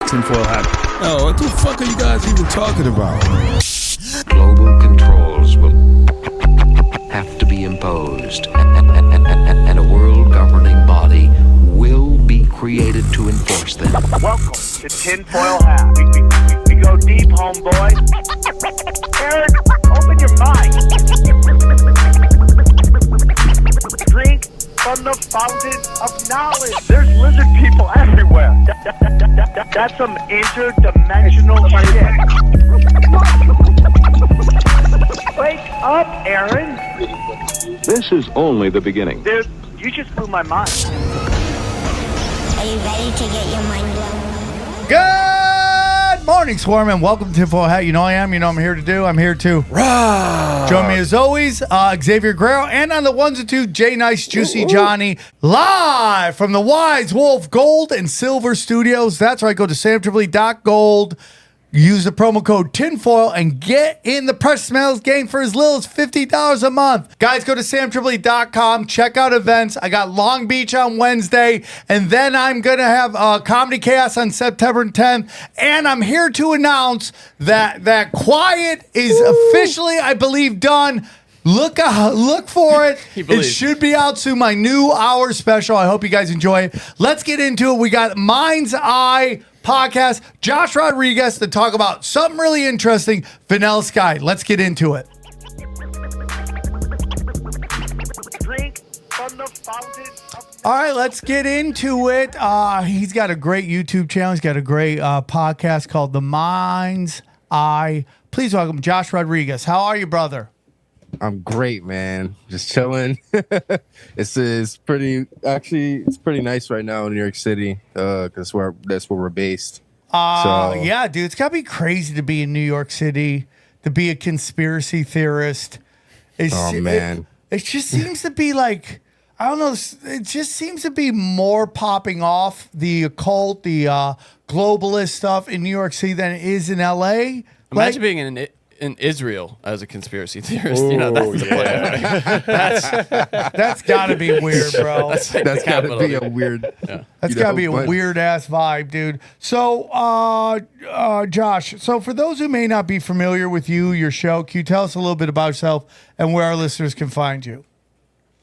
Tinfoil hat. Oh, what the fuck are you guys even talking about? Global controls will have to be imposed, and a world governing body will be created to enforce them. Welcome to Tinfoil Hat. We go deep, homeboy. Aaron, open your mind. Drink from the fountain of knowledge. There's lizard people everywhere. That's some interdimensional shit. Wake up, Aaron. This is only the beginning. Dude, you just blew my mind. Are you ready to get your mind blown? Good morning, Swarm, and welcome to Tinfoil Hat. You know I am. You know I'm here to do. I'm here to join me as always, Xavier Guerrero, and on the ones and two, Jay Nice, Juicy Johnny, live from the Wise Wolf Gold and Silver Studios. That's right. Go to SamTripoli.gold. Use the promo code TINFOIL and get in the precious metals game for as little as $50 a month. Guys, go to SamTripoli.com. Check out events. I got Long Beach on Wednesday, and then I'm going to have Comedy Chaos on September 10th. And I'm here to announce that Quiet is officially, I believe, done. Look for it. It should be out soon. My new hour special. I hope you guys enjoy it. Let's get into it. We got Mind's Eye podcast, Josh Rodriguez, to talk about something really interesting, Vanilla Sky. Let's get into it. Drink from the fountain of All right, let's get into it. He's got a great YouTube channel. He's got a great podcast called The Mind's Eye. Please welcome Josh Rodriguez. How are you, brother? I'm great, man. Just chilling. It's pretty nice right now in New York City, because that's where we're based. Yeah, dude, it's gotta be crazy to be in New York City, to be a conspiracy theorist. It just seems to be like, I don't know. It just seems to be more popping off, the occult, the globalist stuff in New York City than it is in LA. Imagine being in Israel as a conspiracy theorist. Ooh, that's the plan. That's got to be weird, bro. That's got to be a weird. Yeah. That's got to be a weird ass vibe, dude. So, Josh. So, for those who may not be familiar with you, your show, can you tell us a little bit about yourself and where our listeners can find you?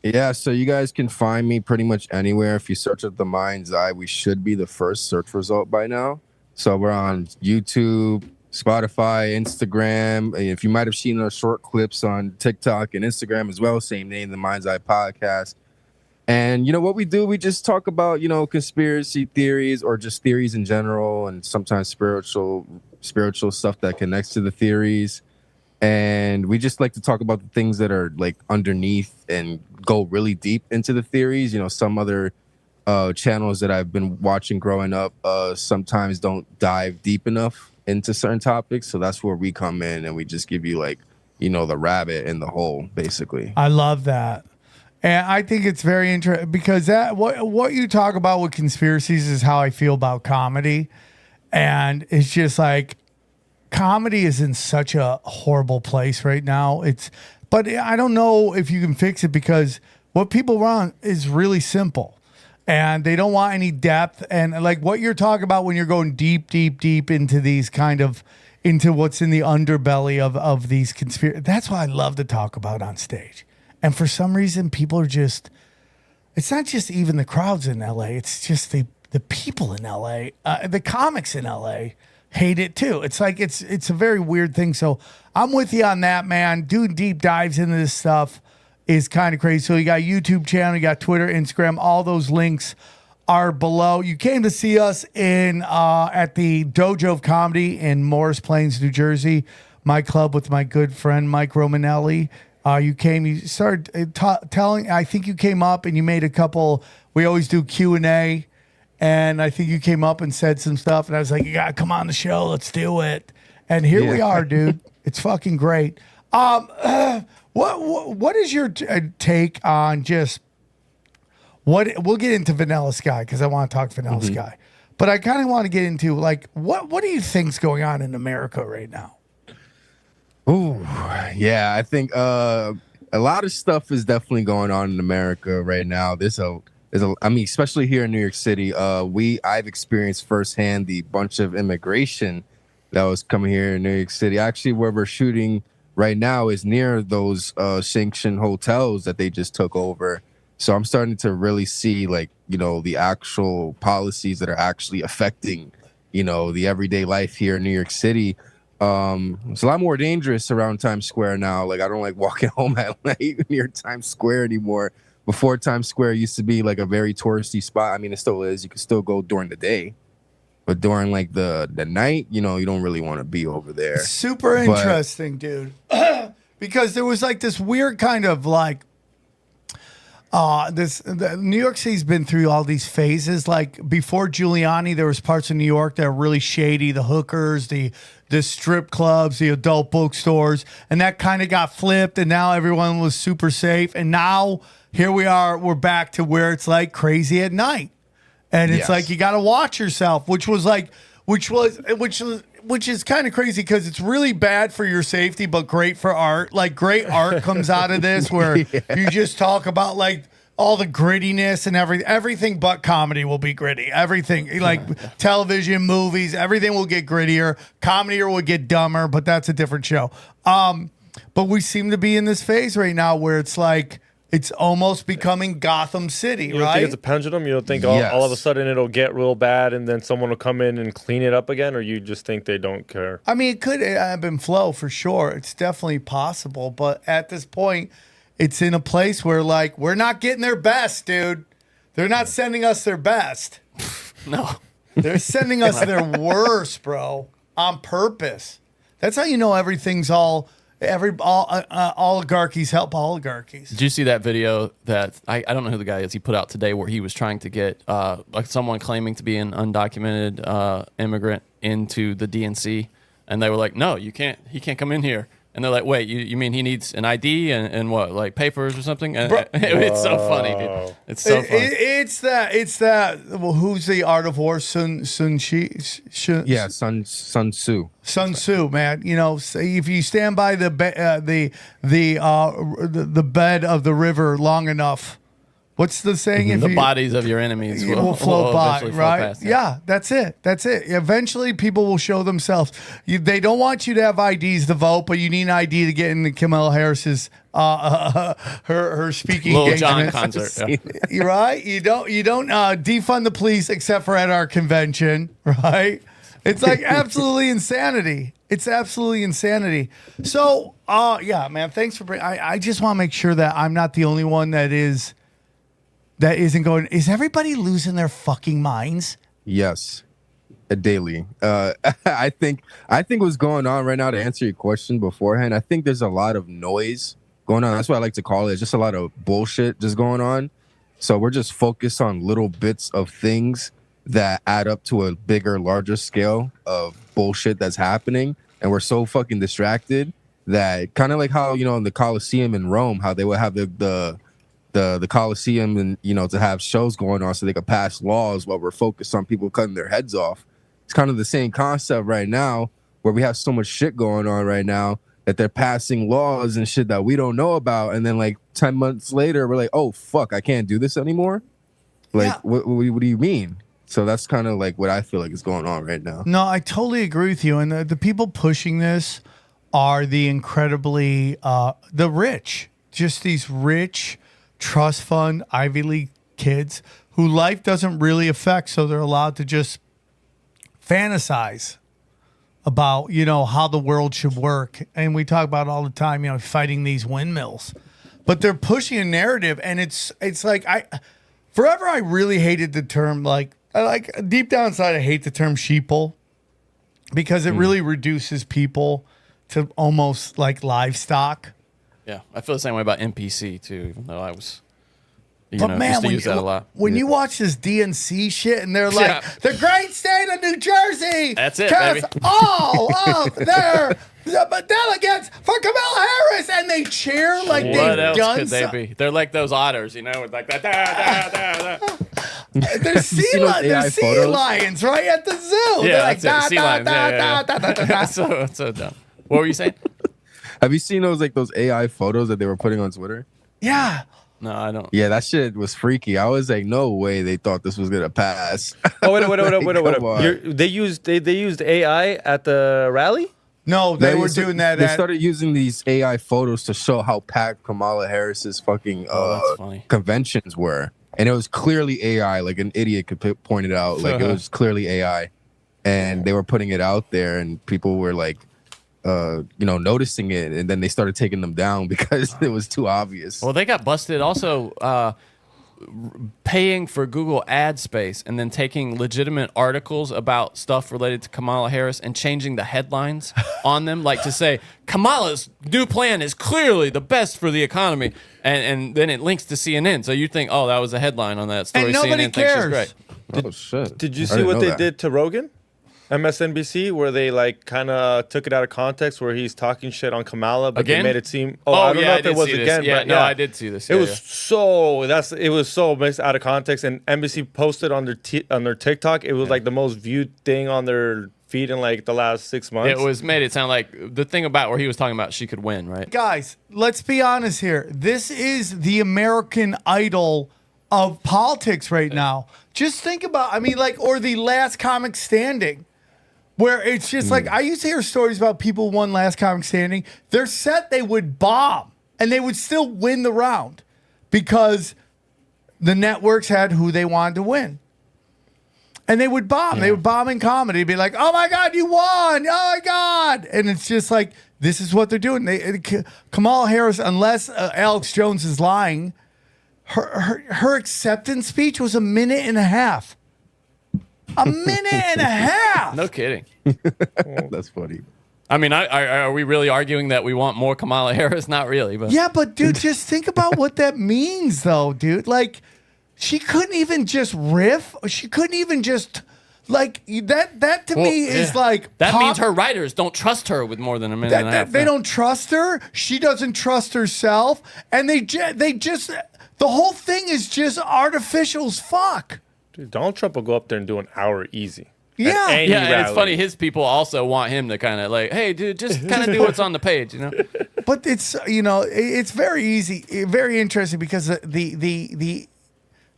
Yeah, so you guys can find me pretty much anywhere. If you search up The Mind's Eye, we should be the first search result by now. So we're on YouTube, Spotify, Instagram. If you might have seen our short clips on TikTok and Instagram as well, same name, The Mind's Eye Podcast. And, what we do, we just talk about, conspiracy theories or just theories in general, and sometimes spiritual stuff that connects to the theories. And we just like to talk about the things that are like underneath and go really deep into the theories. Some other channels that I've been watching growing up sometimes don't dive deep enough into certain topics, so that's where we come in and we just give you the rabbit in the hole, basically. I love that, and I think it's very interesting because that what you talk about with conspiracies is how I feel about comedy, and it's just like comedy is in such a horrible place right now. But I don't know if you can fix it because what people want is really simple. And they don't want any depth. And like what you're talking about when you're going deep, deep, deep into these into what's in the underbelly of these conspiracies. That's what I love to talk about on stage. And for some reason, people are it's not just even the crowds in LA. It's just the people in LA, the comics in LA hate it too. It's like, it's a very weird thing. So I'm with you on that, man. Doing deep dives into this stuff is kind of crazy. So you got YouTube channel, you got Twitter, Instagram, all those links are below. You came to see us at the Dojo of Comedy in Morris Plains, New Jersey, my club with my good friend Mike Romanelli. You started telling, I think you came up and you made a couple, we always do Q&A, and I think you came up and said some stuff, and I was like, you gotta come on the show, let's do it. And here we are, dude. It's fucking great. What is your take on just what we'll get into Vanilla Sky because I want to talk Vanilla Sky, but I kind of want to get into like what do you think's going on in America right now? Oh, yeah, I think a lot of stuff is definitely going on in America right now. There's I mean, especially here in New York City, I've experienced firsthand the bunch of immigration that was coming here in New York City. Actually, where we're shooting right now is near those sanctioned hotels that they just took over. So I'm starting to really see, like, you know, the actual policies that are actually affecting, you know, the everyday life here in New York City. It's a lot more dangerous around Times Square now. Like, I don't like walking home at night near Times Square anymore. Before, Times Square used to be like a very touristy spot. I mean, it still is. You can still go during the day, but during like the night, you know, you don't really want to be over there. Super interesting, dude. Because there was like this weird kind of like New York City's been through all these phases. Like before Giuliani, there was parts of New York that were really shady, the hookers, the strip clubs, the adult bookstores, and that kind of got flipped, and now everyone was super safe. And now here we are, we're back to where it's like crazy at night. And it's like you got to watch yourself, which is kind of crazy because it's really bad for your safety, but great for art. Like great art comes out of this where you just talk about like all the grittiness and everything but comedy will be gritty. Everything like television, movies, everything will get grittier. Comedy will get dumber, but that's a different show. But we seem to be in this phase right now where it's like, it's almost becoming Gotham City, you don't right? think it's a pendulum? You don't think all of a sudden it'll get real bad and then someone will come in and clean it up again? Or you just think they don't care? I mean, it could ebb and flow for sure. It's definitely possible. But at this point, it's in a place where, like, we're not getting their best, dude. They're not sending us their best. No. They're sending us their worst, bro, on purpose. That's how you know everything's all oligarchies help oligarchies. Did you see that video that I don't know who the guy is he put out today where he was trying to get like someone claiming to be an undocumented immigrant into the DNC, and they were like, no, he can't come in here. And they're like, wait, you mean he needs an ID and what, like papers or something? And it's so funny, dude. It's so funny. It's that. Well, who's the Art of War? Sun Tzu, man. You know, if you stand by the bed of the river long enough, what's the saying? The bodies of your enemies will float by, right? Past, yeah, that's it. Eventually, people will show themselves. They don't want you to have IDs to vote, but you need an ID to get into Kamala Harris's her speaking Lil Jon engagements. concert. Yeah. Right? You don't defund the police except for at our convention, right? It's like absolutely insanity. It's absolutely insanity. So, yeah, man. Thanks for bringing. I just want to make sure that I'm not the only one that isn't going. Is everybody losing their fucking minds? Yes, daily. I think what's going on right now, to answer your question beforehand, I think there's a lot of noise going on. That's what I like to call it. It's just a lot of bullshit just going on. So we're just focused on little bits of things that add up to a bigger, larger scale of bullshit that's happening, and we're so fucking distracted that kind of like how, you know, in the Colosseum in Rome, how they would have the Colosseum and, you know, to have shows going on so they could pass laws while we're focused on people cutting their heads off. It's kind of the same concept right now where we have so much shit going on right now that they're passing laws and shit that we don't know about. And then like 10 months later, we're like, oh, fuck, I can't do this anymore. Like, yeah. What do you mean? So that's kind of like what I feel like is going on right now. No, I totally agree with you. And the people pushing this are the incredibly, the rich, just these rich trust fund Ivy League kids who life doesn't really affect, so they're allowed to just fantasize about, you know, how the world should work. And we talk about it all the time, you know, fighting these windmills, but they're pushing a narrative. And it's like, forever I really hated the term, like deep down inside I hate the term sheeple because it really reduces people to almost like livestock. Yeah, I feel the same way about NPC too, even though I was, used to use that a lot. When you watch this DNC shit and they're like, the great state of New Jersey, that's it, baby. All of their delegates for Kamala Harris, and they cheer like what else could they be? They're like those otters, you know, with like that. They're sea lions right at the zoo. Yeah, like, sea lions. So dumb. What were you saying? Have you seen those AI photos that they were putting on Twitter? Yeah. No, I don't. Yeah, that shit was freaky. I was like, no way they thought this was gonna pass. Oh wait. Come on. They used AI at the rally. No, they were doing that. They started using these AI photos to show how packed Kamala Harris's fucking that's funny. conventions were, and it was clearly AI. Like an idiot could point it out. Like it was clearly AI, and they were putting it out there, and people were like, noticing it, and then they started taking them down because it was too obvious. Well, they got busted also paying for Google ad space and then taking legitimate articles about stuff related to Kamala Harris and changing the headlines on them, like to say Kamala's new plan is clearly the best for the economy, and then it links to CNN. So you think, oh, that was a headline on that story. And nobody CNN thinks she's cares. great. Oh shit! Did you see what they did to Rogan? MSNBC, where they like kind of took it out of context, where he's talking shit on Kamala, but Again? they made it seem. Oh, I don't know if it was again, Yeah, but no, I did see this. It was so mixed out of context, and NBC posted on their TikTok. It was like the most viewed thing on their feed in like the last 6 months. It was made it sound like the thing about where he was talking about she could win, right? Guys, let's be honest here. This is the American Idol of politics right now. Just think about, or the last comic standing. Where it's just like, I used to hear stories about people who won last comic standing. They're set they would bomb and they would still win the round because the networks had who they wanted to win. And they would bomb. They would bomb in comedy. It'd be like, oh my God, you won. Oh my God. And it's just like, this is what they're doing. Kamala Harris, unless Alex Jones is lying, her acceptance speech was 1.5 minutes. 1.5 minutes. No kidding. That's funny. I mean, are we really arguing that we want more Kamala Harris? Not really, but yeah, but dude, just think about what that means, though, dude. Like, she couldn't even just riff. She couldn't even just like that. That to me is like that means her writers don't trust her with more than 1.5 minutes. They don't trust her. She doesn't trust herself, and they just the whole thing is just artificial as fuck. Dude, Donald Trump will go up there and do an hour easy. Yeah. And it's funny. His people also want him to kind of like, hey, dude, just kind of do what's on the page, you know? But it's, it's very easy, very interesting because the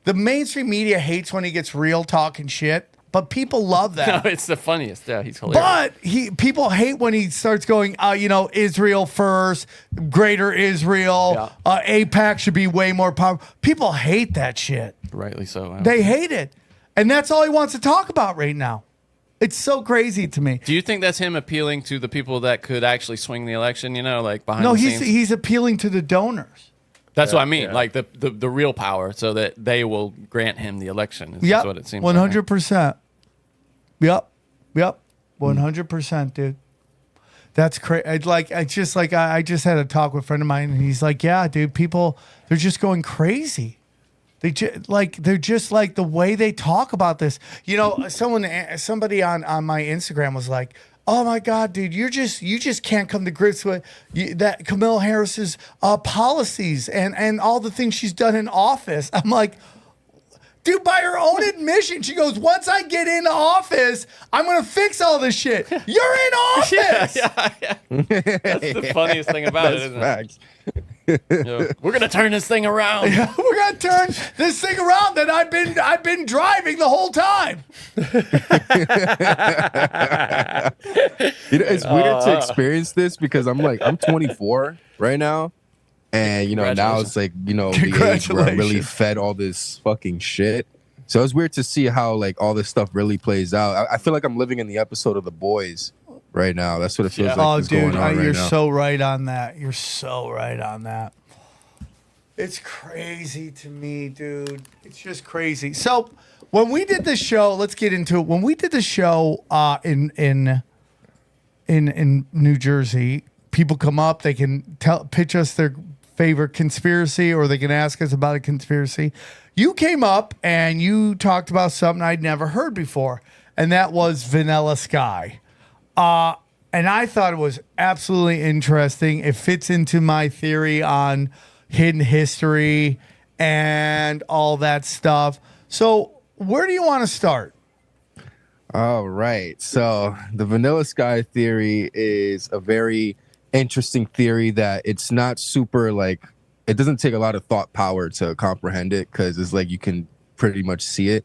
mainstream media hates when he gets real talking shit, but people love that. No, it's the funniest. Yeah, he's hilarious. But people hate when he starts going, Israel first, greater Israel, AIPAC should be way more powerful. People hate that shit. Rightly so. They hate it. And that's all he wants to talk about right now. It's so crazy to me. Do you think that's him appealing to the people that could actually swing the election, like behind the scenes? No, he's appealing to the donors. That's what I mean, like the real power, so that they will grant him the election. That's what it seems 100%. Yep. 100%, dude. That's crazy. I just had a talk with a friend of mine, and he's like, yeah, dude, people, they're just going crazy. They're just like the way they talk about this. Somebody on my Instagram was like, "Oh my God, dude, you just can't come to grips with that Kamala Harris's policies and all the things she's done in office." I'm like, dude, by her own admission, she goes, "Once I get into office, I'm gonna fix all this shit." You're in office. Yeah. That's the funniest thing about it, isn't it? We're gonna turn this thing around. Yeah, we're gonna turn this thing around that I've been driving the whole time. It's weird to experience this because I'm 24 right now, and now it's like the age where I'm really fed all this fucking shit. So it's weird to see how like all this stuff really plays out. I feel like I'm living in the episode of The Boys right now. That's what it feels like is going on right now. You're so right on that. You're so right on that. It's crazy to me, dude. It's just crazy. So when we did the show, let's get into it. When we did the show in New Jersey, people come up, they can pitch us their favorite conspiracy, or they can ask us about a conspiracy. You came up and you talked about something I'd never heard before, and that was Vanilla Sky. And I thought it was absolutely interesting. It fits into my theory on hidden history and all that stuff. So where do you want to start? All right. So the Vanilla Sky theory is a very interesting theory that it's not super like it doesn't take a lot of thought power to comprehend it because it's like you can pretty much see it.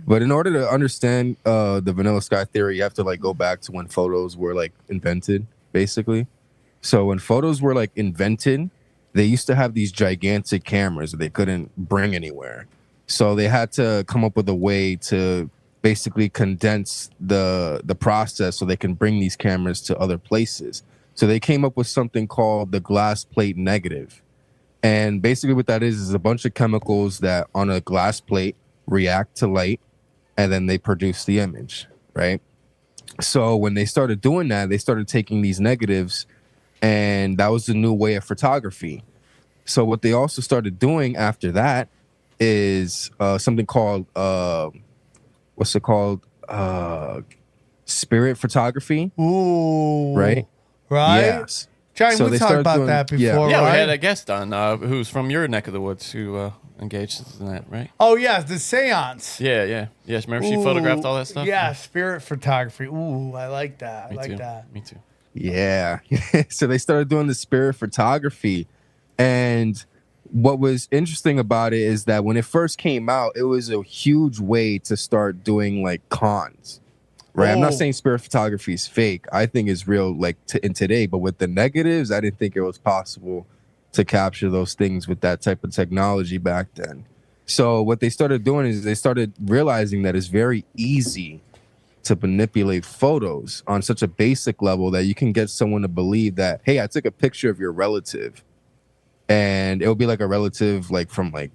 But in order to understand the vanilla sky theory, you have to like go back to when photos were like invented, basically. So when photos were like invented, they used to have these gigantic cameras that they couldn't bring anywhere. So they had to come up with a way to basically condense the process so they can bring these cameras to other places. So they came up with something called the glass plate negative. And basically what that is a bunch of chemicals that on a glass plate react to light, and then they produce the image, right? So when they started doing that, they started taking these negatives, and that was the new way of photography. So what they also started doing after that is something called what's it called? Spirit photography. Ooh. Right? Yes. Johnny, So we they talked started about doing- that yeah. before, Yeah, right? we had a guest on who's from your neck of the woods who engaged in that, right? Oh, yeah, the seance. Yeah. Yes, remember she photographed all that stuff? Yeah, spirit photography. Ooh, I like that. Me I like too. that. Me too. Yeah. So they started doing the spirit photography. And what was interesting about it is that when it first came out, it was a huge way to start doing like cons. Right. I'm Oh. not saying spirit photography is fake. I think it's real like in today. But with the negatives, I didn't think it was possible to capture those things with that type of technology back then. So what they started doing is they started realizing that it's very easy to manipulate photos on such a basic level that you can get someone to believe that, hey, I took a picture of your relative, and it'll be like a relative like from like,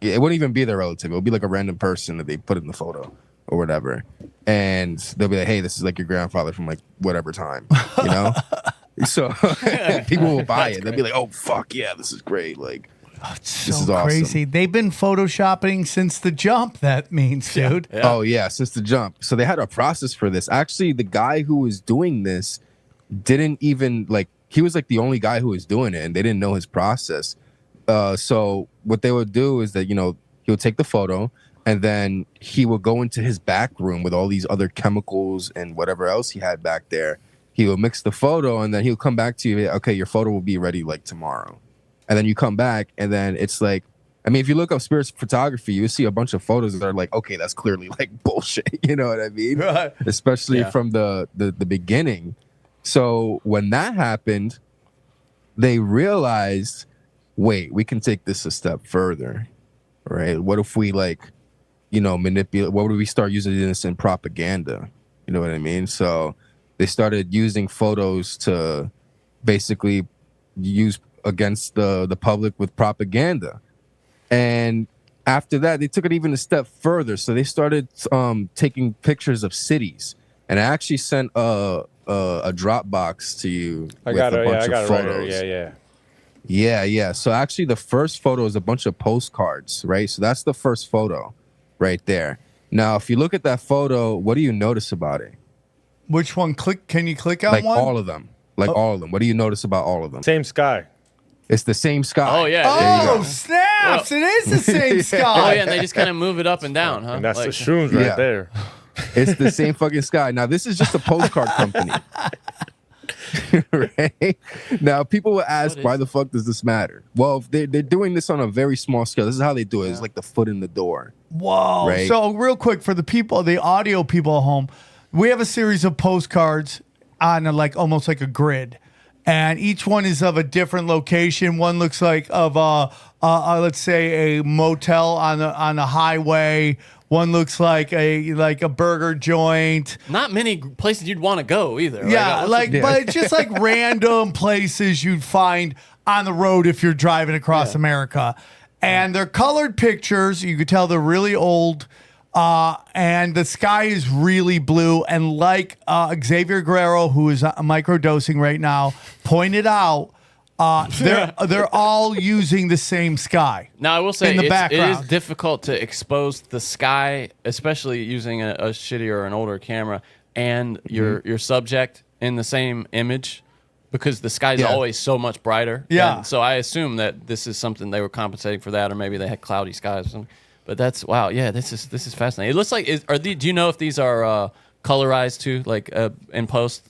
it wouldn't even be their relative. It'll be like a random person that they put in the photo or whatever. And they'll be like, hey, this is like your grandfather from like whatever time, you know? So people will buy it. They'll be like, oh, fuck yeah, this is great. Like, It's this so is awesome. crazy. They've been photoshopping since the jump, that means, dude. Yeah. Oh, yeah, since the jump. So they had a process for this. Actually, the guy who was doing this didn't even, like, he was, like, the only guy who was doing it, and they didn't know his process. So what they would do is that, you know, he would take the photo, and then he would go into his back room with all these other chemicals and whatever else he had back there. He would mix the photo, and then he'll come back to you, okay, your photo will be ready, like, tomorrow. And then you come back, and then it's like, I mean, if you look up spirit photography, you see a bunch of photos that are like, okay, that's clearly like bullshit. You know what I mean? Right. Especially from the beginning. So when that happened, they realized, wait, we can take this a step further, right? What if we like, you know, manipulate? What would we start using this in propaganda? You know what I mean? So they started using photos to basically use against the public with propaganda. And after that, they took it even a step further. So they started taking pictures of cities. And I actually sent a Dropbox to you with a bunch of photos. Yeah. So actually, the first photo is a bunch of postcards, right? So that's the first photo right there. Now, if you look at that photo, what do you notice about it? Which one? Can you click on Like one? all of them. Like all of them. What do you notice about all of them? Same sky. It's the same sky. Oh, yeah. There you Oh, go. snaps. It is the same Oh, sky. yeah, and they just kind of move it up and down, huh? And that's Like- the shrooms right Yeah. there. It's the same fucking sky. Now, this is just a postcard company. Right? Now, people will ask, why the fuck does this matter? Well, they're doing this on a very small scale. This is how they do it. It's like the foot in the door. Whoa. Right. So, real quick, for the people, the audio people at home, we have a series of postcards on like almost like a grid. And each one is of a different location. One looks like of let's say a motel on the highway. One looks like a burger joint. Not many places you'd want to go either. Yeah, Like, but it's just like random places you'd find on the road if you're driving across America. And they're colored pictures. You could tell they're really old. And the sky is really blue. And like Xavier Guerrero, who is microdosing right now, pointed out, they're all using the same sky. Now I will say in the it is background. difficult to expose the sky, especially using a shitty or an older camera, and your subject in the same image, because the sky is always so much brighter. Yeah. And so I assume that this is something they were compensating for that, or maybe they had cloudy skies or something. But that's wow, yeah. This is fascinating. It looks like do you know if these are colorized too, like in post?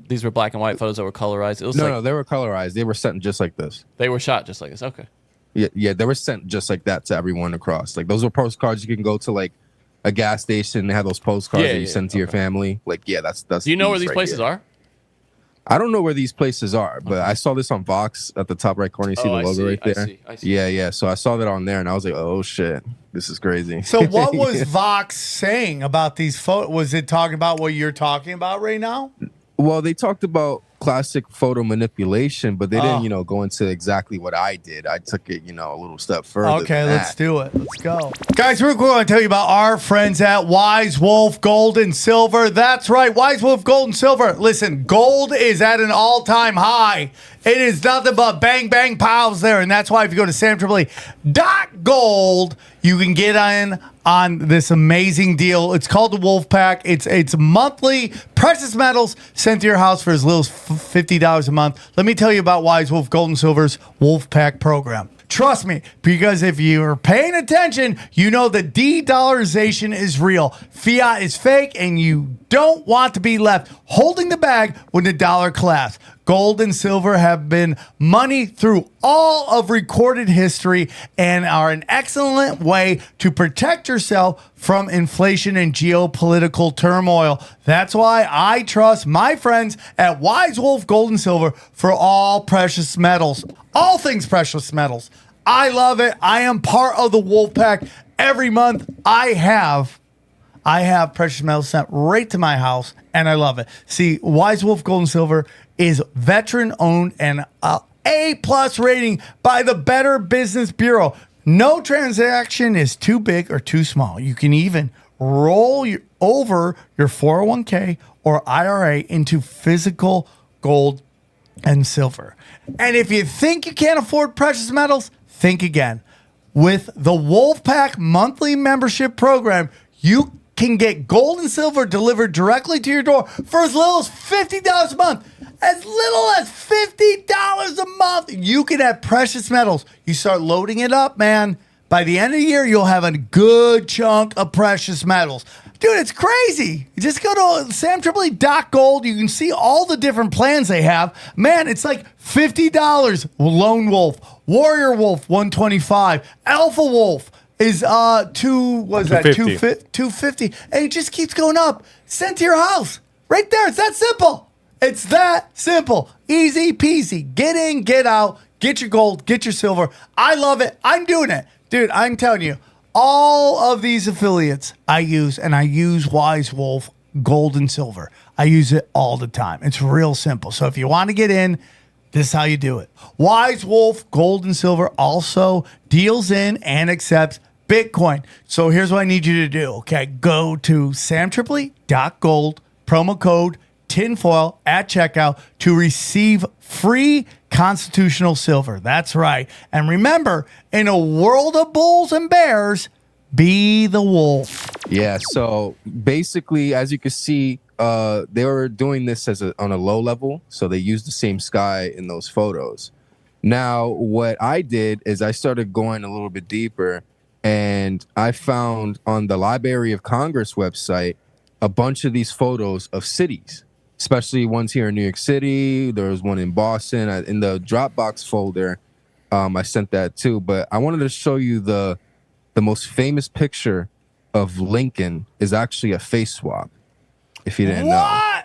These were black and white photos that were colorized. It looks No, they were colorized. They were set just like this. they were shot just like this. Okay. Yeah, they were sent just like that to everyone across. Like those are postcards you can go to like a gas station and have those postcards that you send to your family. Like, yeah, that's. Do you know where these right places here. are? I don't know where these places are, but I saw this on Vox at the top right corner. You see the logo right there? I see. Yeah. So I saw that on there, and I was like, "Oh shit, this is crazy." So what was Vox saying about these photos? Was it talking about what you're talking about right now? Well, they talked about classic photo manipulation, but they didn't, go into exactly what I did. I took it, a little step further. Okay, let's do it. Let's go. Guys, real quick, I want to tell you about our friends at Wise Wolf Gold and Silver. That's right, Wise Wolf Gold and Silver. Listen, gold is at an all-time high. It is nothing but bang, bang, pows there. And that's why if you go to SamTripoli.gold, you can get in on this amazing deal. It's called the Wolf Pack. It's monthly precious metals sent to your house for as little as $50 a month. Let me tell you about Wise Wolf Gold and Silver's Wolf Pack program. Trust me, because if you're paying attention, you know that de-dollarization is real. Fiat is fake, and you don't want to be left holding the bag when the dollar collapses. Gold and silver have been money through all of recorded history and are an excellent way to protect yourself from inflation and geopolitical turmoil. That's why I trust my friends at Wise Wolf Gold and Silver for all precious metals. All things precious metals. I love it. I am part of the Wolf Pack. Every month I have precious metals sent right to my house, and I love it. See, Wise Wolf Gold and Silver is veteran-owned and A+ rating by the Better Business Bureau. No transaction is too big or too small. You can even roll over your 401k or IRA into physical gold and silver. And if you think you can't afford precious metals, think again. With the Wolfpack monthly membership program, you can get gold and silver delivered directly to your door for as little as $50 a month. As little as $50 a month, you can have precious metals. You start loading it up, man. By the end of the year, you'll have a good chunk of precious metals. Dude, it's crazy. You just go to SamTripoli.gold. You can see all the different plans they have. Man, it's like $50. Lone Wolf, Warrior Wolf, $125. Alpha Wolf is $250. And it just keeps going up. Sent to your house. Right there. It's that simple. It's that simple. Easy peasy. Get in, get out, get your gold, get your silver. I love it. I'm doing it. Dude, I'm telling you, all of these affiliates I use, and I use Wise Wolf Gold and Silver. I use it all the time. It's real simple. So if you want to get in, this is how you do it. Wise Wolf Gold and Silver also deals in and accepts Bitcoin. So here's what I need you to do. Okay, go to SamTripoli.gold, promo code tinfoil at checkout to receive free constitutional silver. That's right. And remember, in a world of bulls and bears, be the wolf. Yeah. So basically, as you can see, they were doing this on a low level. So they used the same sky in those photos. Now, what I did is I started going a little bit deeper, and I found on the Library of Congress website a bunch of these photos of cities, especially ones here in New York City. There was one in Boston. In the Dropbox folder, I sent that too. But I wanted to show you the most famous picture of Lincoln is actually a face swap. If you didn't know,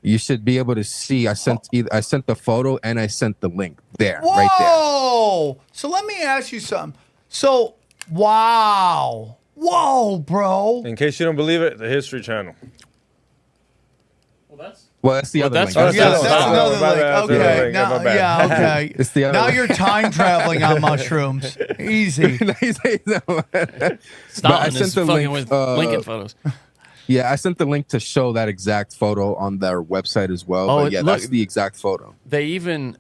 you should be able to see. I sent the photo and I sent the link there, right there. Whoa! So let me ask you something. So, wow. Whoa, bro. In case you don't believe it, the History Channel. Well, that's the other link. That's another link. Okay. Yeah, okay. It's the other now link. you're time traveling on mushrooms. Easy. Stalin is fucking with Lincoln photos. Yeah, I sent the link to show that exact photo on their website as well. Oh, but yeah, that's the exact photo. They even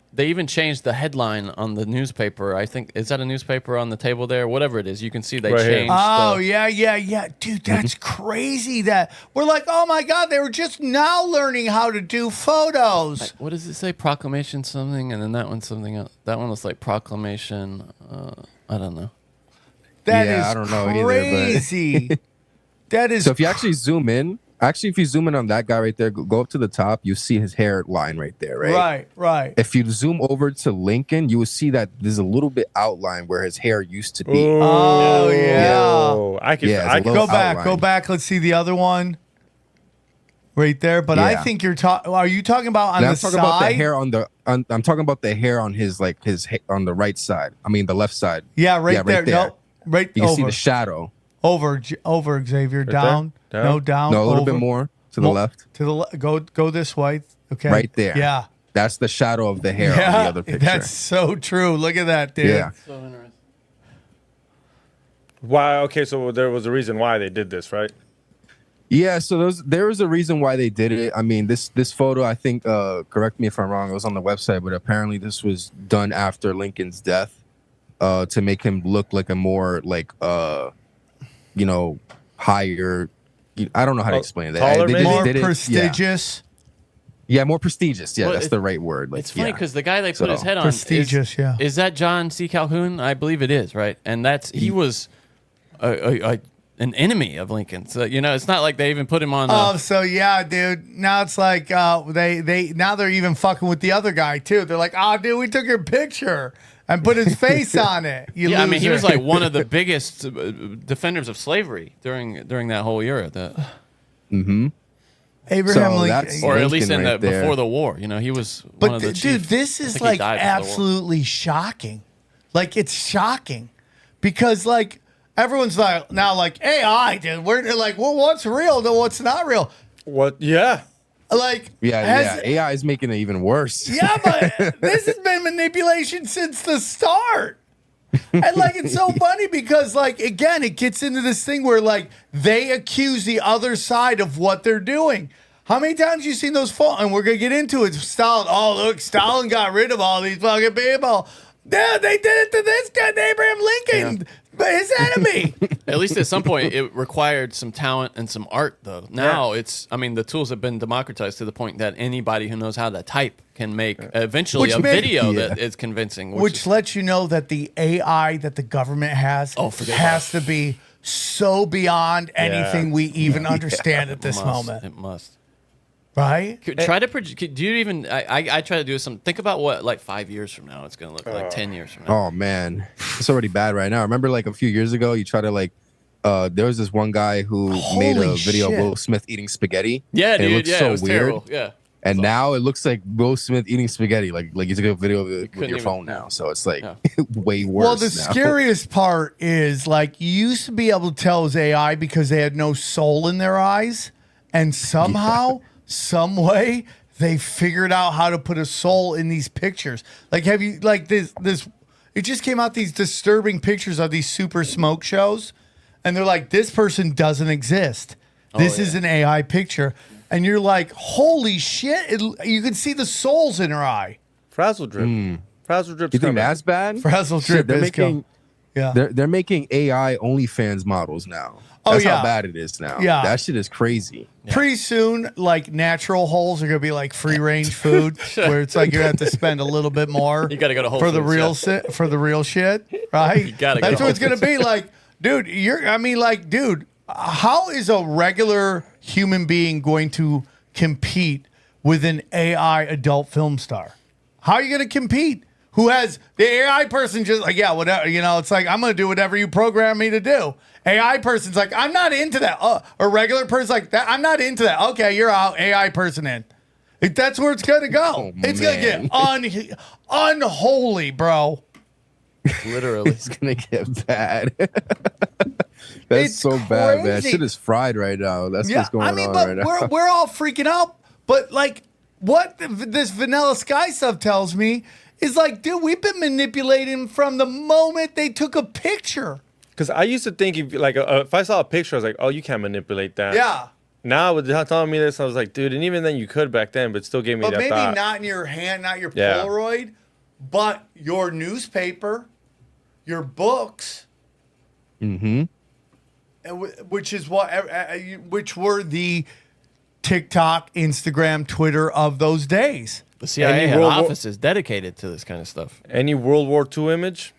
changed the headline on the newspaper. I think, is that a newspaper on the table there? Whatever it is, you can see they Right here. changed. Oh, yeah. Dude, that's crazy that we're like, oh my God, they were just now learning how to do photos. What does it say? Proclamation something, and then that one's something else. That one was like proclamation. I don't know. That Yeah, is I don't know either, but- crazy. That is So if you actually zoom in, Actually, if you zoom in on that guy right there, go up to the top, you see his hair line right there, right? Right. If you zoom over to Lincoln, you will see that there's a little bit outline where his hair used to be. Oh yeah. Oh, I can. Yeah, it's I a can little Go back. outline. Go back. Let's see the other one. Right there. But I Yeah. think you're talking. Are you talking about on Now, the I'm talking side? about the hair on the. I'm talking about the hair on his on the right side. I mean the left side. Yeah, right there. No, right You can over. see the shadow. over Xavier. Down. Down? No, down. No, a little bit over. more to the left. To the go this way. Okay. Right there. Yeah. That's the shadow of the hair on the other picture. That's so true. Look at that, dude. Yeah. So interesting. Why? Okay, so there was a reason why they did this, right? Yeah, so there was a reason why they did it. I mean, this photo, I think, correct me if I'm wrong, it was on the website, but apparently this was done after Lincoln's death to make him look like a more higher. I don't know how to explain that. taller, They maybe? More did it- prestigious. Yeah, more prestigious. Yeah, Well, that's the right word. It's funny because the guy they put So- his head on Prestigious, yeah. Is that John C. Calhoun? I believe it is, right? And he was an enemy of Lincoln. So it's not like they even put him on. Oh, so yeah, dude. Now it's like they now they're even fucking with the other guy too. They're like, oh, dude, we took your picture and put his face on it. You yeah, I mean, he loser." was like one of the biggest defenders of slavery during that whole era. Abraham So Lincoln. that's- Or at least Lincoln in right there. before the war. He was one But of the dude, chief- this I is think he like died before the war. absolutely shocking. Like it's shocking because like everyone's like now like AI, dude. We're like, well, what's real? Then what's not real? What? Yeah. Like Yeah, AI is making it even worse. Yeah, but this has been manipulation since the start. And like it's so funny because like again, it gets into this thing where like they accuse the other side of what they're doing. How many times you seen those photos? And we're gonna get into it. Stalin. Oh, look, Stalin got rid of all these fucking people. Yeah, they did it to this guy, Abraham Lincoln, his enemy. At least at some point, it required some talent and some art, though. Now the tools have been democratized to the point that anybody who knows how to type can make eventually Which a made- video that is convincing. Which lets you know that the AI that the government has forget has to be so beyond anything we even understand at this moment. It must. Right? Try to do you even? I try to do some. Think about what like 5 years from now it's going to look like. 10 years from now. Oh man, it's already bad right now. Remember, like a few years ago, you try to there was this one guy who made a Holy video shit. of Will Smith eating spaghetti. Yeah, and dude. it looks Yeah, so it was weird. terrible. Yeah. And now it looks like Will Smith eating spaghetti. Like you took a video of it with couldn't your even- phone now, so it's like Yeah. way worse. Well, the now. scariest part is like you used to be able to tell it was AI because they had no soul in their eyes, and somehow, some way, they figured out how to put a soul in these pictures. Like, have you like this? It just came out these disturbing pictures of these super smoke shows, and they're like, this person doesn't exist. This is an AI picture, and you're like, holy shit! You can see the souls in her eye. Frazzle drip. Frazzle drip. You think that's bad? Frazzle Shit, drip they're is making Yeah. they're making AI OnlyFans models now. Oh, That's yeah. how bad it is now. Yeah. That shit is crazy. Pretty soon, like natural holes are gonna be like free range food, where it's like you have to spend a little bit more. You gotta go to Whole for the Foods, real for the real shit, right? You gotta go That's to what it's Whole gonna be like, dude. Dude, how is a regular human being going to compete with an AI adult film star? How are you gonna compete? Who has the AI person just like, yeah, whatever, it's like, I'm going to do whatever you program me to do. AI person's like, I'm not into that. A regular person's like, that, I'm not into that. Okay, you're out. AI person in. That's where it's going to go. Oh, it's going to get unholy, bro. Literally. It's gonna get bad. That's It's so bad, man. crazy. Shit is fried right now. That's what's going on but right now. we're all freaking out. But like, what this Vanilla Sky stuff tells me is like, dude, we've been manipulating from the moment they took a picture. Because I used to think if I saw a picture, I was like, oh, you can't manipulate that. Yeah. Now with telling me this, I was like, dude, and even then you could back then, but it still gave me But that maybe thought. not in your hand, not your Yeah. Polaroid, but your newspaper, your books, Mm-hmm. which were the TikTok, Instagram, Twitter of those days. The CIA Any had World War- offices dedicated to this kind of stuff. Any World War II image?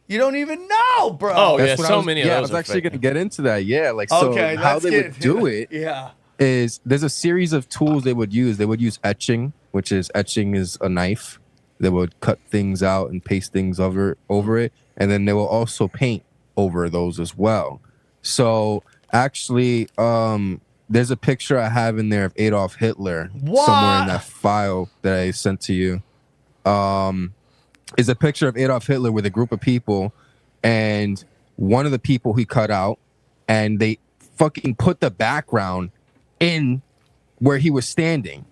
You don't even know, bro. Oh, That's yeah, what so I was, many of yeah, I those was are actually fake. gonna get into that. Yeah, like so Okay, how let's they get would do it. Yeah. is there's a series of tools they would use. They would use etching, which is a knife. They would cut things out and paste things over it, and then they will also paint over those as well. So actually, there's a picture I have in there of Adolf Hitler somewhere in that file that I sent to you. Is a picture of Adolf Hitler with a group of people, and one of the people he cut out, and they fucking put the background in where he was standing.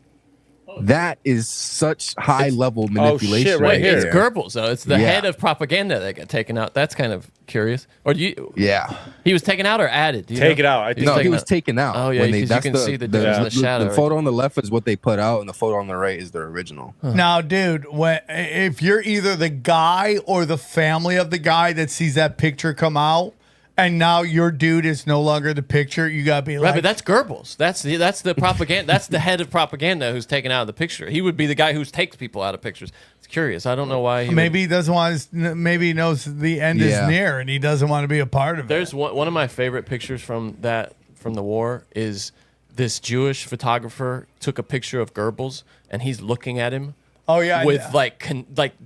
That is such high level manipulation. Shit, right here. It's Goebbels, though. It's the head of propaganda that got taken out. That's kind of curious. Or do you? Yeah. He was taken out or added? Take it out. I think he was taken out. Oh yeah, because you can see the difference in the shadow. The photo on the left is what they put out, and the photo on the right is their original. Now, dude, if you're either the guy or the family of the guy that sees that picture come out, and now your dude is no longer the picture, you gotta be like, right, but that's Goebbels. That's the propaganda. That's the head of propaganda who's taken out of the picture. He would be the guy who takes people out of pictures. It's curious. I don't know why. Maybe he doesn't want. Maybe he knows the end is near, and he doesn't want to be a part of it. There's one of my favorite pictures from the war is this Jewish photographer took a picture of Goebbels, and he's looking at him. Oh yeah, with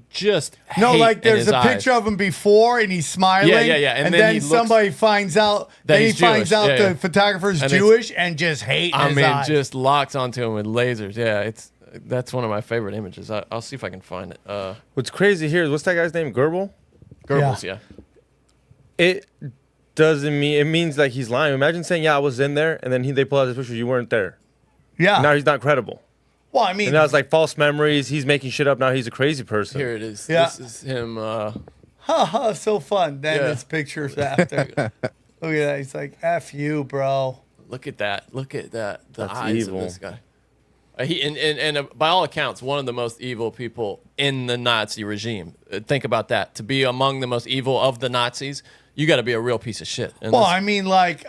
just no, hate like there's in his a picture eyes. of him before, and he's smiling. Yeah. And then somebody finds out. Then he finds out the photographer's Jewish, and just hate. In his eyes. Just locks onto him with lasers. Yeah, that's one of my favorite images. I'll see if I can find it. What's crazy here is what's that guy's name? Goebbels. Yeah. It doesn't mean it means like he's lying. Imagine saying, "Yeah, I was in there," and then they pull out this picture. You weren't there. Yeah. Now he's not credible. Well, I mean, and now it's like false memories. He's making shit up. Now he's a crazy person. Here it is. Yeah. This is him. So fun. Then his pictures after. Look at that. He's like, "F you, bro." Look at that. Look at that. The That's eyes evil. of this guy. And by all accounts, one of the most evil people in the Nazi regime. Think about that. To be among the most evil of the Nazis, you got to be a real piece of shit. And Well, I mean, like,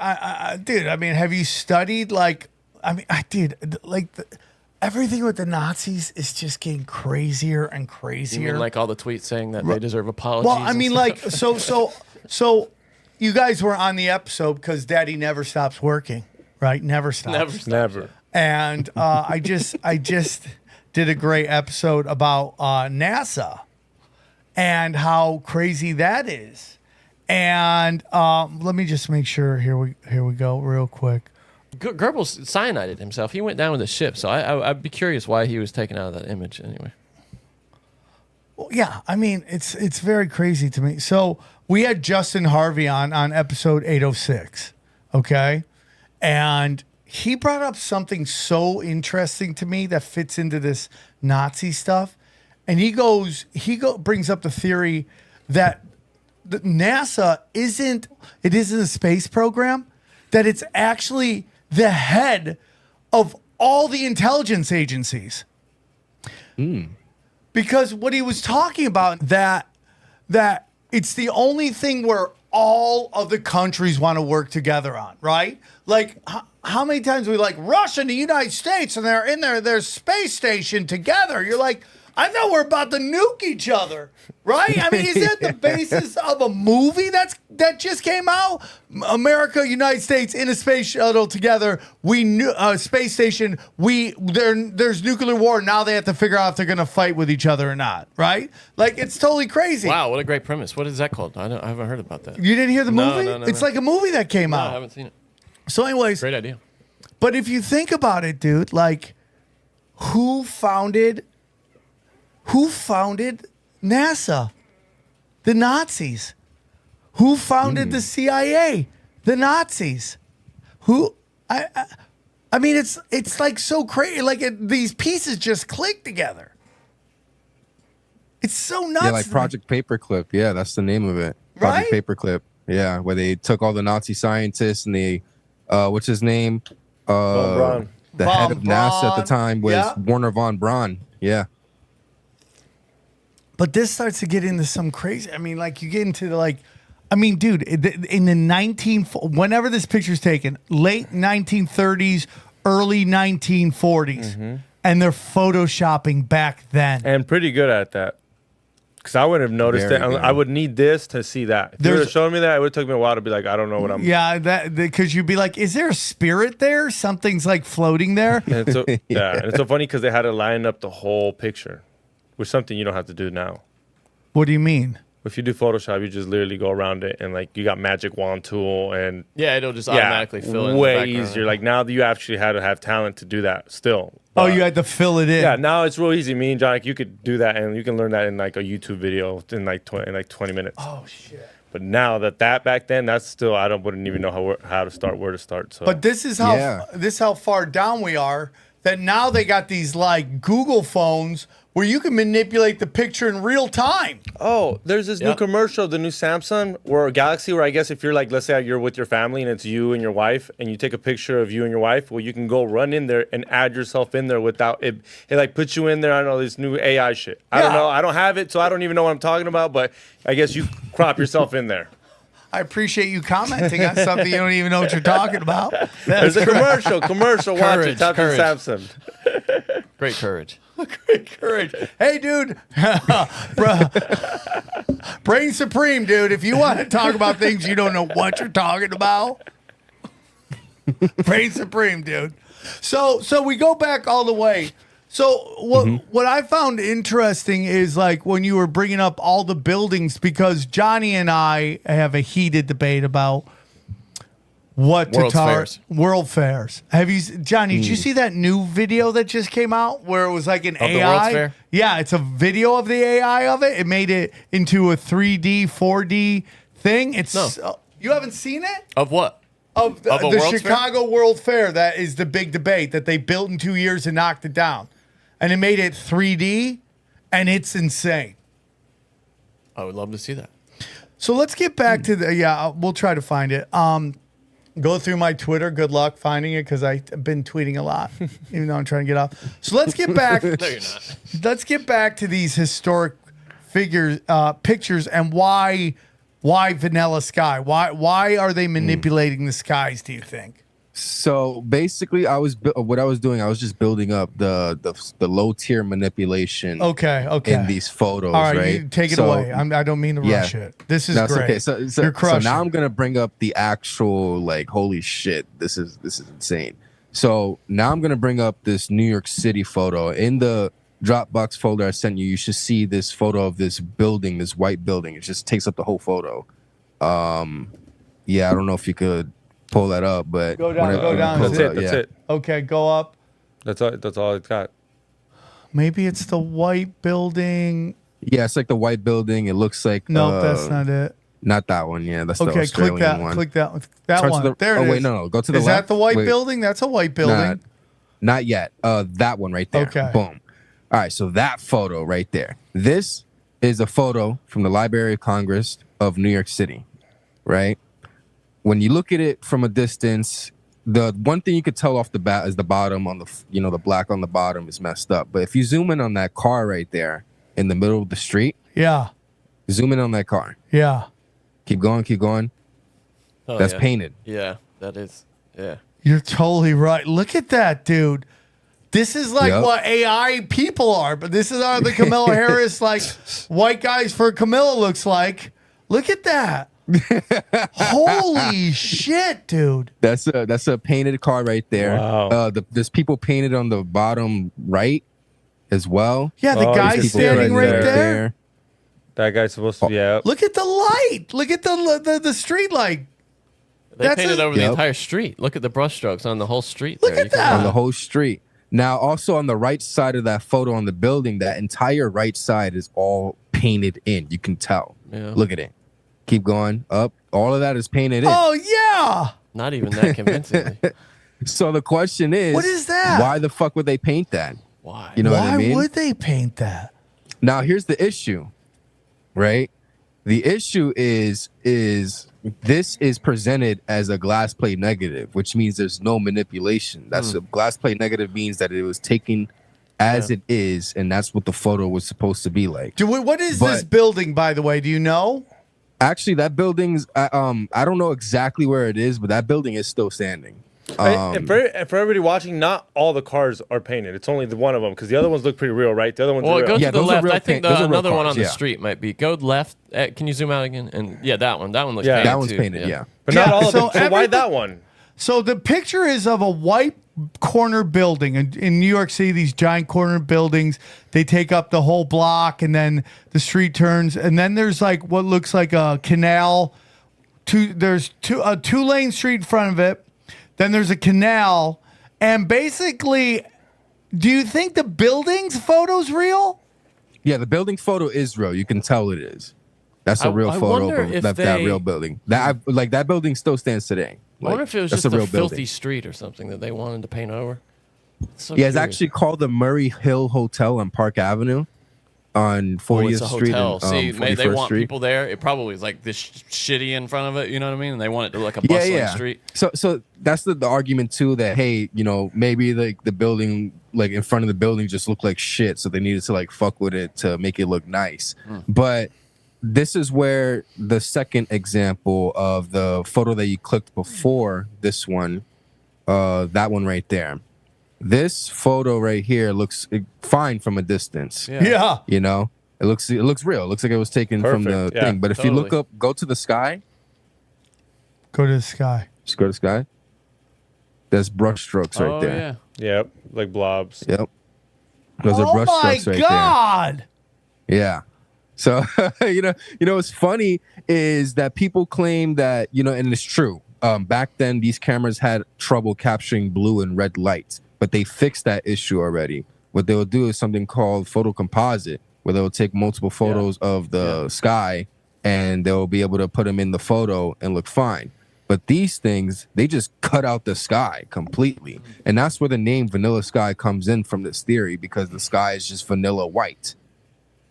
dude. I mean, have you studied like? I mean, everything with the Nazis is just getting crazier and crazier. you mean like all the tweets saying that they deserve apologies? Well, I and mean, stuff? like, so you guys were on the episode because Daddy never stops working, right? Never stops. Never. And I just did a great episode about NASA and how crazy that is. And let me just make sure. Here we go, real quick. Goebbels cyanided himself. He went down with a ship, so I'd be curious why he was taken out of that image anyway. Well, yeah, I mean, it's very crazy to me. So we had Justin Harvey on episode 806, okay? And he brought up something so interesting to me that fits into this Nazi stuff. And he brings up the theory that the NASA isn't a space program, that it's actually the head of all the intelligence agencies. Because what he was talking about, that it's the only thing where all of the countries want to work together on, right? Like, how many times we like Russia and the United States, and they're in their space station together? You're like, I thought we're about to nuke each other, right? I mean, is that the basis of a movie that just came out? America, United States in a space shuttle together. Space station. There's nuclear war. Now they have to figure out if they're going to fight with each other or not, right? Like, it's totally crazy. Wow, what a great premise. What is that called? I haven't heard about that. You didn't hear the movie? No. It's like a movie that came out. I haven't seen it. So, anyways, Great idea. but if you think about it, dude, like, who founded NASA? The Nazis. Who founded the CIA? The Nazis. I mean, it's like so crazy. Like these pieces just click together. It's so nuts. Yeah, like Project Paperclip. Yeah, that's the name of it. Right? Project Paperclip. Yeah, where they took all the Nazi scientists and they, what's his name? Von Braun. The Von head of NASA at the Braun. time was Yeah. Werner von Braun. Yeah. But this starts to get into some crazy. I mean, like you get into like, I mean, dude, in the whenever this picture's taken, late 1930s, early 1940s, and they're photoshopping back then. And pretty good at that. Because I wouldn't have noticed Very it. good. I would need this to see that. If you would have shown me that, it would have taken me a while to be like, I don't know what I'm. Yeah, that because you'd be like, is there a spirit there? Something's like floating there. And it's so, yeah, and it's so funny because they had to line up the whole picture, which is something you don't have to do now. What do you mean? If you do Photoshop, you just literally go around it and like you got magic wand tool and Yeah, it'll just automatically fill in. way the background. easier. Like now you actually had to have talent to do that still. Oh, you had to fill it in. Yeah, now it's real easy. Me and John, like, you could do that and you can learn that in like a YouTube video in like 20 minutes. Oh shit. But now that back then, that's still wouldn't even know how to start, where to start. So But this is how far down we are. That now they got these like Google phones where you can manipulate the picture in real time. oh, there's this new commercial, the new Samsung or Galaxy, where I guess if you're like, let's say you're with your family and it's you and your wife, and you take a picture of you and your wife, well, you can go run in there and add yourself in there without it. It like puts you in there. I don't know, this new AI shit. I don't know. I don't have it, so I don't even know what I'm talking about. But I guess you crop yourself in there. I appreciate you commenting on something you don't even know what you're talking about. There's a commercial. Watch it. Tap in Samsung. Great courage. Great courage. Hey, dude. Brain Supreme, dude. If you want to talk about things you don't know what you're talking about, Brain Supreme, dude. So we go back all the way. So what I found interesting is like when you were bringing up all the buildings, because Johnny and I have a heated debate about what World's to target. fairs. World fairs. Have you, Johnny? Did you see that new video that just came out where it was like an Of the AI? World's Fair? Yeah, it's a video of the AI of it. It made it into a 3D, 4D thing. It's No. You haven't seen it? Of what? Of Of a the World's Fair? Chicago World Fair. That is the big debate that they built in 2 years and knocked it down. And it made it 3D, and it's insane. I would love to see that. So let's get back to the, we'll try to find it. Go through my Twitter. Good luck finding it because I've been tweeting a lot, even though I'm trying to get off. So let's get back. No, you're not. Let's get back to these historic pictures, and why Vanilla Sky? Why are they manipulating the skies? Do you think? So basically, what I was doing, I was just building up the low tier manipulation. Okay. In these photos, All right, right? you take it away. I don't mean to rush it. This is That's great. okay. So You're crushing. now I'm gonna bring up the actual like, holy shit, this is insane. So now I'm gonna bring up this New York City photo. In the Dropbox folder I sent you, you should see this photo of this building, this white building. It just takes up the whole photo. Yeah, I don't know if you could pull that up, but Go down. That's it. Okay, go up. That's all it's got. Maybe it's the white building. Yeah, it's like the white building. It looks like No, that's not it. Not that one. Yeah, that's the Okay, Australian click that. one. Click that one. That Starts one. with There it is. wait, no, go to the is left. that the white Wait. building? That's a white building. Not yet. That one right there. Okay. Boom. All right, so that photo right there. This is a photo from the Library of Congress of New York City, right? When you look at it from a distance, the one thing you could tell off the bat is the bottom on the black on the bottom is messed up. But if you zoom in on that car right there in the middle of the street, Yeah. zoom in on that car. Yeah. Keep going. Oh, That's yeah. painted. Yeah, that is. Yeah. You're totally right. Look at that, dude. This is like Yep. what AI people are, but this is how the Camilla Harris, like white guys for Camilla looks like. Look at that. Holy shit, dude. That's a painted car right there. Wow. There's people painted on the bottom right as well. Yeah, the Oh, guy these people standing right right there. That guy's supposed to be out. Look at the light. Look at the street light. They That's painted a- over the Yep. entire street. Look at the brushstrokes on the whole street. Look there. at You can- that. On the whole street. Now, also on the right side of that photo on the building, that entire right side is all painted in. You can tell. Yeah. Look at it. Keep going up. All of that is painted in. Oh, yeah. Not even that convincingly. So the question is, What is that? Why the fuck would they paint that? Why? You know what Why I mean? would they paint that? Now, here's the issue, right? The issue is this is presented as a glass plate negative, which means there's no manipulation. That's a glass plate negative means that it was taken as it is, and that's what the photo was supposed to be like. What is this But- building, by the way? Do you know? Actually, that building's I don't know exactly where it is, but that building is still standing. And for everybody watching, not all the cars are painted. It's only the one of them because the other ones look pretty real, right? The other ones Well, are real. go to Yeah, the those are left. real I think those are real another one cars, on the yeah. street might be. Go left. Can you zoom out again? And yeah, that one. That one looks Yeah. painted That one's too. painted, yeah. But not Yeah, all of so them. So why everything- that one? So the picture is of a white corner building in New York City. These giant corner buildings, they take up the whole block, and then the street turns, and then there's like what looks like a canal. There's a 2-lane street in front of it. Then there's a canal, and basically, do you think the building's photo's real? Yeah, the building photo is real. You can tell it is. That's a real I photo wonder of if that they- real building. That building still stands today. I wonder if it was that's just a a real filthy building. street or something that they wanted to paint over. So Yeah, it's curious. actually called the Murray Hill Hotel on Park Avenue on 40th It's a Street hotel. and See, 41st they want Street. people there. It probably is like this shitty in front of it. You know what I mean? And they want it to look like a bustling street. So that's the argument too that hey, maybe like the building like in front of the building just looked like shit, so they needed to like fuck with it to make it look nice. But this is where the second example of the photo that you clicked before this one, that one right there. This photo right here looks fine from a distance. Yeah. It looks real. It looks like it was taken from the Perfect, yeah, thing. But if you look totally. up, go to the sky. Go to the sky. Just go to the sky. There's brush strokes right Oh there. yeah. Yep, like blobs. Yep. Those are Oh brush my strokes right God. there. Yeah. So what's funny is that people claim that, and it's true. Back then these cameras had trouble capturing blue and red lights, but they fixed that issue already. What they'll do is something called photo composite, where they'll take multiple photos of the sky and they'll be able to put them in the photo and look fine. But these things, they just cut out the sky completely. And that's where the name Vanilla Sky comes in from this theory, because the sky is just vanilla white.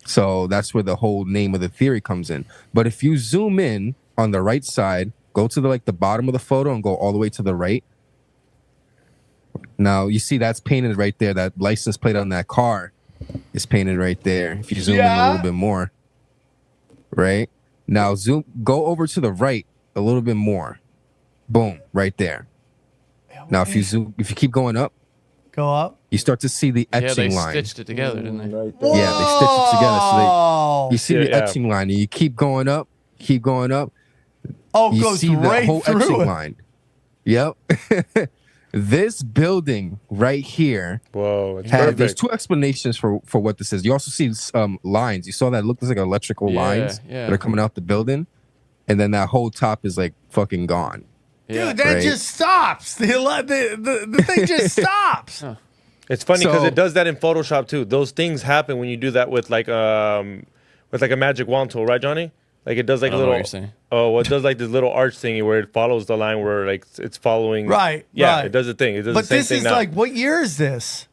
So that's where the whole name of the theory comes in. But if you zoom in on the right side, go to the bottom of the photo and go all the way to the right. Now you see that's painted right there. That license plate on that car is painted right there. If you zoom in a little bit more, right? Now go over to the right a little bit more. Boom, right there. Now if you keep going up, Go up. you start to see the Yeah, etching they line. stitched it together, didn't they? Yeah, they stitched it together. So you see Yeah, the yeah. etching line, and you keep going up. Oh, You goes see the right whole through etching it. line. Yep. This building right here, Whoa, it's there's perfect. two explanations for what this is. You also see lines. You saw that looked like electrical lines yeah. that are coming out the building, and then that whole top is like fucking gone. Yeah. Dude, that Right. just stops. The thing just stops. It's funny because So- it does that in Photoshop too. Those things happen when you do that with like a magic wand tool, right, Johnny? Like it does like I a don't know little. what you're saying. Oh, well, it does like this little arch thingy where it follows the line where like it's following. Right, Yeah, right. it does the thing. It does But the same this thing is now. like, what year is this?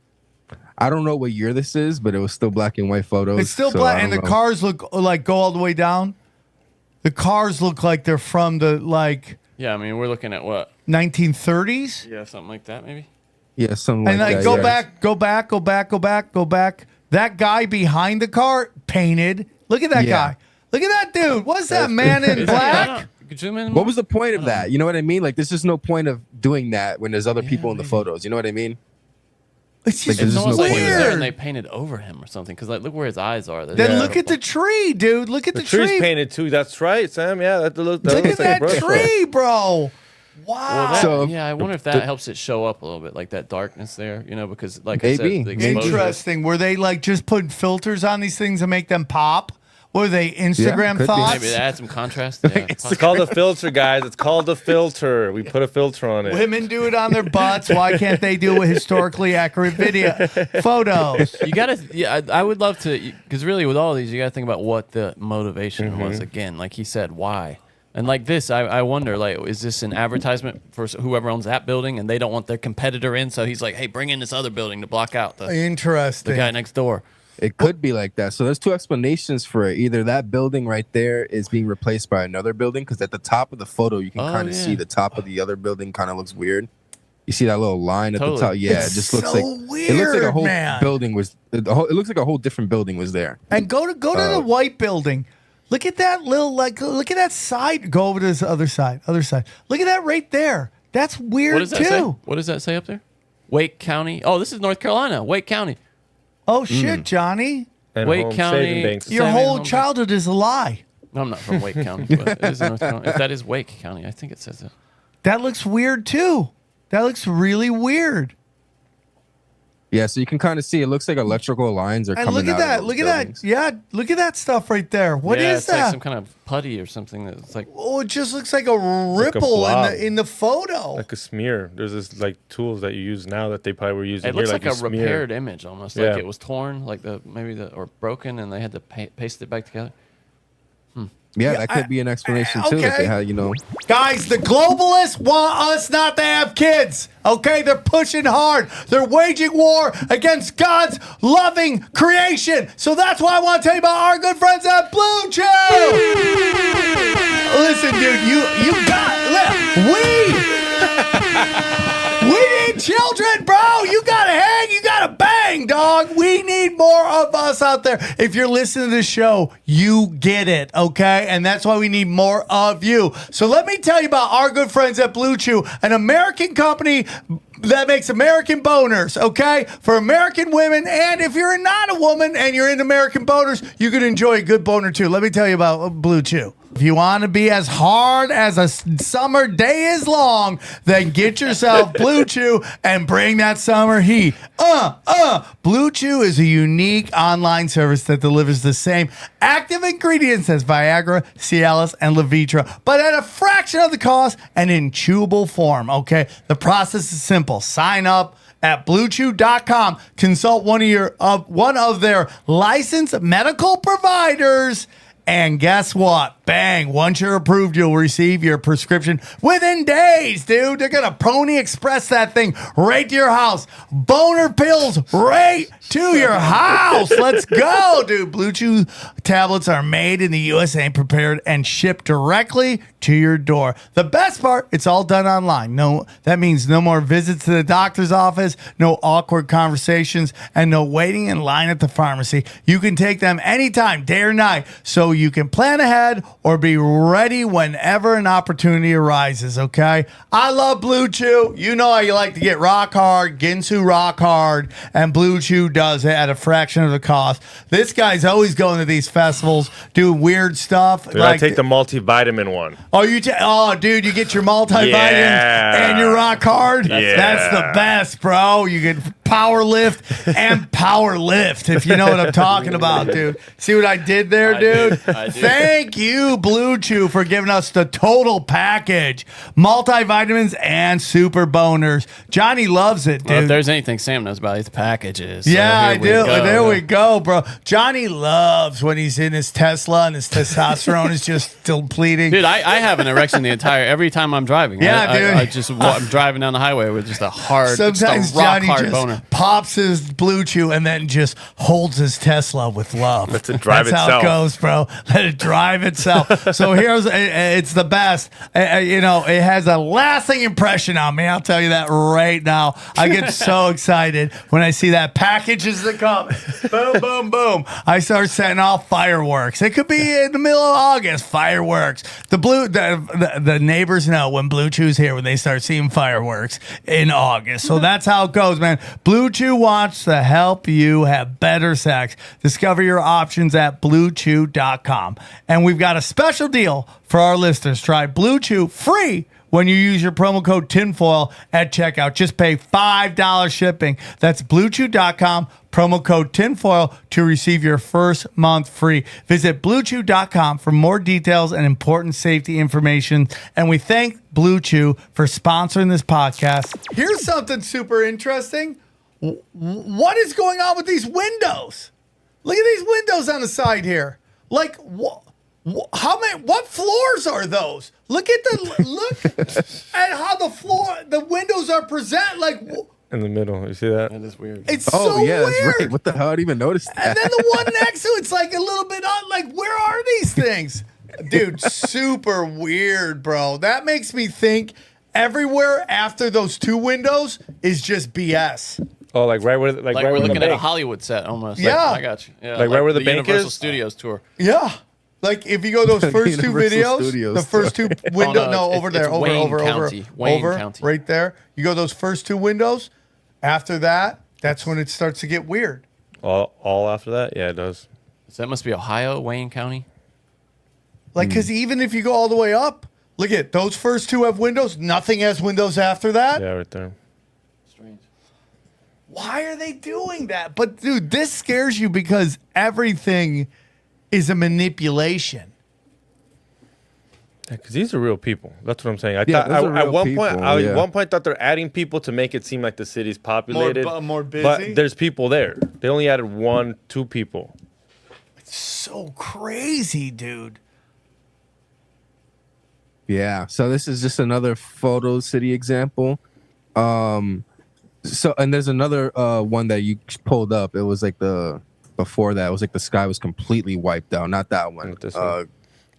I don't know what year this is, but it was still black and white photos. It's still so black, I and the don't know. cars look like go all the way down. The cars look like they're from the Yeah, I mean, we're looking at what? 1930s. Yeah, something like that, maybe. Yeah, something And like like that. go yeah. back, go back, go back, go back, go back. That guy behind the car painted. Look at that Yeah. guy. Look at that dude. What's that man in I black? don't- could you zoom in What more? was the point of that? You know what I mean? Like, there's just no point of doing that when there's other people in the photos. You know what I mean? It's just there's It's just almost no like point he in was there that. and they painted over him or something. Because like, look where his eyes are. Then Yeah. look at the tree, dude. Look at the, the tree's tree. painted too. That's right, Sam. Yeah, that looks. Look at looks like a that brush stroke. tree, bro. Wow. Well, that, So, yeah, I wonder if that helps it show up a little bit, like that darkness there, because like I Maybe. said, the exposure. Interesting. Were they like just putting filters on these things to make them pop? Were they Instagram could be. thoughts? Maybe to add some contrast. Yeah, It's called a filter, guys. It's called a filter. We put a filter on it. Women do it on their butts. Why can't they do historically accurate video photos? you gotta. Yeah, I would love to, because really with all these, you gotta think about what the motivation was. Again, like he said, why. And like this, I wonder, like, is this an advertisement for whoever owns that building, and they don't want their competitor in, so he's like, hey, bring in this other building to block out the Interesting. guy next door. It could be like that. So there's two explanations for it. Either that building right there is being replaced by another building, because at the top of the photo, you can Oh, kind of yeah. see the top of the other building kind of looks weird. You see that little line at Totally. the top? Yeah, It's it just looks so like it looks like weird, a whole man. building was. It looks like a whole different building was there. And go to the white building. Look at that little look at that side. Go over to this other side. Look at that right there. That's weird What does that too. say? What does that say up there? Wake County. Oh, this is North Carolina. Wake County. Oh shit, Johnny. And Wake home County. saving banks. Your Saving whole home bank. childhood is a lie. No, I'm not from Wake County, but it is in North Carolina. If that is Wake County, I think it says that. That looks weird too. That looks really weird. Yeah, so you can kind of see it looks like electrical lines are And coming look at out. that. of Look those at buildings. that. Yeah, look at that stuff right there. What is yeah, it's that? like some kind of putty or something that's like. Oh, it just looks like a ripple blob. in the photo. Like a smear. There's this like tools that you use now that they probably were using It here. looks like you a smear. repaired image almost. Yeah. Like it was torn, like or broken, and they had to paste it back together. Yeah, that could be an explanation too. That okay. they had, Guys, the globalists want us not to have kids. Okay, they're pushing hard. They're waging war against God's loving creation. So that's why I want to tell you about our good friends at Blue Chew. Listen, dude, we need children, bro. You gotta hang, you gotta bang, dog. We need more of us out there. If you're listening to this show, you get it, okay? And that's why we need more of you. So let me tell you about our good friends at Blue Chew, an American company that makes American boners, okay? For American women, and if you're not a woman and you're into American boners, you can enjoy a good boner too. Let me tell you about Blue Chew. If you want to be as hard as a summer day is long, then get yourself Blue Chew and bring that summer heat. Blue Chew is a unique online service that delivers the same active ingredients as Viagra, Cialis, and Levitra, but at a fraction of the cost and in chewable form, okay? The process is simple. Sign up at BlueChew.com. Consult one of their licensed medical providers. And guess what? Bang. Once you're approved, you'll receive your prescription within days, dude. They're going to Pony Express that thing right to your house. Boner pills right to your house. Let's go, dude. Blue Chew tablets are made in the USA, prepared and shipped directly to your door. The best part, it's all done online. That means no more visits to the doctor's office, no awkward conversations, and no waiting in line at the pharmacy. You can take them anytime, day or night, so you can plan ahead or be ready whenever an opportunity arises, okay? I love Blue Chew. You know how you like to get rock hard, Ginsu rock hard, and Blue Chew does it at a fraction of the cost. This guy's always going to these festivals, doing weird stuff. Dude, I take the multivitamin one. Dude, you get your multivitamin and your rock hard. Yeah. That's the best, bro. You can power lift and power lift, if you know what I'm talking about, dude. See what I did there, dude? I do. Thank you, Blue Chew, for giving us the total package. Multivitamins and super boners. Johnny loves it, dude. Well, if there's anything Sam knows about, it's packages. So Yeah, I here we do. go. There we go, bro. Johnny loves when he's in his Tesla and his testosterone is just depleting. Dude, I have an erection every time I'm driving. Yeah, dude. I'm driving down the highway with just a hard, Sometimes just a rock Johnny hard just boner. pops his Blue Chew and then just holds his Tesla with love. Lets it drive That's how itself. it goes, bro. Let it drive itself. So it's the best. It has a lasting impression on me. I'll tell you that right now. I get so excited when I see that packages that come. Boom, boom, boom. I start setting off fireworks. It could be in the middle of August. Fireworks. The neighbors know when Blue Chew's here when they start seeing fireworks in August. So that's how it goes, man. Blue Chew wants to help you have better sex. Discover your options at BlueChew.com. And we've got a special deal for our listeners. Try Blue Chew free when you use your promo code tinfoil at checkout. Just pay $5 shipping. That's BlueChew.com, promo code tinfoil to receive your first month free. Visit BlueChew.com for more details and important safety information. And we thank Blue Chew for sponsoring this podcast. Here's something super interesting. What is going on with these windows? Look at these windows on the side here. Like, how many? What floors are those? Look at how the windows are present. Like In the middle. You see that? That is weird. it's so weird. That's right. What the hell? I didn't even notice that. And then the one next to it's like a little bit on. Like, where are these things, dude? Super weird, bro. That makes me think everywhere after those two windows is just BS. Oh, like right where, We're looking at a Hollywood set almost. Yeah. I got you. Yeah, Like right where the bank Universal is? Studios tour. Yeah. Like if you go those first two Universal videos, Studios the first two windows, no, no, it's- over it's there, Wayne over, County. Wayne over, County. right there. You go those first two windows. After that, that's when it starts to get weird. All after that, yeah, it does. So that must be Ohio, Wayne County. Like, because even if you go all the way up, look at those first two have windows. Nothing has windows after that. Yeah, right there. Strange. Why are they doing that? But dude, this scares you because everything is a manipulation. Because these are real people. That's what I'm saying. Yeah, Thought those are at real one point, people, I yeah. at one point thought they're adding people to make it seem like the city's populated, more busy? But there's people there. They only added 2 people. So crazy, dude. Yeah. So this is just another photo city example. So and there's another one that you pulled up. It was like before that. It was like the sky was completely wiped out. Not that one. Not this one.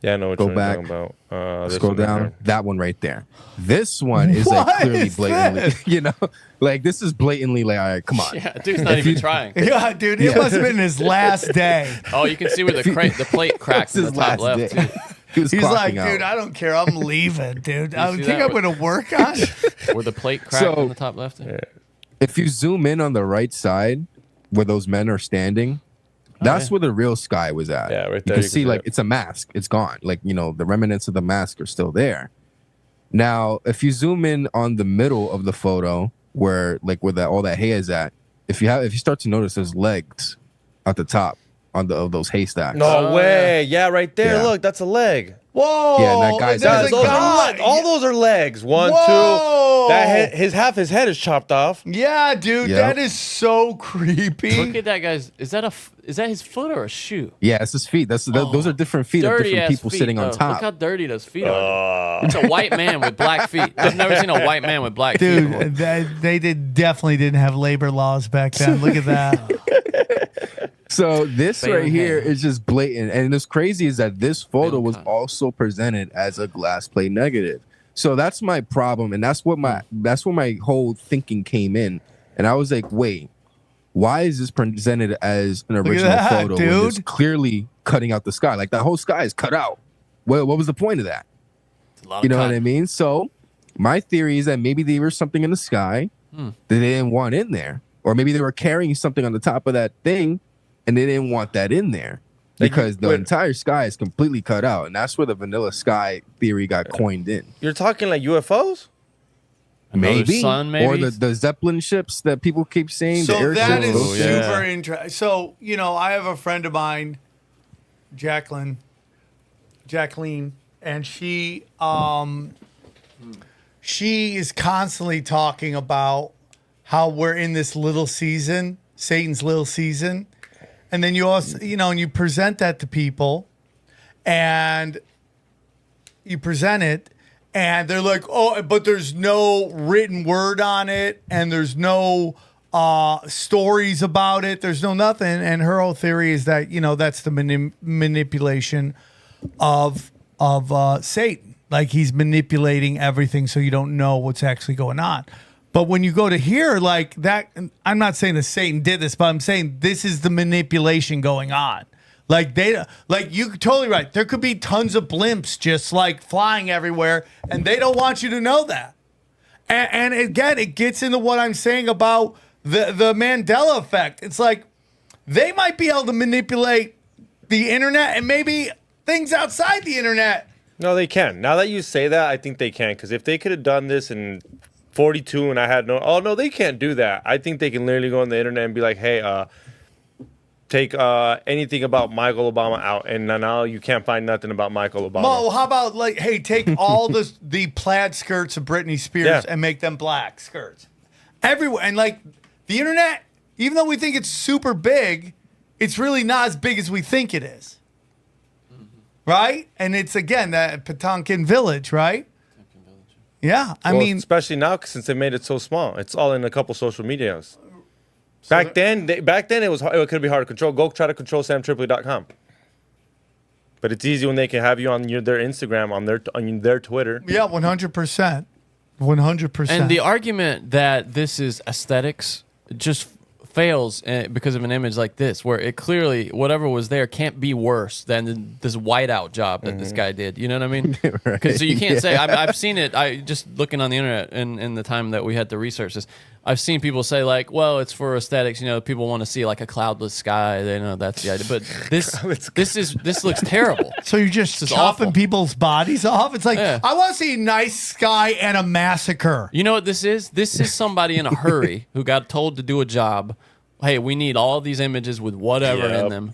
Yeah, I know what go you're back. talking about. This Scroll one right down. here. That one right there. This one is like What clearly is blatantly, this? you know, like this is blatantly like, all right, come on. Yeah, dude's not even trying. Yeah, dude, it must have been his last day. Oh, you can see where the plate cracked in the This is top last left. day. Too. He was He's clocking like, out. dude, I don't care. I'm leaving, dude. I see think that? I'm going to work on it. Where the plate cracked So- in the top left. If you zoom in on the right side where those men are standing, that's yeah. where the real sky was at. Yeah, right You there, can see like it. it's a mask. It's gone. Like, you know, the remnants of the mask are still there. Now, if you zoom in on the middle of the photo where all that hay is at, if you start to notice there's legs at the top of those haystacks. No way. Yeah, right there. Yeah. Look, that's a leg. Whoa. Yeah, and that guy's there's ass a Those guy. are all those are legs. 1, Whoa. 2. Half his head is chopped off. Yeah, dude, Yep. that is so creepy. Look at that guy's. Is that his foot or a shoe? Yeah, it's his feet. Those are different feet of Dirty different ass people feet, sitting on though. top. Look how dirty those feet are. It's a white man with black feet. I've never seen a white man with black feet. before. Dude, they definitely didn't have labor laws back then. Look at that. So this Bam, right here bam. is just blatant. And what's crazy is that this photo Bam, was con. also presented as a glass plate negative. So that's my problem. And that's where my whole thinking came in. And I was like, wait, why is this presented as an original that, photo when it's dude. clearly cutting out the sky? Like the whole sky is cut out. What was the point of that? It's a lot You of know what cotton. I mean? So my theory is that maybe there was something in the sky that they didn't want in there. Or maybe they were carrying something on the top of that thing and they didn't want that in there. Because the entire sky is completely cut out. And that's where the vanilla sky theory got coined in. You're talking like UFOs? Another Maybe. sun, maybe? Or the Zeppelin ships that people keep saying. the So air that ships, is those yeah. super interesting. So, you know, I have a friend of mine, Jacqueline, and she is constantly talking about how we're in this little season, Satan's little season. And then you also, you know, and you present that to people and you present it and they're like, oh, but there's no written word on it and there's no stories about it. There's no nothing. And her whole theory is that, you know, that's the manipulation of Satan. Like he's manipulating everything so you don't know what's actually going on. But when you go to here, like that, I'm not saying that Satan did this, but I'm saying this is the manipulation going on. Like you're totally right. There could be tons of blimps just like flying everywhere, and they don't want you to know that. And again, it gets into what I'm saying about the Mandela effect. It's like they might be able to manipulate the internet and maybe things outside the internet. No, they can. Now that you say that, I think they can. Because if they could have done this in 42 and I had no, they can't do that. I think they can literally go on the internet and be like, hey, take anything about Michael Obama out, and now you can't find nothing about Michael Obama. Mo, how about like, hey, take all the plaid skirts of Britney Spears and make them black skirts everywhere. And like the internet, even though we think it's super big, it's really not as big as we think it is. Right? And it's again that Patonkin Village, right? Yeah, I mean, especially now since they made it so small, it's all in a couple social medias. Back then it could be hard to control. Go try to control SamTripoli.com. But it's easy when they can have you on their Instagram, on their Twitter. yeah, 100%, 100%. And the argument that this is aesthetics just fails because of an image like this, where it clearly, whatever was there can't be worse than this whiteout job that this guy did. You know what I mean? Right. So you can't say, I've seen it. I just looking on the internet in the time that we had to research this, I've seen people say like, well, it's for aesthetics. You know, people want to see like a cloudless sky. They know that's the idea. But this looks terrible. So you're just This is chopping awful. people's bodies off? It's like, Yeah. I want to see a nice sky and a massacre. You know what this is? This is somebody in a hurry who got told to do a job. Hey, we need all these images with whatever in them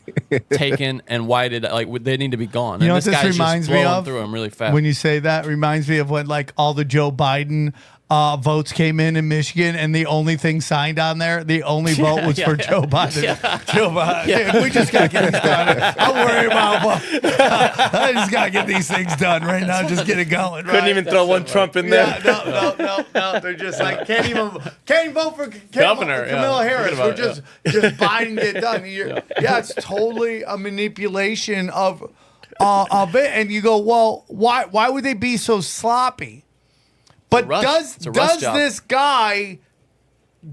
taken and whited. Like they need to be gone. You know and what this guy's reminds just me blowing of? through them really fast. When you say that, reminds me of when like all the Joe Biden votes came in Michigan, and the only thing signed on there, the only vote was for Joe Biden. Joe Biden. Dude, we just got to get these done. Don't worry about I just got to get these things done right now. Just get it going. Couldn't even throw one Trump in there. No. They're just like can't even vote for Governor, Kamala Harris. Forget We're about just Biden get done. Yeah, it's totally a manipulation of it. And you go, well, why would they be so sloppy? But does It's a rush job.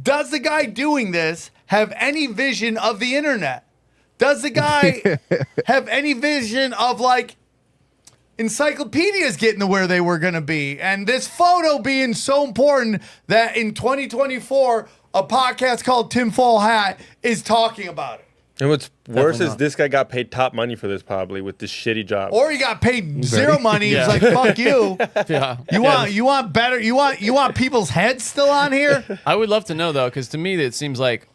does the guy doing this have any vision of the internet? Does the guy have any vision of like encyclopedias getting to where they were going to be, and this photo being so important that in 2024 a podcast called Tinfoil Hat is talking about it? And what's worse is not. this guy got paid top money for this probably with this shitty job. Or he got paid zero money. He's like, fuck you. Yeah. You want better? You want people's heads still on here? I would love to know though, because to me it seems like,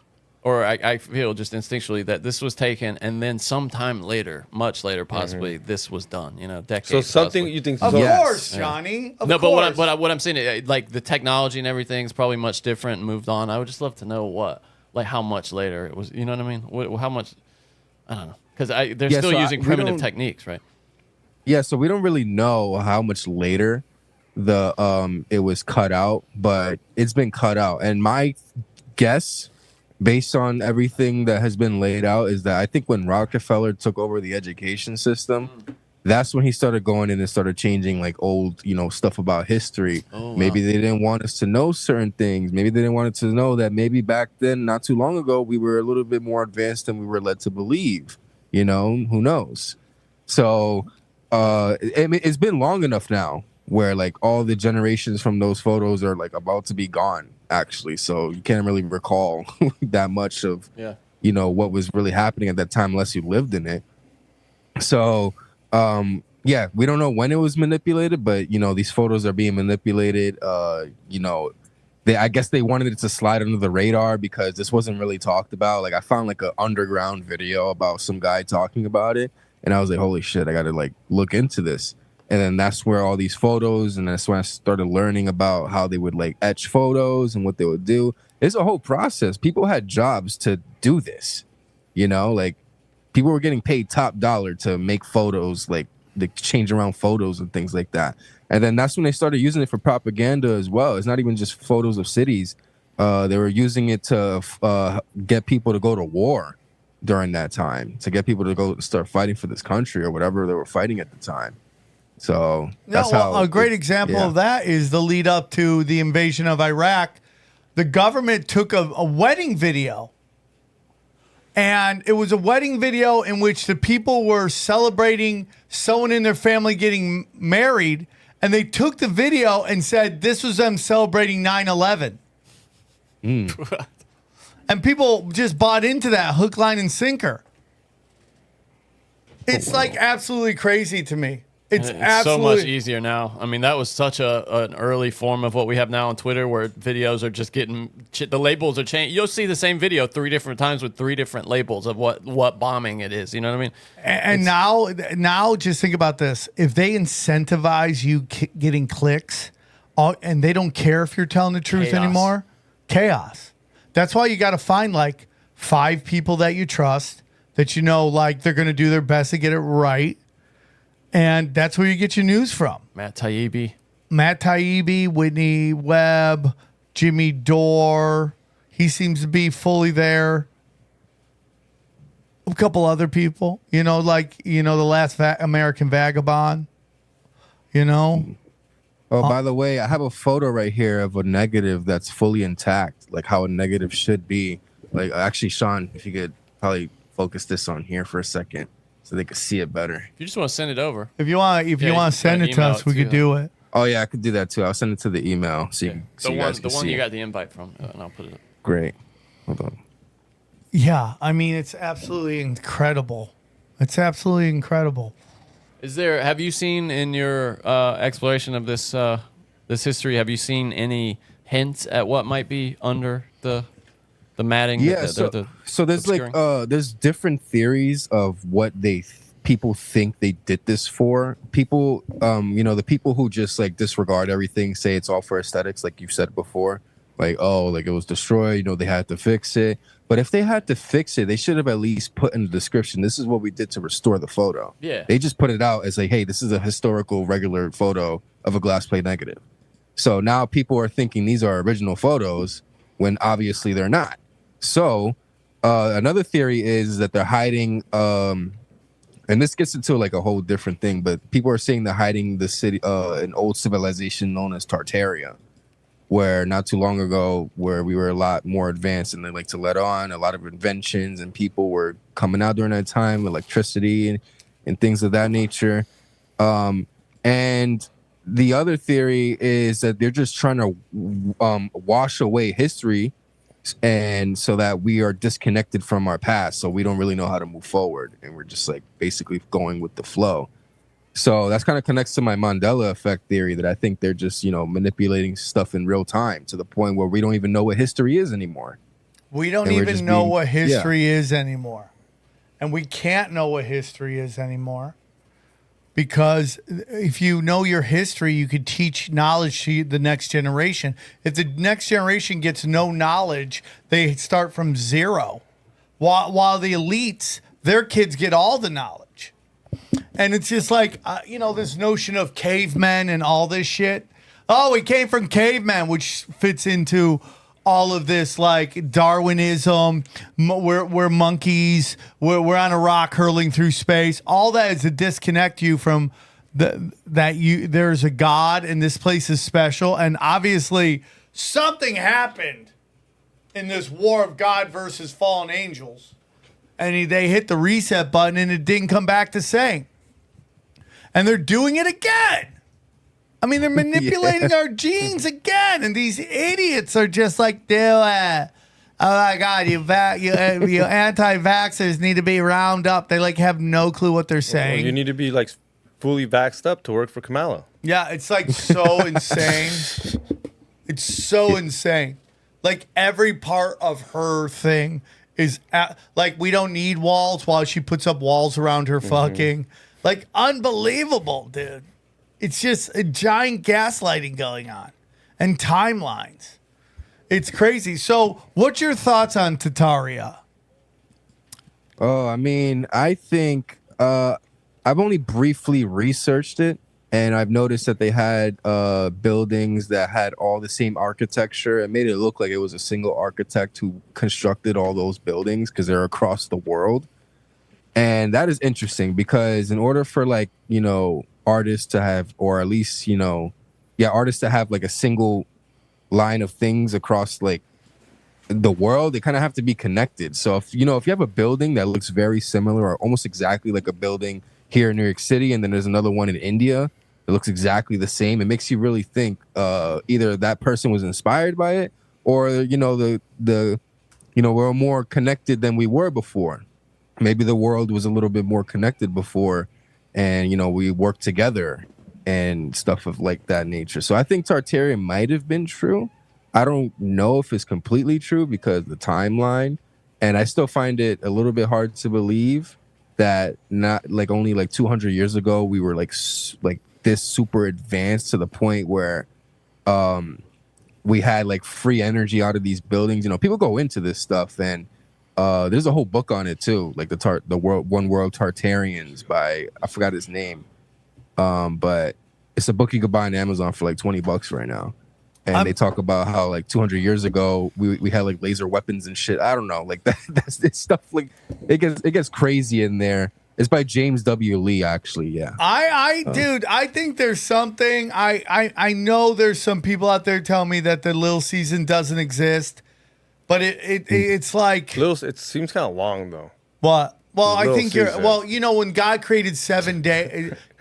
or I feel just instinctually that this was taken and then sometime later, much later possibly, this was done. You know, decades. So something possibly. you think? Of so, course, Johnny. Of No, course. but what I'm saying, like the technology and everything is probably much different and moved on. I would just love to know how much later it was. You know what I mean? How much? I don't know, because they're still using primitive techniques, right? Yeah, so we don't really know how much later it was cut out, but it's been cut out. And my guess, based on everything that has been laid out, is that I think when Rockefeller took over the education system, that's when he started going in and started changing like old, stuff about history. Oh, wow. Maybe they didn't want us to know certain things. Maybe they didn't want us to know that maybe back then, not too long ago, we were a little bit more advanced than we were led to believe. Who knows? So it's been long enough now where like all the generations from those photos are like about to be gone, actually. So you can't really recall that much of, what was really happening at that time unless you lived in it. So we don't know when it was manipulated, but these photos are being manipulated. I guess they wanted it to slide under the radar because this wasn't really talked about. Like I found like an underground video about some guy talking about it, and I was like, holy shit, I gotta like look into this. And then that's where all these photos, and that's when I started learning about how they would like etch photos and what they would do. It's a whole process. People had jobs to do this, like people were getting paid top dollar to make photos, like they change around photos and things like that. And then that's when they started using it for propaganda as well. It's not even just photos of cities. They were using it to get people to go to war during that time, to get people to go start fighting for this country or whatever they were fighting at the time. So that's how a great example of that is the lead up to the invasion of Iraq. The government took a wedding video, and it was a wedding video in which the people were celebrating someone in their family getting married, and they took the video and said this was them celebrating 9/11. And people just bought into that hook, line, and sinker. It's like absolutely crazy to me. It's so much easier now. I mean, that was such an early form of what we have now on Twitter, where videos are just getting the labels are changed. You'll see the same video 3 different times with 3 different labels of what bombing it is. You know what I mean? And now just think about this: if they incentivize you getting clicks, and they don't care if you're telling the truth anymore, chaos. That's why you got to find like 5 people that you trust, that like they're going to do their best to get it right. And that's where you get your news from. Matt Taibbi, Whitney Webb, Jimmy Dore. He seems to be fully there. A couple other people, the last American Vagabond, Oh, by the way, I have a photo right here of a negative that's fully intact, like how a negative should be. Like actually, Sean, if you could probably focus this on here for a second so they could see it better. If you just want to send it over. If you want to send it to us, we could do it. Oh yeah, I could do that too. I'll send it to the email so The you guys can one see you it. got the invite from, and I'll put it up. Great. Hold on. Yeah, I mean, it's absolutely incredible. It's absolutely incredible. Have you seen in your exploration of this this history, have you seen any hints at what might be under the matting? Yeah, so there's obscuring? there's different theories of what people think they did this for. People, the people who just like disregard everything, say it's all for aesthetics, like you said before. Like, oh, like it was destroyed, they had to fix it. But if they had to fix it, they should have at least put in the description, this is what we did to restore the photo. Yeah. They just put it out as like, hey, this is a historical regular photo of a glass plate negative. So now people are thinking these are original photos when obviously they're not. So another theory is that they're hiding, and this gets into like a whole different thing, but people are saying they're hiding the city, an old civilization known as Tartaria, where not too long ago, where we were a lot more advanced and they like to let on a lot of inventions and people were coming out during that time, electricity and things of that nature. And the other theory is that they're just trying to wash away history, and so that we are disconnected from our past, so we don't really know how to move forward, and we're just like basically going with the flow. So that's kind of connects to my Mandela effect theory, that I think they're just manipulating stuff in real time to the point where we don't even know what history is anymore. We don't even know what history is anymore, and we can't know what history is anymore. Because if you know your history, you could teach knowledge to the next generation. If the next generation gets no knowledge, they start from zero. While the elites, their kids get all the knowledge. And it's just like, this notion of cavemen and all this shit. Oh, we came from cavemen, which fits into all of this, like Darwinism, we're monkeys, we're on a rock hurling through space. All that is to disconnect you from there's a God and this place is special. And obviously something happened in this war of God versus fallen angels. And they hit the reset button and it didn't come back the same. And they're doing it again. I mean, they're manipulating our genes again, and these idiots are just like, dude, oh my God, you anti-vaxxers need to be round up. They like have no clue what they're saying. Well, you need to be like fully vaxxed up to work for Kamala. Yeah, it's like so insane. It's so insane. Like every part of her thing is like we don't need walls while she puts up walls around her fucking. Like unbelievable, dude. It's just a giant gaslighting going on and timelines. It's crazy. So what's your thoughts on Tartaria? Oh, I mean, I think I've only briefly researched it, and I've noticed that they had buildings that had all the same architecture. It made it look like it was a single architect who constructed all those buildings because they're across the world. And that is interesting because in order for artists to have, or at least, artists to have like a single line of things across like the world, they kind of have to be connected. So if you have a building that looks very similar or almost exactly like a building here in New York City, and then there's another one in India that looks exactly the same, it makes you really think either that person was inspired by it or, we're more connected than we were before. Maybe the world was a little bit more connected before, and we worked together and stuff of like that nature. So I think Tartaria might have been true. I don't know if it's completely true because the timeline, and I still find it a little bit hard to believe that not like only like 200 years ago we were like this super advanced to the point where we had like free energy out of these buildings. People go into this stuff, and there's a whole book on it too, like the One World Tartarians by, I forgot his name, but it's a book you could buy on Amazon for like $20 right now, and they talk about how like 200 years ago we had like laser weapons and shit. I don't know, like that's this stuff, like it gets crazy in there. It's by James W. Lee, actually. Yeah. Dude, I think there's something. I know there's some people out there telling me that the Little Season doesn't exist. But it's like It seems kind of long though. what? Well, The I little think you're. season. Well, when God created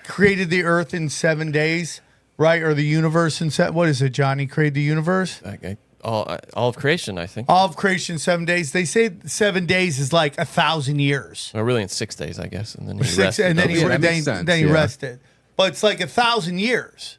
created the earth in 7 days, right? Or the universe in what is it, Johnny? Created the universe. Okay. All of creation, I think. All of creation 7 days. They say 7 days is like 1,000 years. Well, really, in 6 days, I guess, and then he Six, rested. and then Yeah, that makes then he sense, yeah. rested. But it's like 1,000 years.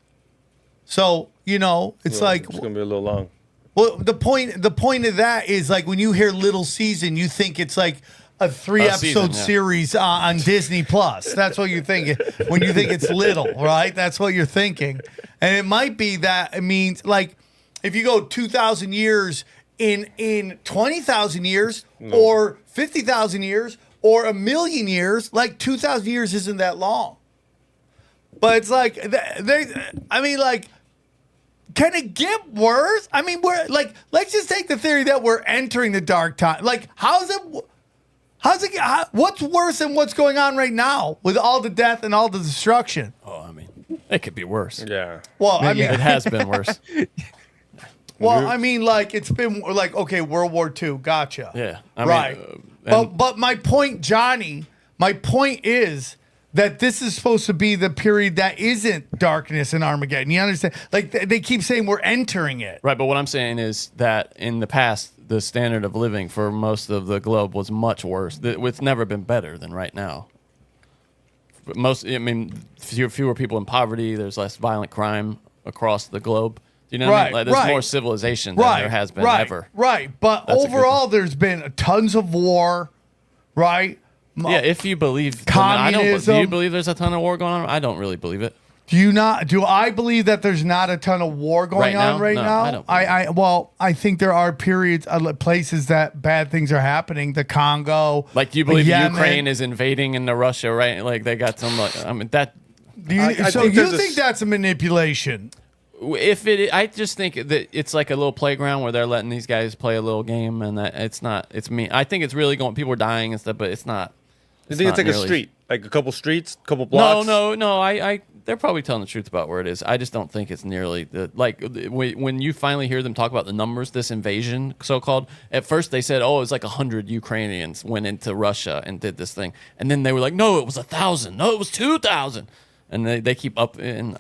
So it's like It's gonna be a little long. well, the point of that is like when you hear Little Season, you think it's like a 3-episode season, yeah. series on Disney Plus. That's what you think when you think it's little, right? That's what you're thinking, and it might be that it means like if you go 2,000 years in 20,000 years or 50,000 years or 1,000,000 years, like 2,000 years isn't that long. But it's like can it get worse? I mean, let's just take the theory that we're entering the dark time. Like, what's worse than what's going on right now with all the death and all the destruction? Oh, I mean, it could be worse. Yeah. Well, I mean, It has been worse. well, I mean, like it's been like okay, World War II, gotcha. Yeah, I mean, right. But my point, Johnny, my point is that this is supposed to be the period that isn't darkness and Armageddon. You understand? Like they keep saying we're entering it. Right, but what I'm saying is that in the past, the standard of living for most of the globe was much worse. It's never been better than right now. Fewer people in poverty. There's less violent crime across the globe. You know what I mean? Like, there's more civilization than there has been ever. Right, but That's a good overall, there's been tons of war, right? Yeah, if you believe Communism. Do you believe there's a ton of war going on? I don't really believe it. Do you not? Do I believe that there's not a ton of war going on right No, now? I don't believe I think there are periods, places that bad things are happening. The Congo, Like, do you believe Yemen. Ukraine is invading into Russia, right? Like, they got some, I mean, that... Do you, I so think you there's think that's a manipulation? I just think that it's like a little playground where they're letting these guys play a little game, and that it's mean. I think it's really going. People are dying and stuff, but it's not. You think it's like nearly- a street, like a couple streets, couple blocks? No. I they're probably telling the truth about where it is. I just don't think it's nearly the when you finally hear them talk about the numbers, this invasion, so called. At first they said, oh, it was like 100 Ukrainians went into Russia and did this thing, and then they were like, no, it was 1,000. No, it was 2,000. And they keep up, and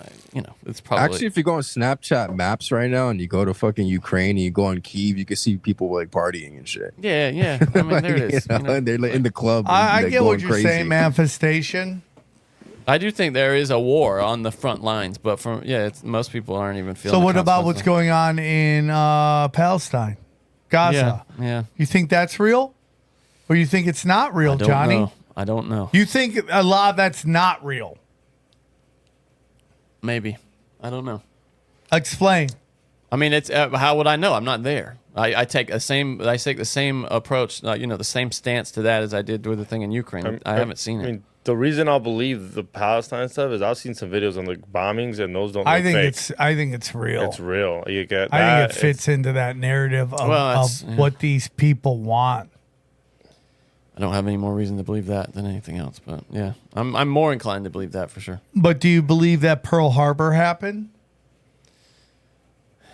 it's probably Actually, if you go on Snapchat maps right now and you go to fucking Ukraine and you go on Kyiv, you can see people like partying and shit. yeah. I mean, there it is. And they're like, in the club. I and get what going you're crazy. saying, manifestation. I do think there is a war on the front lines, but most people aren't even feeling. So the what about what's consequences. going on in Palestine, Gaza? Yeah. You think that's real, or you think it's not real, I don't Johnny? know. I don't know. You think a lot of that's not real? Maybe. I don't know. Explain. I mean, it's how would I know? I'm not there. I take the same approach, the same stance to that as I did with the thing in Ukraine. I haven't seen it. I mean, the reason I'll believe the Palestine stuff is I've seen some videos on the bombings, and those don't. I look think fake. I think it's real. It's real. You get. I that. think it fits into that narrative of, Well, what these people want. I don't have any more reason to believe that than anything else, but yeah, I'm more inclined to believe that for sure. But do you believe that Pearl Harbor happened?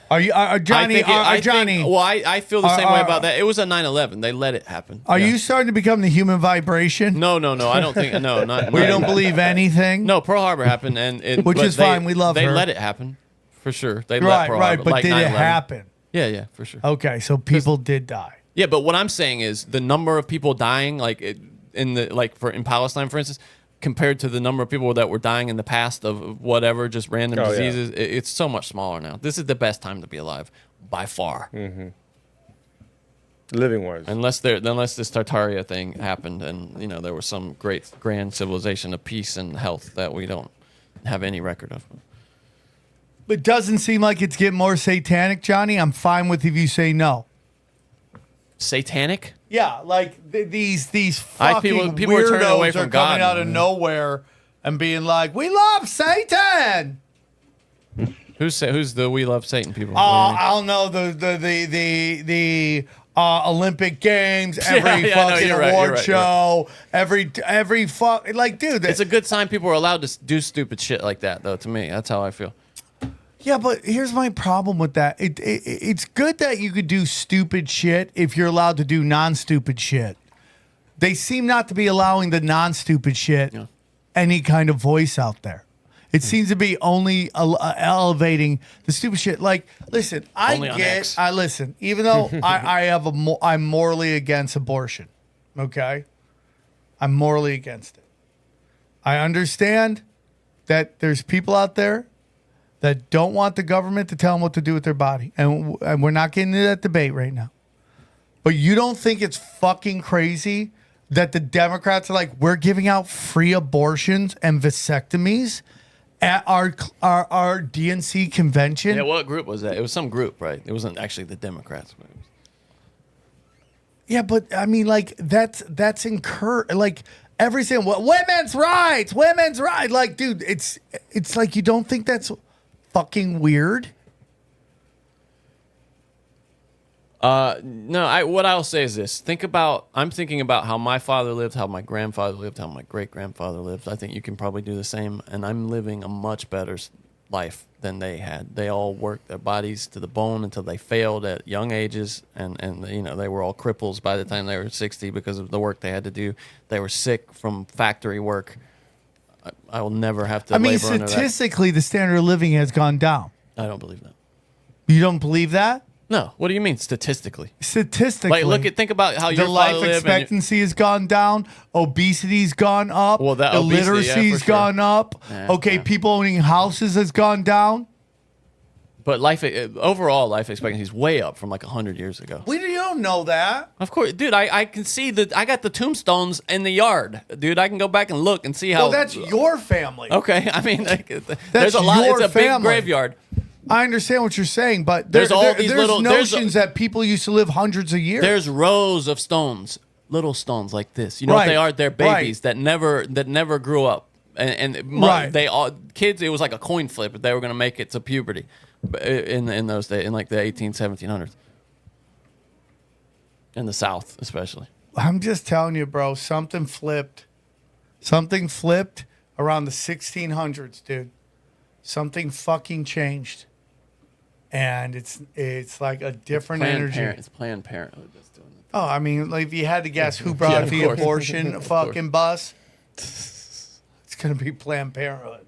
Are you Johnny? Johnny, I feel the same way about that. It was a 9/11. They let it happen. are Yeah. you starting to become the human vibration? No. I don't think. No, not. We don't believe anything. No, Pearl Harbor happened, Which is fine. We love They her. let it happen, for sure. They let Right, Pearl right. Harbor, But like did it 9/11. happen? Yeah, for sure. Okay, so people did die. Yeah, but what I'm saying is the number of people dying, in Palestine, for instance, compared to the number of people that were dying in the past of whatever, just random Oh, yeah. diseases, it's so much smaller now. This is the best time to be alive, by far. living wise. Unless this Tartaria thing happened, and there was some great grand civilization of peace and health that we don't have any record of. It doesn't seem like it's getting more satanic, Johnny. I'm fine with if you say no. Satanic? Yeah, like these people fucking are turning away weirdos from are God. coming out of nowhere and being like, "We love Satan." Who's the We Love Satan people? I don't know the Olympic Games, every Yeah, no, fucking you're right, award you're right, show, every fuck like dude. It's a good sign people are allowed to do stupid shit like that, though. To me, that's how I feel. Yeah, but here's my problem with that. It's good that you could do stupid shit if you're allowed to do non-stupid shit. They seem not to be allowing the non-stupid shit any kind of voice out there. It seems to be only elevating the stupid shit. Like, listen, listen. Even though I'm morally against abortion, okay, I'm morally against it. I understand that there's people out there that don't want the government to tell them what to do with their body, and we're not getting into that debate right now. But you don't think it's fucking crazy that the Democrats are like, we're giving out free abortions and vasectomies at our DNC convention? Yeah, what group was that? It was some group, right? It wasn't actually the Democrats. But Yeah, but I mean, like that's like every single women's rights. Like, dude, it's like you don't think that's fucking weird? No, what I'll say is this. I'm thinking about how my father lived, how my grandfather lived, how my great-grandfather lived. I think you can probably do the same, and I'm living a much better life than they had. They all worked their bodies to the bone until they failed at young ages, and they were all cripples by the time they were 60 because of the work they had to do. They were sick from factory work. I will never have to labor under that. Statistically, the standard of living has gone down. I don't believe that. You don't believe that? No. What do you mean statistically? Statistically, think about how your life expectancy has gone down, obesity's gone up, well, that illiteracy's gone up. Yeah, people owning houses has gone down. But overall life expectancy is way up from like 100 years ago. You don't know that. Of course, dude. I can see that. I got the tombstones in the yard, dude. I can go back and look and see how. Well, that's your family. Okay, I mean, there's a lot. It's a big graveyard. I understand what you're saying, but there's notions that people used to live hundreds of years. There's rows of stones, little stones like this. You know what they are? They're babies that never grew up, and they all kids. It was like a coin flip if they were going to make it to puberty, in those days, in like the 1700s, in the South especially. I'm just telling you, bro. Something flipped around the 1600s, dude. Something fucking changed. And it's like a different energy. It's Planned Parenthood that's doing it. Oh, I mean, like, if you had to guess who brought the abortion fucking bus, it's going to be Planned Parenthood.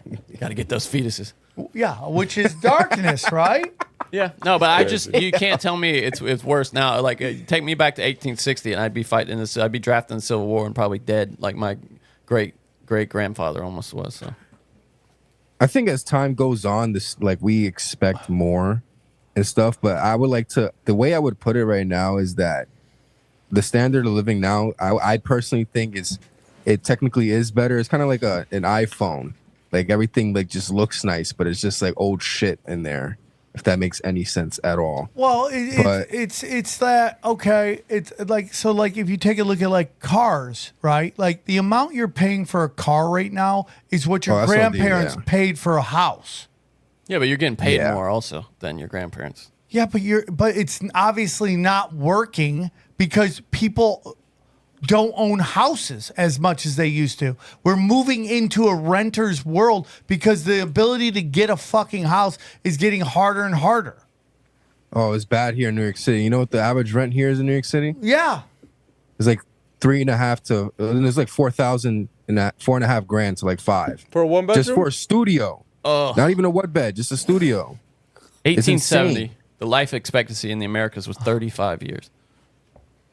You got to get those fetuses. Yeah, which is darkness, right? Yeah. No, but you can't tell me it's worse now. Like, take me back to 1860 and I'd be fighting this. I'd be drafting the Civil War and probably dead like my great-grandfather almost was, so. I think as time goes on, we expect more and stuff. But I would the way I would put it right now is that the standard of living now, I personally think it technically is better. It's kind of like an iPhone. Like everything just looks nice, but it's just like old shit in there. If that makes any sense at all. Well, it's that, okay. It's like if you take a look at like cars, right? Like the amount you're paying for a car right now is what your grandparents paid for a house. Yeah, but you're getting paid more also than your grandparents. Yeah, but it's obviously not working because people don't own houses as much as they used to. We're moving into a renter's world because the ability to get a fucking house is getting harder and harder. Oh, it's bad here in New York City. You know what the average rent here is in New York City? Yeah. It's like 3.5 to, there's like 4,000 and $4.5 grand to like 5. For a one bedroom? Just for a studio. Oh. Not even a one bed, just a studio. 1870, the life expectancy in the Americas was 35 years.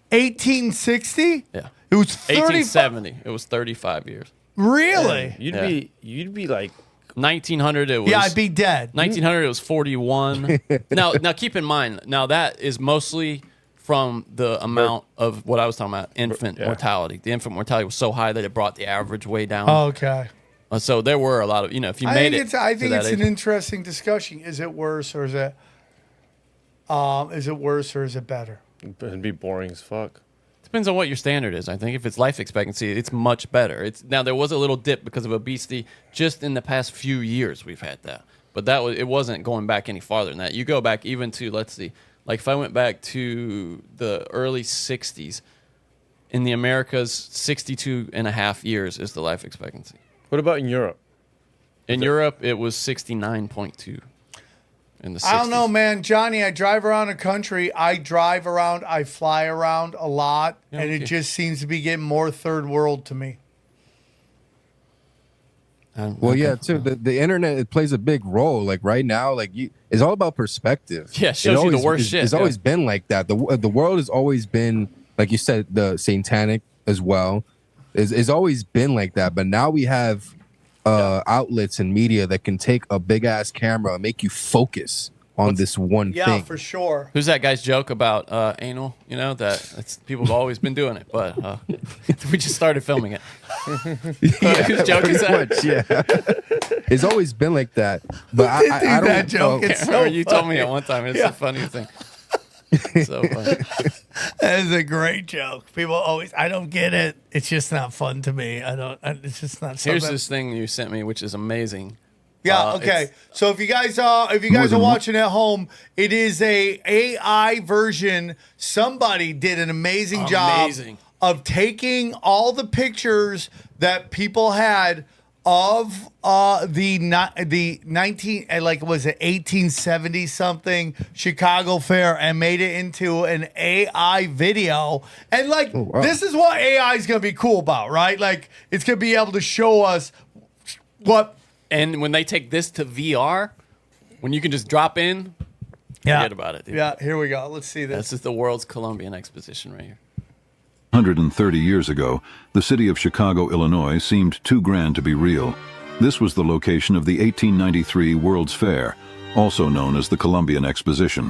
1860? Yeah. It was 1870. It was 35 years. Really? You'd be like 1900. It was. Yeah, I'd be dead. 1900. It was 41. Now keep in mind. Now that is mostly from the amount of what I was talking about, infant mortality. The infant mortality was so high that it brought the average way down. Okay. So there were a lot of, if you made it. I think it's an interesting discussion. Is it worse or is it better? It'd be boring as fuck. Depends on what your standard is. I think if it's life expectancy, it's much better. Now there was a little dip because of obesity. Just in the past few years, we've had that, but it wasn't going back any farther than that. You go back even to, let's see, like if I went back to the early 60s, in the Americas, 62 and a half years is the life expectancy. What about in Europe? In Europe, it was 69.2. in the 60s. I don't know, man. Johnny, I drive around the country. I fly around a lot, and it just seems to be getting more third world to me. Well, yeah, too. The internet, it plays a big role. Like right now, like it's all about perspective. Yeah, it shows you the worst shit. It's always been like that. The world has always been, like you said, the satanic as well. It's always been like that. But now we have outlets and media that can take a big ass camera and make you focus on this one thing. Yeah, for sure. Who's that guy's joke about anal? You know, people have always been doing it, but we just started filming it. Whose joke is that? Much, yeah. It's always been like that. But I don't that joke. It's so you told me it one time. It's the funniest thing. So funny. That is a great joke. People always, I don't get it. It's just not fun to me. It's just not. Here's something. this thing you sent me, which is amazing. Yeah. Okay. So if you guys are watching at home, it is a AI version. Somebody did an amazing job of taking all the pictures that people had of the 1870 something Chicago Fair and made it into an AI video. And this is what AI is going to be cool about, right? Like it's going to be able to show us what. And when they take this to VR, when you can just drop in, forget about it, dude. Yeah, here we go. Let's see this. This is the World's Columbian Exposition right here. 130 years ago, the city of Chicago, Illinois seemed too grand to be real. This was the location of the 1893 World's Fair, also known as the Columbian Exposition.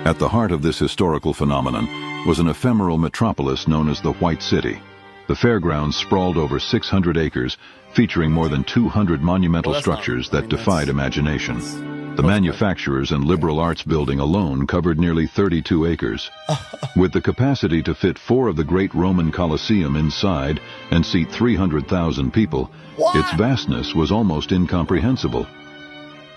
At the heart of this historical phenomenon was an ephemeral metropolis known as the White City. The fairgrounds sprawled over 600 acres, featuring more than 200 monumental structures that defied imagination. The manufacturers and liberal arts building alone covered nearly 32 acres. With the capacity to fit 4 of the great Roman Colosseum inside and seat 300,000 people, its vastness was almost incomprehensible.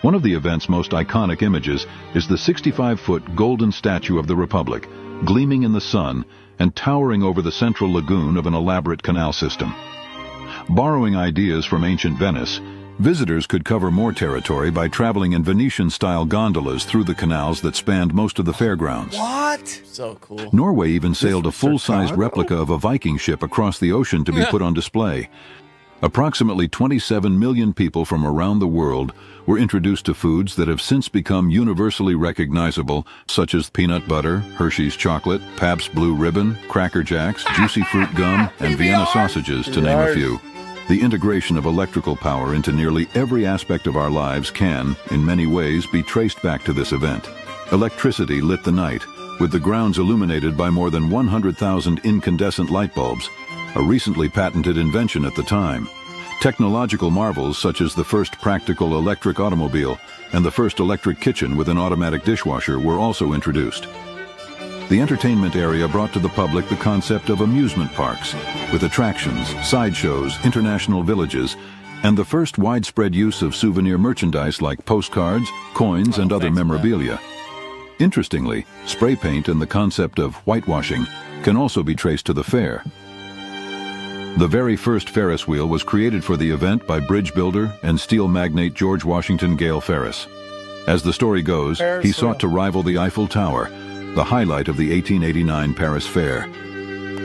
One of the event's most iconic images is the 65-foot golden statue of the Republic, gleaming in the sun and towering over the central lagoon of an elaborate canal system. Borrowing ideas from ancient Venice, visitors could cover more territory by traveling in Venetian-style gondolas through the canals that spanned most of the fairgrounds. What? So cool. Norway even sailed a full-sized replica of a Viking ship across the ocean to be put on display. Approximately 27 million people from around the world were introduced to foods that have since become universally recognizable, such as peanut butter, Hershey's chocolate, Pabst Blue Ribbon, Cracker Jacks, Juicy Fruit Gum, and Vienna sausages, to name a few. The integration of electrical power into nearly every aspect of our lives can, in many ways, be traced back to this event. Electricity lit the night, with the grounds illuminated by more than 100,000 incandescent light bulbs, a recently patented invention at the time. Technological marvels such as the first practical electric automobile and the first electric kitchen with an automatic dishwasher were also introduced. The entertainment area brought to the public the concept of amusement parks, with attractions, sideshows, international villages, and the first widespread use of souvenir merchandise like postcards, coins, and other memorabilia. Interestingly, spray paint and the concept of whitewashing can also be traced to the fair. The very first Ferris wheel was created for the event by bridge builder and steel magnate George Washington Gale Ferris. As the story goes, he sought to rival the Eiffel Tower, the highlight of the 1889 Paris Fair.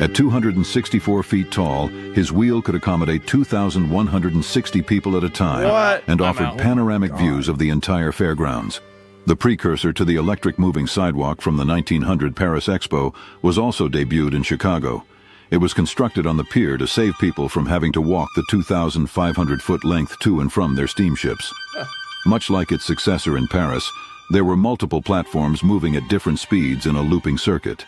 At 264 feet tall, his wheel could accommodate 2,160 people at a time and offered panoramic views of the entire fairgrounds. The precursor to the electric moving sidewalk from the 1900 Paris Expo was also debuted in Chicago. It was constructed on the pier to save people from having to walk the 2,500-foot length to and from their steamships. Much like its successor in Paris, there were multiple platforms moving at different speeds in a looping circuit.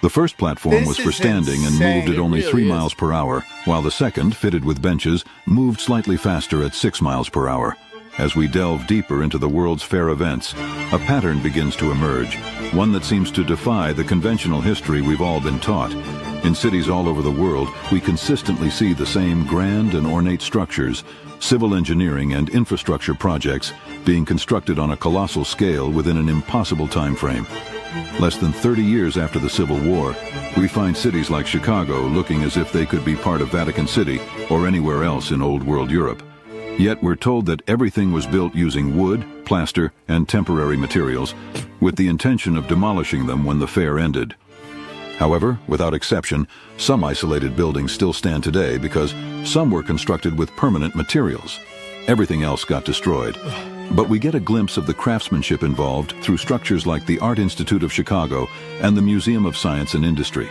The first platform was for standing and moved at only 3 miles per hour, while the second, fitted with benches, moved slightly faster at 6 miles per hour. As we delve deeper into the World's Fair events, a pattern begins to emerge, one that seems to defy the conventional history we've all been taught. In cities all over the world, we consistently see the same grand and ornate structures, civil engineering and infrastructure projects being constructed on a colossal scale within an impossible time frame. Less than 30 years after the Civil War, we find cities like Chicago looking as if they could be part of Vatican City or anywhere else in Old World Europe. Yet we're told that everything was built using wood, plaster, and temporary materials, with the intention of demolishing them when the fair ended. However, without exception, some isolated buildings still stand today because some were constructed with permanent materials. Everything else got destroyed. But we get a glimpse of the craftsmanship involved through structures like the Art Institute of Chicago and the Museum of Science and Industry.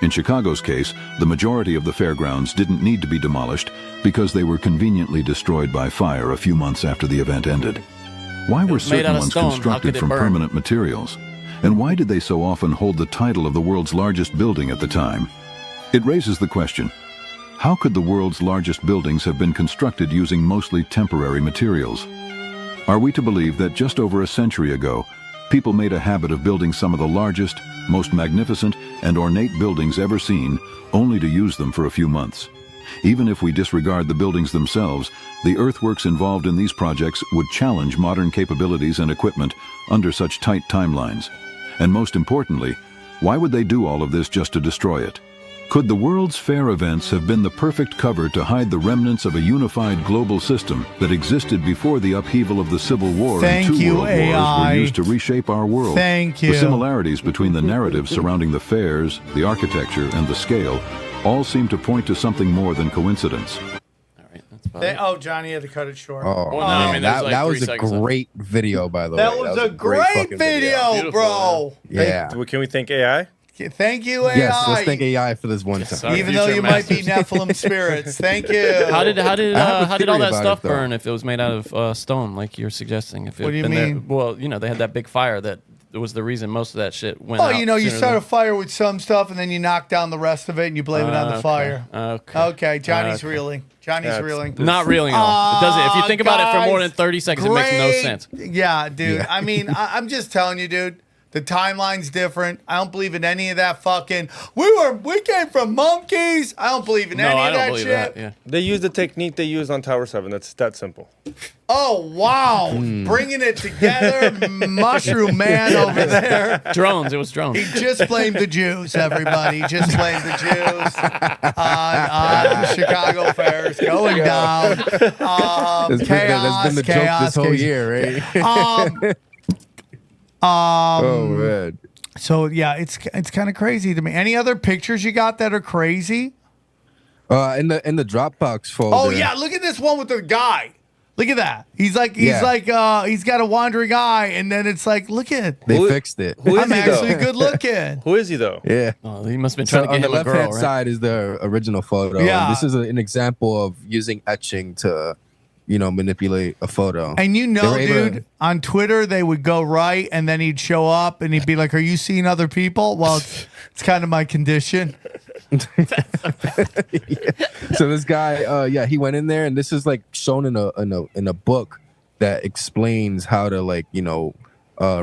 In Chicago's case, the majority of the fairgrounds didn't need to be demolished because they were conveniently destroyed by fire a few months after the event ended. Why were certain ones constructed from permanent materials? And why did they so often hold the title of the world's largest building at the time? It raises the question, how could the world's largest buildings have been constructed using mostly temporary materials? Are we to believe that just over a century ago, people made a habit of building some of the largest, most magnificent, and ornate buildings ever seen, only to use them for a few months? Even if we disregard the buildings themselves, the earthworks involved in these projects would challenge modern capabilities and equipment under such tight timelines. And most importantly, why would they do all of this just to destroy it? Could the World's Fair events have been the perfect cover to hide the remnants of a unified global system that existed before the upheaval of the Civil War and two world wars were used to reshape our world? Thank you. The similarities between the narratives surrounding the fairs, the architecture, and the scale all seem to point to something more than coincidence. Johnny had to cut it short. Oh, Well, no, I mean, there's like that 3 was a seconds left. great video, by the That way. was a great fucking video, bro. Yeah. Can we thank AI? Thank you, AI. Yes, let's thank AI for this one time. Sorry, Even though future you might be masters. Nephilim spirits. Thank you. How did have a all that theory about stuff it, though. burn if it was made out of stone, like you're suggesting? If it What do you been there- mean? Well, they had that big fire that was the reason most of that shit went Oh, out. you sooner start a than- fire with some stuff and then you knock down the rest of it and you blame it on the Okay, fire. Okay. Okay, Johnny's Okay. reeling. Johnny's reeling. Not reeling at all. It doesn't. If you think about it for more than 30 seconds, it makes no great- sense. Yeah, dude. Yeah. I mean, I'm just telling you, dude. The timeline's different. I don't believe in any of that fucking. We came from monkeys. I don't believe in No, any I of don't that believe shit. that. Yeah. They use the technique they use on Tower 7. That's that simple. Oh wow, bringing it together, Mushroom Man over there. Drones. It was drones. He just blamed the Jews, everybody. Just blamed the Jews on Chicago fairs going down. That's been the joke this whole year, right? Oh man. So yeah, it's kind of crazy to me. Any other pictures you got that are crazy? In the Dropbox folder. Oh yeah, look at this one with the guy. Look at that. He's got a wandering eye, and then it's like, look at. They fixed it. Who is I'm he, actually though? good looking. Who is he though? Yeah. Oh, he must have been So trying to on get the him a girl, left-hand right? side is the original photo. Yeah. And this is an example of using etching to, manipulate a photo. And They were able to- dude, on Twitter they would go right, and then he'd show up, and he'd be like, "Are you seeing other people?" Well, it's kind of my condition. So this guy, he went in there, and this is like shown in a book that explains how to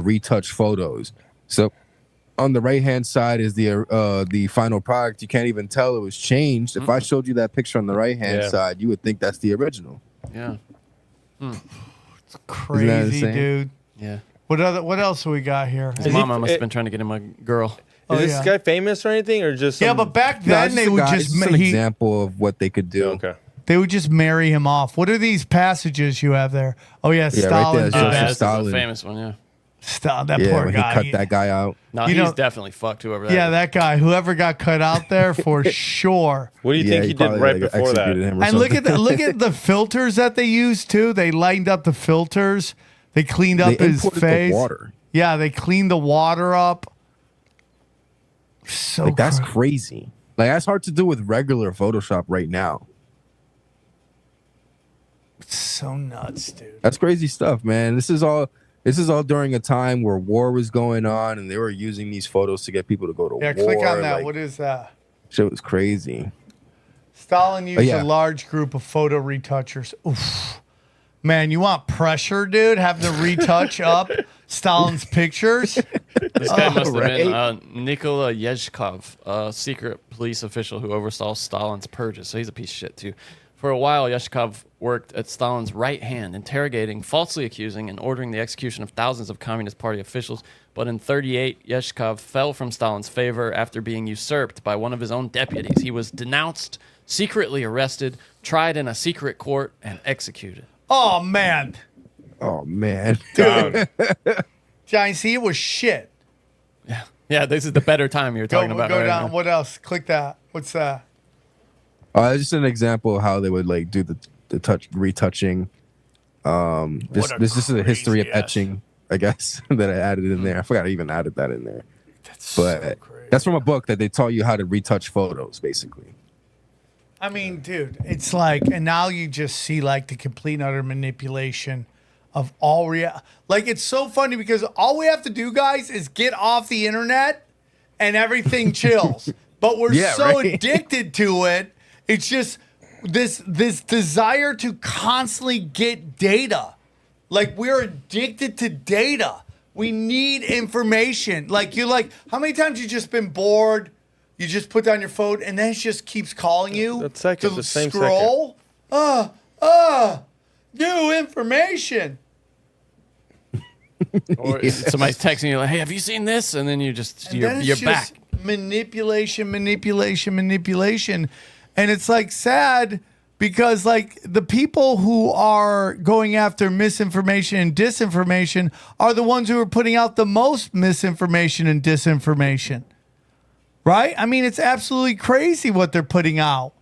retouch photos. So on the right hand side is the final product. You can't even tell it was changed. If I showed you that picture on the right hand side, you would think that's the original. Yeah. Crazy, insane? dude. Yeah. What else do we got here? His mama must have been trying to get him a girl. Is this guy famous or anything, or just? Yeah, but back then they would It's just an example of what they could do. Okay. they would just marry him off. What are these passages you have there? Oh yeah, Yeah, right there, Stalin. it's did Joseph that. This is a Stalin. famous one, yeah. That Yeah, poor when guy. he cut that guy out. No, You he's know- definitely fucked whoever that Yeah, is. that guy. Whoever got cut out there for sure. What do you think he did probably, right before that? executed him or And look something. at the filters that they used too. They lightened up the filters. They cleaned up They his imported face. the water. Yeah, they cleaned the water up. So That's cra- crazy. Like that's hard to do with regular Photoshop right now. so nuts, dude. That's crazy stuff, man. This is all during a time where war was going on, and they were using these photos to get people to go to Yeah, war. click on that. Like, What is that? shit was crazy. Stalin used yeah. a large group of photo retouchers. Oof. Man, you want pressure, dude? Having to retouch up Stalin's pictures? This guy must have been right. Nikola Yezhkov, a secret police official who oversaw Stalin's purges. So he's a piece of shit, too. For a while, Yezhkov worked at Stalin's right hand, interrogating, falsely accusing, and ordering the execution of thousands of Communist Party officials. But in 1938, Yezhkov fell from Stalin's favor after being usurped by one of his own deputies. He was denounced, secretly arrested, tried in a secret court, and executed. Oh, man. Oh man, dude. Johnny, see, it was shit. Yeah, this is the better time you're talking about. Go right down. now. What else? Click that. What's that? It's just an example of how they would like do the retouching. This is a history of etching, I guess, that I added in there. I forgot I even added that in there. That's from a book that they taught you how to retouch photos, basically. I mean, dude, it's like, and now you just see like the complete and utter manipulation of all like, it's so funny because all we have to do, guys, is get off the internet and everything chills. But we're addicted to it. It's just this desire to constantly get data. Like, we're addicted to data. We need information. Like, you're like, how many times you just been bored? You just put down your phone and then it just keeps calling you. That second, the same scroll. New information. Or somebody's texting you like, "Hey, have you seen this?" And then you're back. Manipulation, and it's like sad because like the people who are going after misinformation and disinformation are the ones who are putting out the most misinformation and disinformation. Right? I mean, it's absolutely crazy what they're putting out.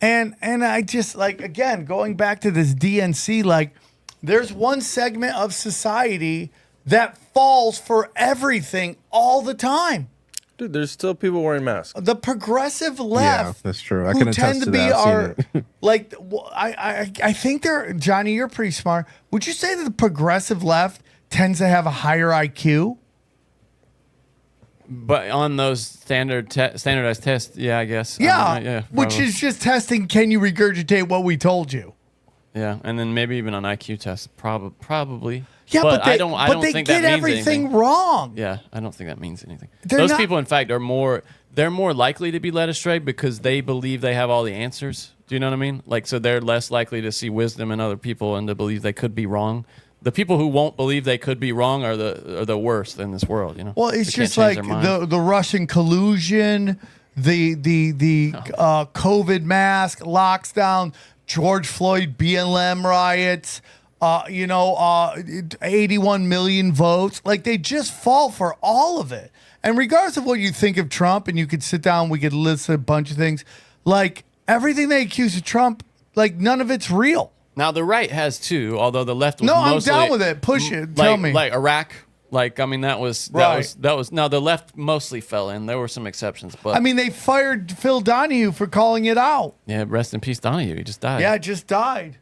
And I just like, again, going back to this DNC, like there's one segment of society that falls for everything all the time. Dude, there's still people wearing masks. The progressive left, yeah, that's true. I who can tend attest to to be that. our like. I think they're Johnny. You're pretty smart. Would you say that the progressive left tends to have a higher IQ? But on those standardized tests, yeah, I guess. Yeah, which is just testing. Can you regurgitate what we told you? Yeah, and then maybe even on IQ tests, probably. Yeah, but I don't get think that means everything anything. wrong. Yeah, I don't think that means anything. Those people, in fact, they're more likely to be led astray because they believe they have all the answers. Do you know what I mean? Like, so they're less likely to see wisdom in other people and to believe they could be wrong. The people who won't believe they could be wrong are the worst in this world. You know. Well, it's just like the Russian collusion, the COVID mask locks down, George Floyd BLM riots. 81 million votes. Like, they just fall for all of it. And regardless of what you think of Trump, and you could sit down, we could list a bunch of things. Like, everything they accuse of Trump, like, none of it's real. Now, the right has too, although the left was I'm mostly... down with it. Push it. Tell me. Like Iraq. Like, I mean, that was... No, the left mostly fell in. There were some exceptions, but... I mean, they fired Phil Donahue for calling it out. Yeah, rest in peace, Donahue. He just died. Yeah, just died.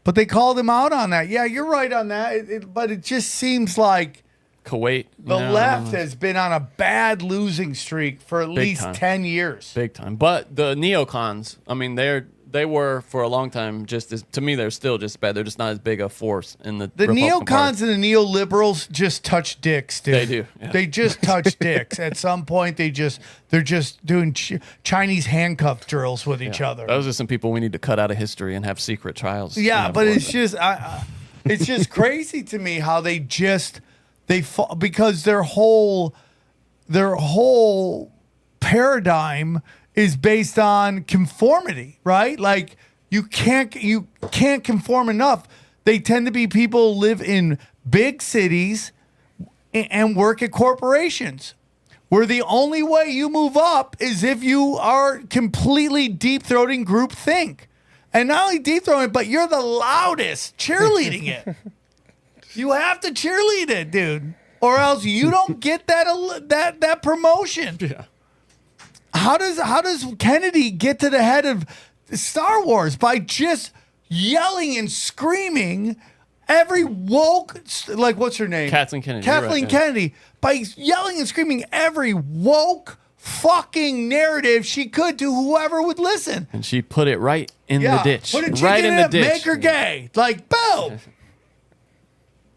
But they called him out on that. Yeah, you're right on that. But it just seems like Kuwait. The left has been on a bad losing streak for at least 10 years. Big time. But the neocons, I mean, they were for a long time just as, to me, they're still just bad. They're just not as big a force in the neocons Party. and the neoliberals just touch dicks, dude. They do. Yeah. They just touch dicks. At some point, they're just doing Chinese handcuff drills with each other. Those are some people we need to cut out of history and have secret trials. Yeah, but it's just it's just crazy to me how because their whole paradigm is based on conformity, right? Like you can't conform enough. They tend to be people who live in big cities and work at corporations, where the only way you move up is if you are completely deep-throating groupthink. And not only deep-throating, but you're the loudest cheerleading it. You have to cheerlead it, dude, or else you don't get that promotion. Yeah. How does Kennedy get to the head of Star Wars? By just yelling and screaming every woke, like, what's her name? Kathleen Kennedy. Kathleen Kennedy. By yelling and screaming every woke fucking narrative she could to whoever would listen. And she put it right in the ditch. Put a chicken right in the ditch. Make her gay. Like, boom.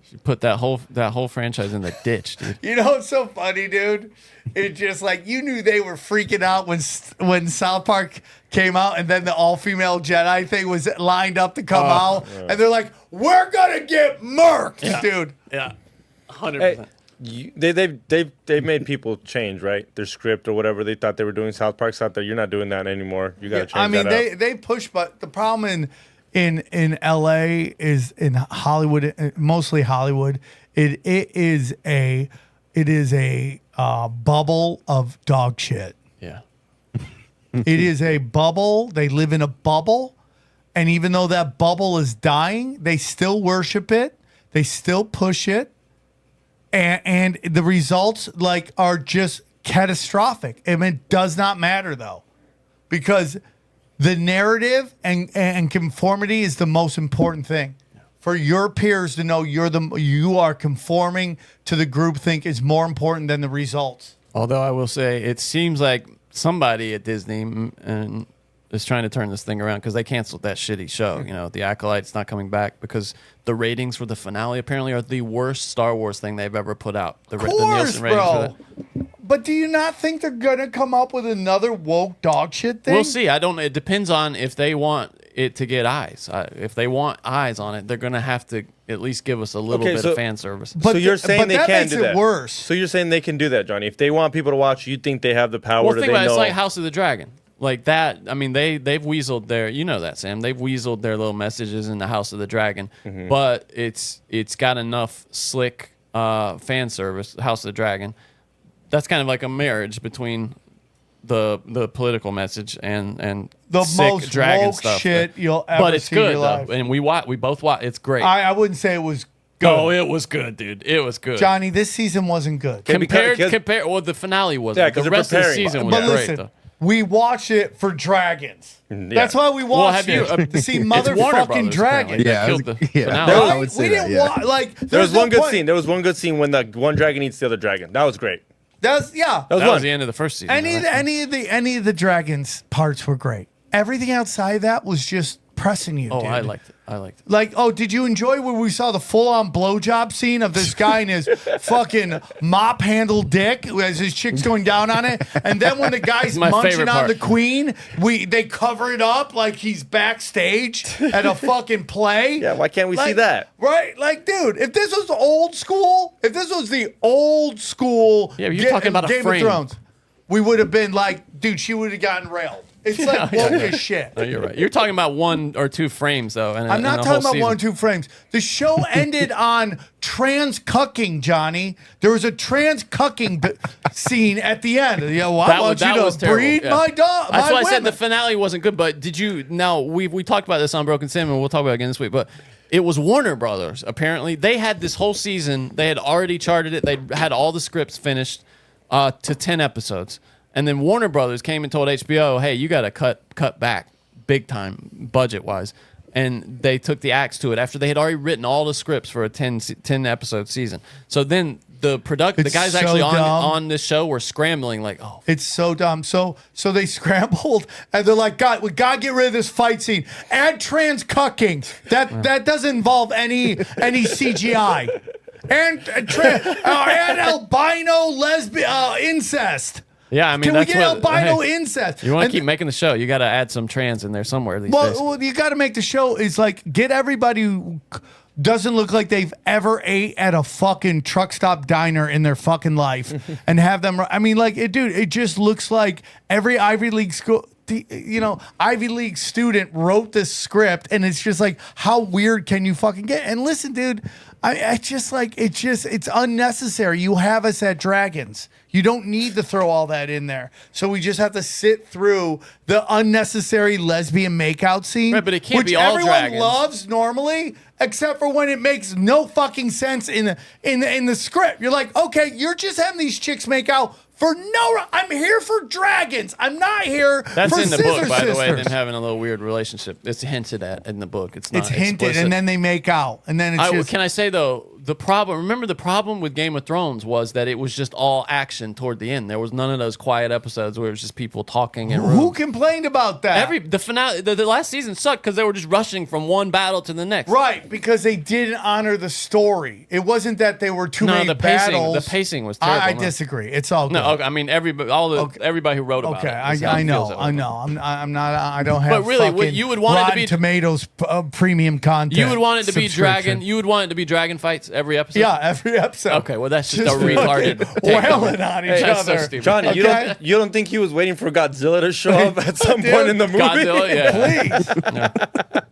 She put that whole franchise in the ditch, dude. You know what's so funny, dude? It's just like, you knew they were freaking out when South Park came out, and then the all-female Jedi thing was lined up to come out, and they're like, "We're gonna get murked, dude." Yeah, 100%. They've made people change, right? Their script or whatever they thought they were doing. South Park's out there. You're not doing that anymore. You got to change that up. They push, but the problem in LA is in Hollywood, mostly Hollywood. It is a bubble of dog shit. Yeah. It is a bubble. They live in a bubble. And even though that bubble is dying, they still worship it. They still push it. And the results like are just catastrophic. I mean, it does not matter though. Because the narrative and conformity is the most important thing. For your peers to know you are conforming to the groupthink is more important than the results. Although I will say, it seems like somebody at Disney and is trying to turn this thing around because they canceled that shitty show. You know, The Acolyte's not coming back because the ratings for the finale apparently are the worst Star Wars thing they've ever put out. The Nielsen ratings for that. But do you not think they're gonna come up with another woke dog shit thing? We'll see. I don't. It depends on if they want it to get eyes. If they want eyes on it, they're gonna have to at least give us a little bit of fan service. But so you're saying they can do that? Worse. So you're saying they can do that, Johnny? If they want people to watch, you think they have the power? Well, to think about it. know? It's like House of the Dragon. Like that. I mean, they've weaseled their. You know that, Sam. They've weaseled their little messages in the House of the Dragon, but it's got enough slick fan service. House of the Dragon. That's kind of like a marriage between the political message and the sick most dragon woke stuff. shit you'll ever but it's see in good your life. though, and we both watch. It's great. I wouldn't say it was good. Oh, it was good, dude. It was good. Johnny, this season wasn't good. Compared, well, the finale wasn't. Yeah, the rest of the season was but great listen, though. we watched it for dragons. That's why we watched it. To see motherfucking dragons. Yeah, killed the finale. I would say we didn't that, like. There was one good scene. There was one good scene when the one dragon eats the other dragon. That was great. That was the end of the first season. Any of the dragons parts were great. Everything outside of that was just pressing you. Oh, dude. I liked it. Like, oh, did you enjoy when we saw the full-on blowjob scene of this guy and his fucking mop-handle dick as his chick's going down on it? And then when the guy's munching on the queen, they cover it up like he's backstage at a fucking play. Yeah, why can't we see that? Right? Like, dude, if this was old school, if this was the old school but you're talking about a Game frame. of Thrones, we would have been like, dude, she would have gotten railed. It's like woke as shit. No, you're right. You're talking about 1 or 2 frames, though. I'm not talking about 1 or 2 frames. The show ended on trans cucking, Johnny. There was a trans cucking scene at the end. You know, I want you to breed my dog. That's why I said the finale wasn't good. But did you? Now we talked about this on Broken Sim, and we'll talk about it again this week. But it was Warner Brothers. Apparently, they had this whole season. They had already charted it. They had all the scripts finished to 10 episodes. And then Warner Brothers came and told HBO, hey, you got to cut back big time budget-wise. And they took the axe to it after they had already written all the scripts for a 10-episode season. So then the guys so actually dumb. on this show were scrambling like, oh. It's so dumb. So they scrambled and they're like, God, we got to get rid of this fight scene. Add trans cucking. That doesn't involve any CGI. And albino lesbian incest. Yeah, I mean, can we get albino incest? You want to keep making the show, you got to add some trans in there somewhere these days. Well, you got to make the show is like get everybody who doesn't look like they've ever ate at a fucking truck stop diner in their fucking life and have them. I mean, like, dude, it just looks like every Ivy League school. Ivy League student wrote this script, and it's just like, how weird can you fucking get? And listen, dude, it's unnecessary. You have us at dragons. You don't need to throw all that in there. So we just have to sit through the unnecessary lesbian makeout scene, right, but it can't which be all everyone dragons. loves normally, except for when it makes no fucking sense in the script. You're like, okay, you're just having these chicks make out. I'm here for dragons. I'm not here That's for in the scissor book, by the way, sisters. them having a little weird relationship. It's hinted at in the book. It's not It's hinted, explicit. and then they make out, and then it's just. Can I say though, the problem with Game of Thrones was that it was just all action toward the end. There was none of those quiet episodes where it was just people talking in Who rooms. complained about that? The finale, the last season sucked because they were just rushing from one battle to the next. Right, because they didn't honor the story. It wasn't that they were too many battles. The pacing was terrible. I disagree. It's all good. No, okay, I mean everybody who wrote about it. Okay, I know. I'm not. I don't have. But really, fucking you would want it to Rotten be Tomatoes premium content. You would want it to be subscription. dragon. You would want it to be dragon fights every episode? Yeah, every episode. Okay, well that's just a fucking retarded wailing on each That's so other. stupid. Johnny, Okay. you don't think he was waiting for Godzilla to show up at some point in the movie? Godzilla, yeah.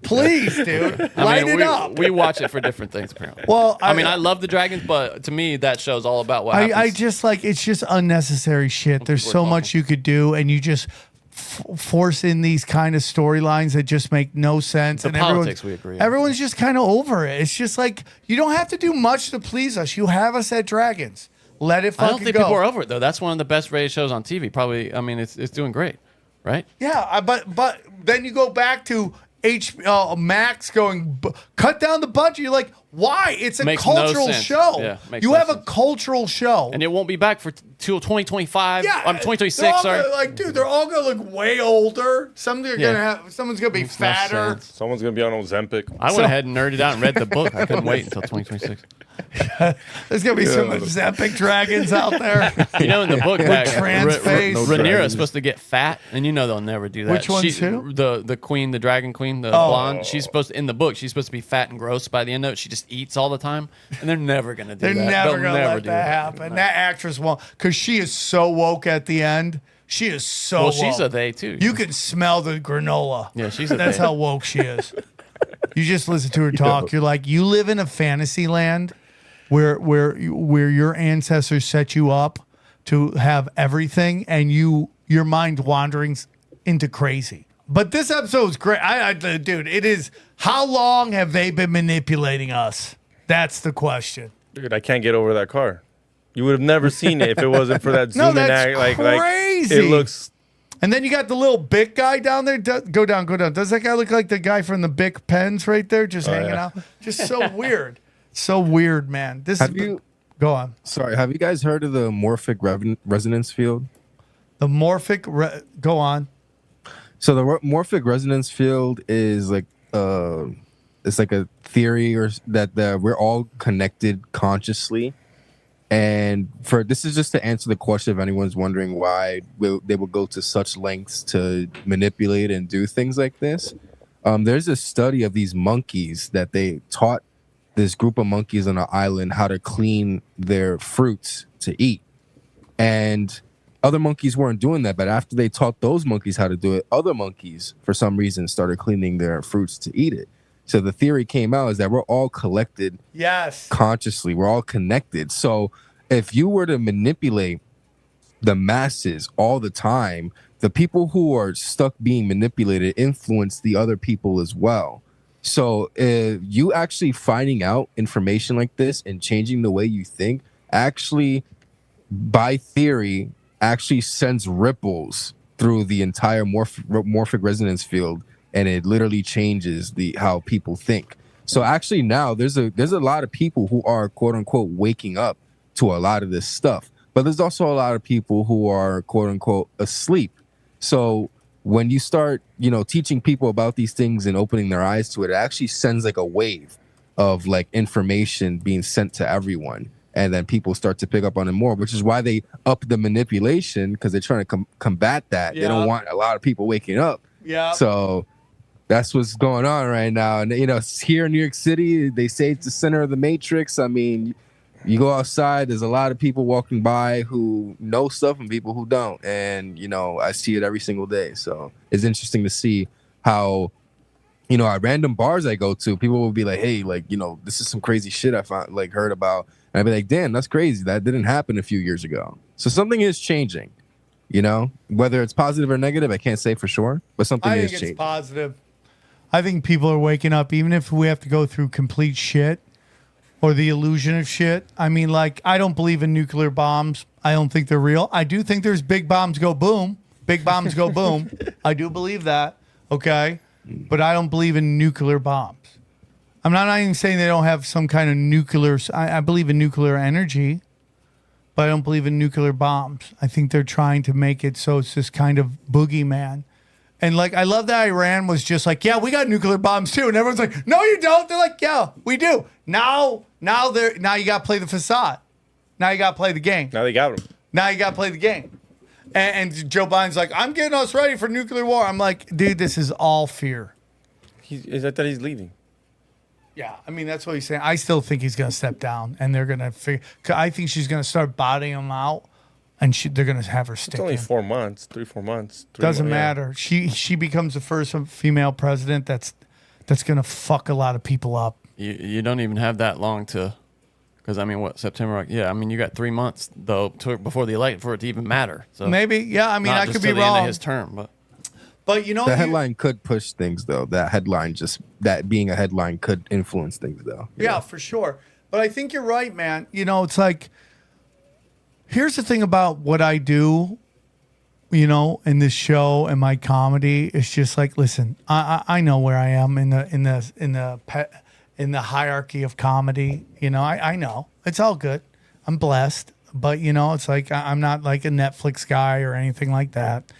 Please, dude, I light mean, it up. we watch it for different things, apparently. Well, I mean, I love the dragons, but to me, that show's all about what happens. I just like it's just unnecessary shit. There's so much you could do, and you just force in these kind of storylines that just make no sense. The and politics, we agree. Everyone's just kind of over it. It's just like you don't have to do much to please us. You have us at dragons. Let it fucking I don't think go. people are over it though. That's one of the best rated shows on TV. Probably. I mean, it's doing great, right? Yeah, but then you go back to Max going cut down the budget. You're like, why? It's a Makes no cultural sense. show. Yeah, makes you no have a sense. cultural show, And it won't be back for till 2025. yeah, I'm they're 2026. all Sorry. gonna, like, dude, they're all gonna look way older. Someone's gonna be Makes no fatter. sense. Someone's gonna be on Ozempic. I went ahead and nerded out and read the book. I couldn't wait until 2026. There's gonna be some Ozempic dragons out there. You know, in the book, that trans face. Rhaenyra is supposed to get fat, and you know they'll never do that. Which one's who? The queen, the dragon queen, the blonde. She's supposed to, in the book, she's supposed to be fat and gross by the end of it. She just eats all the time, and they're never gonna do They're that. never They'll gonna never let do that happen. That actress won't, because she is so woke at the end. She is so Well, woke. she's a they too. You can smell the granola. Yeah, she's a That's they. how woke she is. You just listen to her talk. You're like, you live in a fantasy land where your ancestors set you up to have everything, and your mind wandering into crazy. But this episode is great. Dude, it is. How long have they been manipulating us? That's the question. Dude, I can't get over that car. You would have never seen it if it wasn't for that No, zoom in that's act. crazy. It looks. And then you got the little Bic guy down there. Go down. Does that guy look like the guy from the Bic pens right there, just hanging out? Just so weird. So weird, man. Go on. Sorry, have you guys heard of the morphic resonance field? The morphic. Go on. So the morphic resonance field is like it's like a theory or that we're all connected consciously. And this is just to answer the question if anyone's wondering why they would go to such lengths to manipulate and do things like this. There's a study of these monkeys that they taught this group of monkeys on an island how to clean their fruits to eat. And other monkeys weren't doing that, but after they taught those monkeys how to do it, other monkeys, for some reason, started cleaning their fruits to eat it. So the theory came out is that we're all collected consciously. We're all connected. So if you were to manipulate the masses all the time, the people who are stuck being manipulated influence the other people as well. So you actually finding out information like this and changing the way you think actually, by theory, actually sends ripples through the entire morphic resonance field, and it literally changes how people think. So actually now there's a lot of people who are quote unquote waking up to a lot of this stuff, but there's also a lot of people who are quote unquote asleep. So when you start, teaching people about these things and opening their eyes to it, it actually sends like a wave of like information being sent to everyone. And then people start to pick up on it more, which is why they up the manipulation, because they're trying to combat that. Yeah. They don't want a lot of people waking up. Yeah. So that's what's going on right now. And, here in New York City, they say it's the center of the matrix. I mean, you go outside, there's a lot of people walking by who know stuff and people who don't. And, I see it every single day. So it's interesting to see how, at random bars I go to, people will be like, hey, like, this is some crazy shit I found, like, heard about. And I'd be like, damn, that's crazy. That didn't happen a few years ago. So something is changing, whether it's positive or negative, I can't say for sure, but something is changing. I think it's positive. I think people are waking up, even if we have to go through complete shit or the illusion of shit. I mean, like, I don't believe in nuclear bombs. I don't think they're real. I do think there's big bombs go boom. Big bombs go boom. I do believe that. Okay. But I don't believe in nuclear bombs. I'm not even saying they don't have some kind of nuclear. I believe in nuclear energy, but I don't believe in nuclear bombs. I think they're trying to make it so it's this kind of boogeyman. And like, I love that Iran was just like, yeah, we got nuclear bombs too. And everyone's like, no, you don't. They're like, yeah, we do. Now you got to play the facade. Now you got to play the game. Now they got them. Now you got to play the game. And Joe Biden's like, I'm getting us ready for nuclear war. I'm like, dude, this is all fear. I thought he's leaving. Yeah, I mean that's what he's saying. I still think he's going to step down, and they're going to figure. I think she's going to start botting him out, and they're going to have her stick. It's only in. 4 months, 4 months. Doesn't matter. She becomes the first female president. That's going to fuck a lot of people up. You don't even have that long to, because I mean, what, September? Yeah, I mean, you got 3 months though before the election for it to even matter. So maybe, yeah. I mean, I could be the wrong. End of his term, but you know, the headline could push things though. That being a headline could influence things though. Yeah, for sure. But I think you're right, man. You know, it's like, here's the thing about what I do, you know, in this show and my comedy. It's just like, listen, I know where I am in the hierarchy of comedy. You know, I know it's all good. I'm blessed, but you know, it's like I'm not like a Netflix guy or anything like that.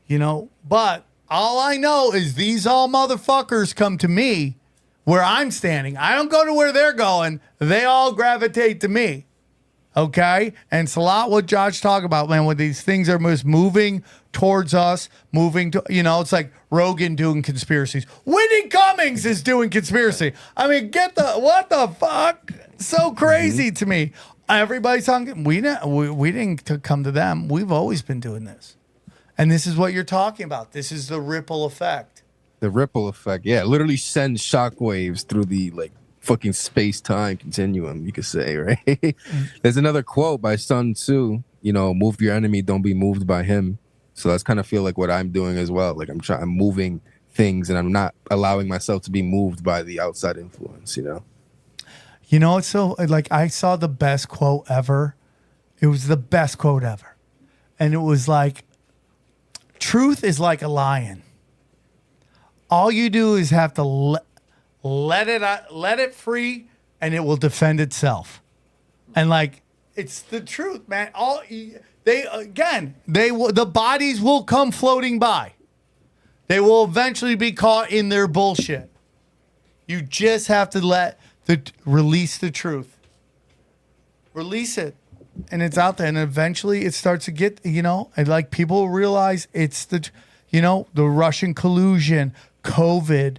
You know, but all I know is these all motherfuckers come to me where I'm standing. I don't go to where they're going. They all gravitate to me. Okay? And it's a lot what Josh talked about, man, when these things are just moving towards us, moving to, you know, it's like Rogan doing conspiracies. Whitney Cummings is doing conspiracy. I mean, what the fuck? So crazy to me. Everybody's talking. We didn't come to them. We've always been doing this. And this is what you're talking about. This is the ripple effect. The ripple effect, yeah, literally sends shockwaves through the like fucking space-time continuum, you could say, right? There's another quote by Sun Tzu, you know, move your enemy, don't be moved by him. So that's kind of feel like what I'm doing as well. Like I'm moving things and I'm not allowing myself to be moved by the outside influence, you know? You know, it's so like I saw the best quote ever. It was the best quote ever. And it was like, truth is like a lion. All you do is have to let it free, and it will defend itself. And like, it's the truth, man. The bodies will come floating by. They will eventually be caught in their bullshit. You just have to release the truth. Release it. And it's out there, and eventually it starts to get, you know, and like people realize it's the Russian collusion, COVID.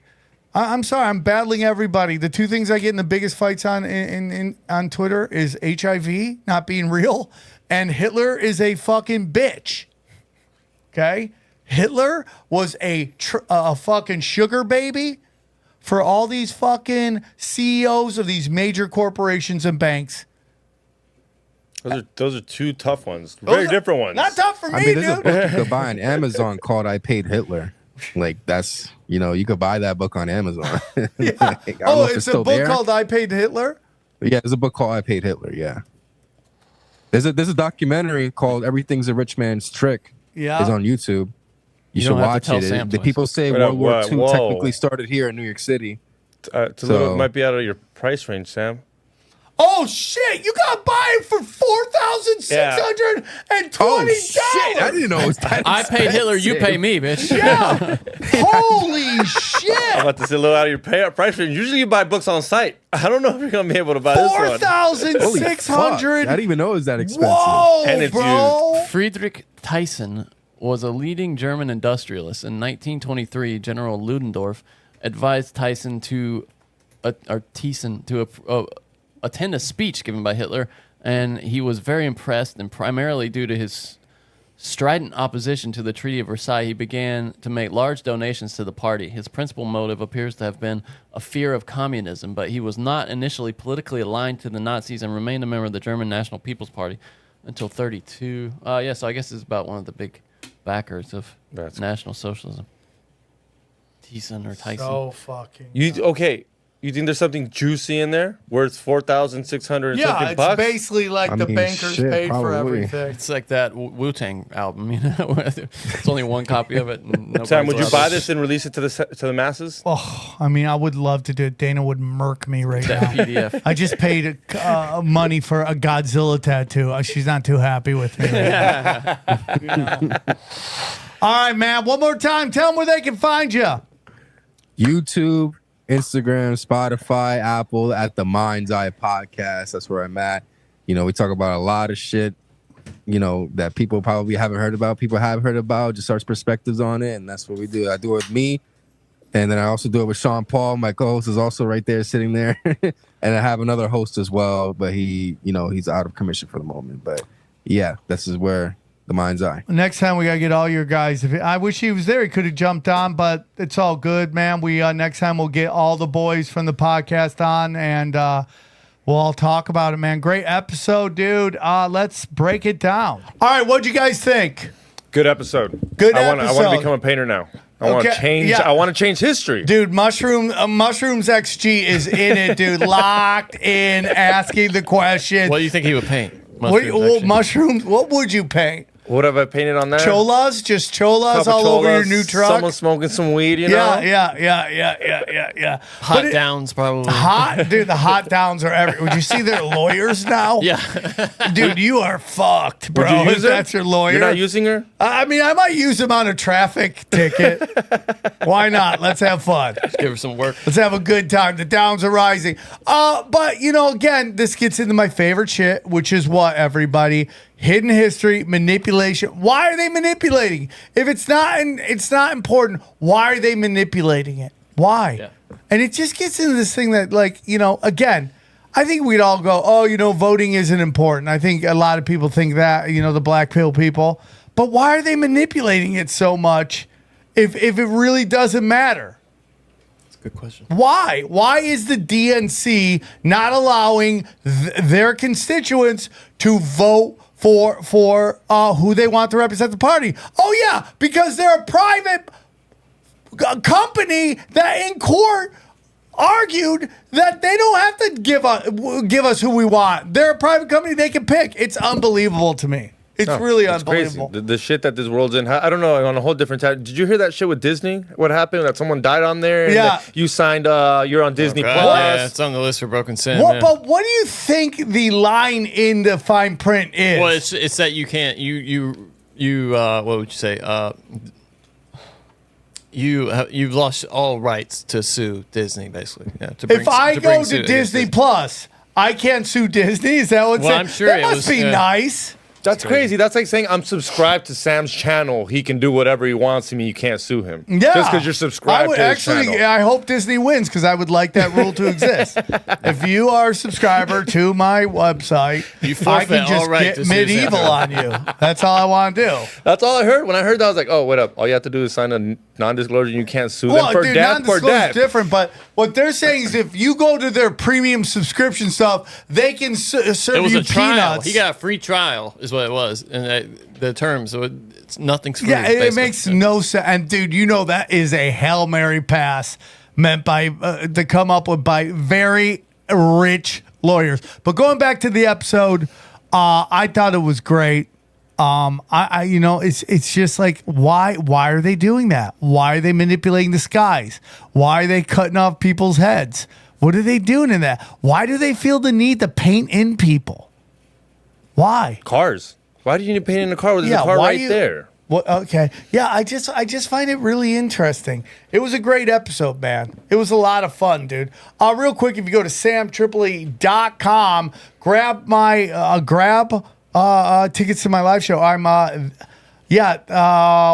I'm sorry, I'm battling everybody. The two things I get in the biggest fights on Twitter is HIV not being real, and Hitler is a fucking bitch. Okay, Hitler was a fucking sugar baby for all these fucking CEOs of these major corporations and banks. Those are two tough ones. Very different ones. Not tough for me, mean, there's dude. a book you could buy on Amazon called I Paid Hitler. Like that's, you know, you could buy that book on Amazon. Yeah. Like, It's a book called I Paid Hitler? Yeah, there's a book called I Paid Hitler, yeah. There's a documentary called Everything's a Rich Man's Trick. Yeah. It's on YouTube. You should watch it. The people say World War II technically started here in New York City. It's a little, might be out of your price range, Sam. Oh shit! You gotta buy it for $4,620. Oh shit! I didn't know it was that. I paid Hitler. You pay me, bitch. Yeah. Holy shit! I'm about to say a little out of your price range. Usually you buy books on site. I don't know if you're gonna be able to buy this one. $4,600. I didn't even know it was that expensive. Whoa, and it's bro! used. Friedrich Thyssen was a leading German industrialist. In 1923, General Ludendorff advised Thyssen to attend a speech given by Hitler, and he was very impressed, and primarily due to his strident opposition to the Treaty of Versailles, he began to make large donations to the party. His principal motive appears to have been a fear of communism, but he was not initially politically aligned to the Nazis and remained a member of the German National People's Party until 1932. So I guess he's about one of the big backers of National Socialism. Thyssen. So fucking. Okay. You think there's something juicy in there where it's $4,600 Yeah, it's basically like the bankers paid for everything. It's like that Wu-Tang album, you know. It's only one copy of it. And Sam, would you buy this and release it to the masses? Oh, I mean, I would love to do it. Dana would murk me right now. PDF. I just paid money for a Godzilla tattoo. She's not too happy with me. All right, man. One more time. Tell them where they can find you. YouTube, Instagram, Spotify, Apple, at the Mind's Eye Podcast. That's where I'm at. You know, we talk about a lot of shit, you know, that people probably haven't heard about. People have heard about, just our perspectives on it. And that's what we do. I do it with me And then I also do it with Sean Paul. My co-host is also right there sitting there. And I have another host as well, but he's out of commission for the moment. But yeah, this is where the mind's eye. Next time we gotta get all your guys. I wish he was there. He could have jumped on, but it's all good, man. We next time we'll get all the boys from the podcast on, and we'll all talk about it, man. Great episode, dude. Let's break it down. All right, what'd you guys think? Good episode. Good I episode. want to become a painter now. I want to change. yeah. I want to change history, dude. Mushrooms XG is in it, dude. Locked in, asking the question. What do you think he would paint? Mushrooms. What would you paint? What have I painted on there? Cholas, just cholas all over your new truck. Someone smoking some weed, you know? Yeah. Hot downs, probably. Hot, dude. The hot downs are every. Would you see their lawyers now? Yeah, dude, you are fucked, bro. Would you use her? That's your lawyer. You're not using her? I mean, I might use him on a traffic ticket. Why not? Let's have fun. Just give her some work. Let's have a good time. The downs are rising. But again, this gets into my favorite shit, which is what, everybody? Hidden history, manipulation. Why are they manipulating? If it's not important, why are they manipulating it? Why? Yeah. And it just gets into this thing that, again, I think we'd all go, voting isn't important. I think a lot of people think that, the black pill people. But why are they manipulating it so much if it really doesn't matter? Good question. Why? Why is the DNC not allowing their constituents to vote for who they want to represent the party? Oh yeah, because they're a private company that in court argued that they don't have to give us who we want. They're a private company; they can pick. It's unbelievable to me. It's really unbelievable. Crazy. The shit that this world's in. I don't know, on a whole different time. Did you hear that shit with Disney? What happened? That someone died on there? And yeah. You signed, you're on Disney Plus. Yeah, it's on the list for broken sin. But what do you think the line in the fine print is? Well, it's that you can't, what would you say? You've lost all rights to sue Disney, basically. Yeah, if I go to Disney Plus, I can't sue Disney? Is that what's I'm sure that must be nice. That's crazy. That's like saying I'm subscribed to Sam's channel. He can do whatever he wants to me. You can't sue him. Yeah. Just because you're subscribed to his channel. I hope Disney wins because I would like that rule to exist. If you are a subscriber to my website, I can just get medieval on you. That's all I want to do. That's all I heard. When I heard that, I was like, oh, wait up. All you have to do is sign a non-disclosure and you can't sue them for death. Non-disclosure is different, but what they're saying is if you go to their premium subscription stuff, they can serve it was you a trial. peanuts. He got a free trial is what it was. And the terms, so it's nothing's free. Yeah, it makes no sense. And dude, that is a Hail Mary pass meant by to come up with by very rich lawyers. But going back to the episode, I thought it was great. It's just like why are they doing that? Why are they manipulating the skies? Why are they cutting off people's heads? What are they doing in that? Why do they feel the need to paint in people? Why? Cars. Why do you need to paint in a car when there's a car right there? Well, okay. Yeah, I just find it really interesting. It was a great episode, man. It was a lot of fun, dude. Real quick, if you go to SamTripoli.com, grab my tickets to my live show.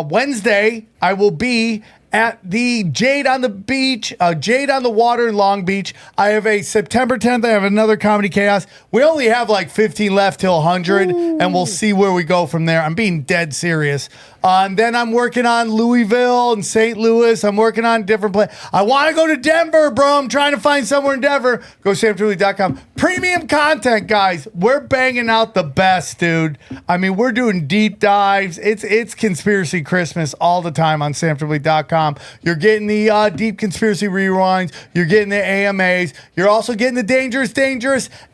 Wednesday I will be at the Jade on the Beach, Jade on the Water in Long Beach. I have a September 10th. I have another Comedy Chaos. We only have like 15 left till 100, and we'll see where we go from there. I'm being dead serious. And then I'm working on Louisville and St. Louis. I'm working on different places. I want to go to Denver, bro. I'm trying to find somewhere in Denver. Go to SamTripoli.com. Premium content, guys. We're banging out the best, dude. I mean, we're doing deep dives. It's Conspiracy Christmas all the time on SamTripoli.com. You're getting the Deep Conspiracy Rewinds. You're getting the AMAs. You're also getting the Dangerous,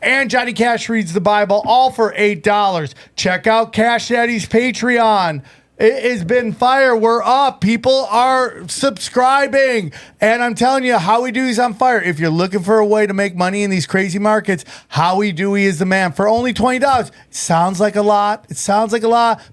and Johnny Cash Reads the Bible, all for $8. Check out Cash Daddy's Patreon. It has been fire. We're up. People are subscribing. And I'm telling you, Howie Dewey's on fire. If you're looking for a way to make money in these crazy markets, Howie Dewey is the man. For only $20. It sounds like a lot.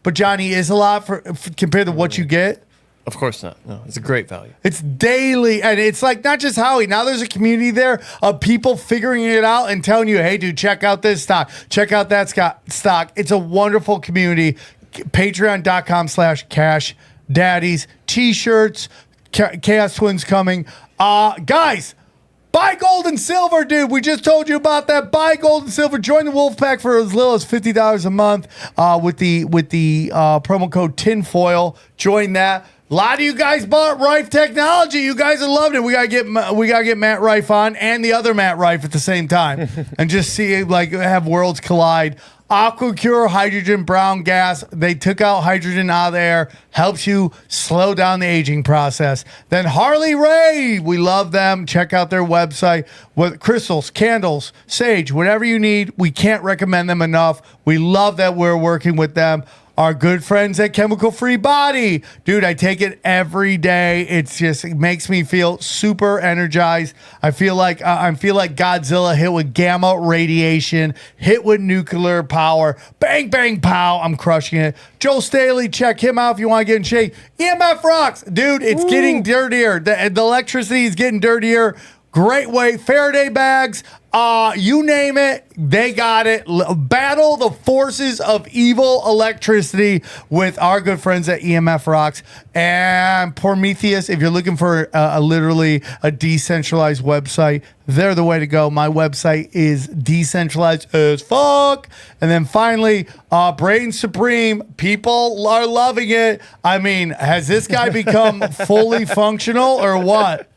But Johnny is a lot for compared to what you get. Of course not. No, it's a great value. It's daily. And it's like not just Howie. Now there's a community there of people figuring it out and telling you, hey, dude, check out this stock. Check out that stock. It's a wonderful community. Patreon.com/Cash Daddies. T-shirts, Chaos Twins coming. Guys, buy gold and silver, dude. We just told you about that. Buy gold and silver. Join the Wolf Pack for as little as $50 a month with the promo code TINFOIL. Join that. A lot of you guys bought Rife Technology. You guys are loving it. We gotta get Matt Rife on and the other Matt Rife at the same time, and just see like have worlds collide. AquaCure hydrogen brown gas. They took out hydrogen out of the air. Helps you slow down the aging process. Then Harley Ray. We love them. Check out their website. With crystals, candles, sage, whatever you need. We can't recommend them enough. We love that we're working with them. Our good friends at Chemical Free Body. Dude, I take it every day. It makes me feel super energized. I feel like Godzilla hit with gamma radiation, hit with nuclear power. Bang, bang, pow. I'm crushing it. Joel Staley, check him out if you want to get in shape. EMF rocks. Dude, it's getting dirtier. The electricity is getting dirtier. Great way. Faraday bags. You name it, they got it. Battle the forces of evil electricity with our good friends at EMF Rocks. And Prometheus, if you're looking for literally a decentralized website, they're the way to go. My website is decentralized as fuck. And then finally, Brain Supreme. People are loving it. I mean, has this guy become fully functional or what?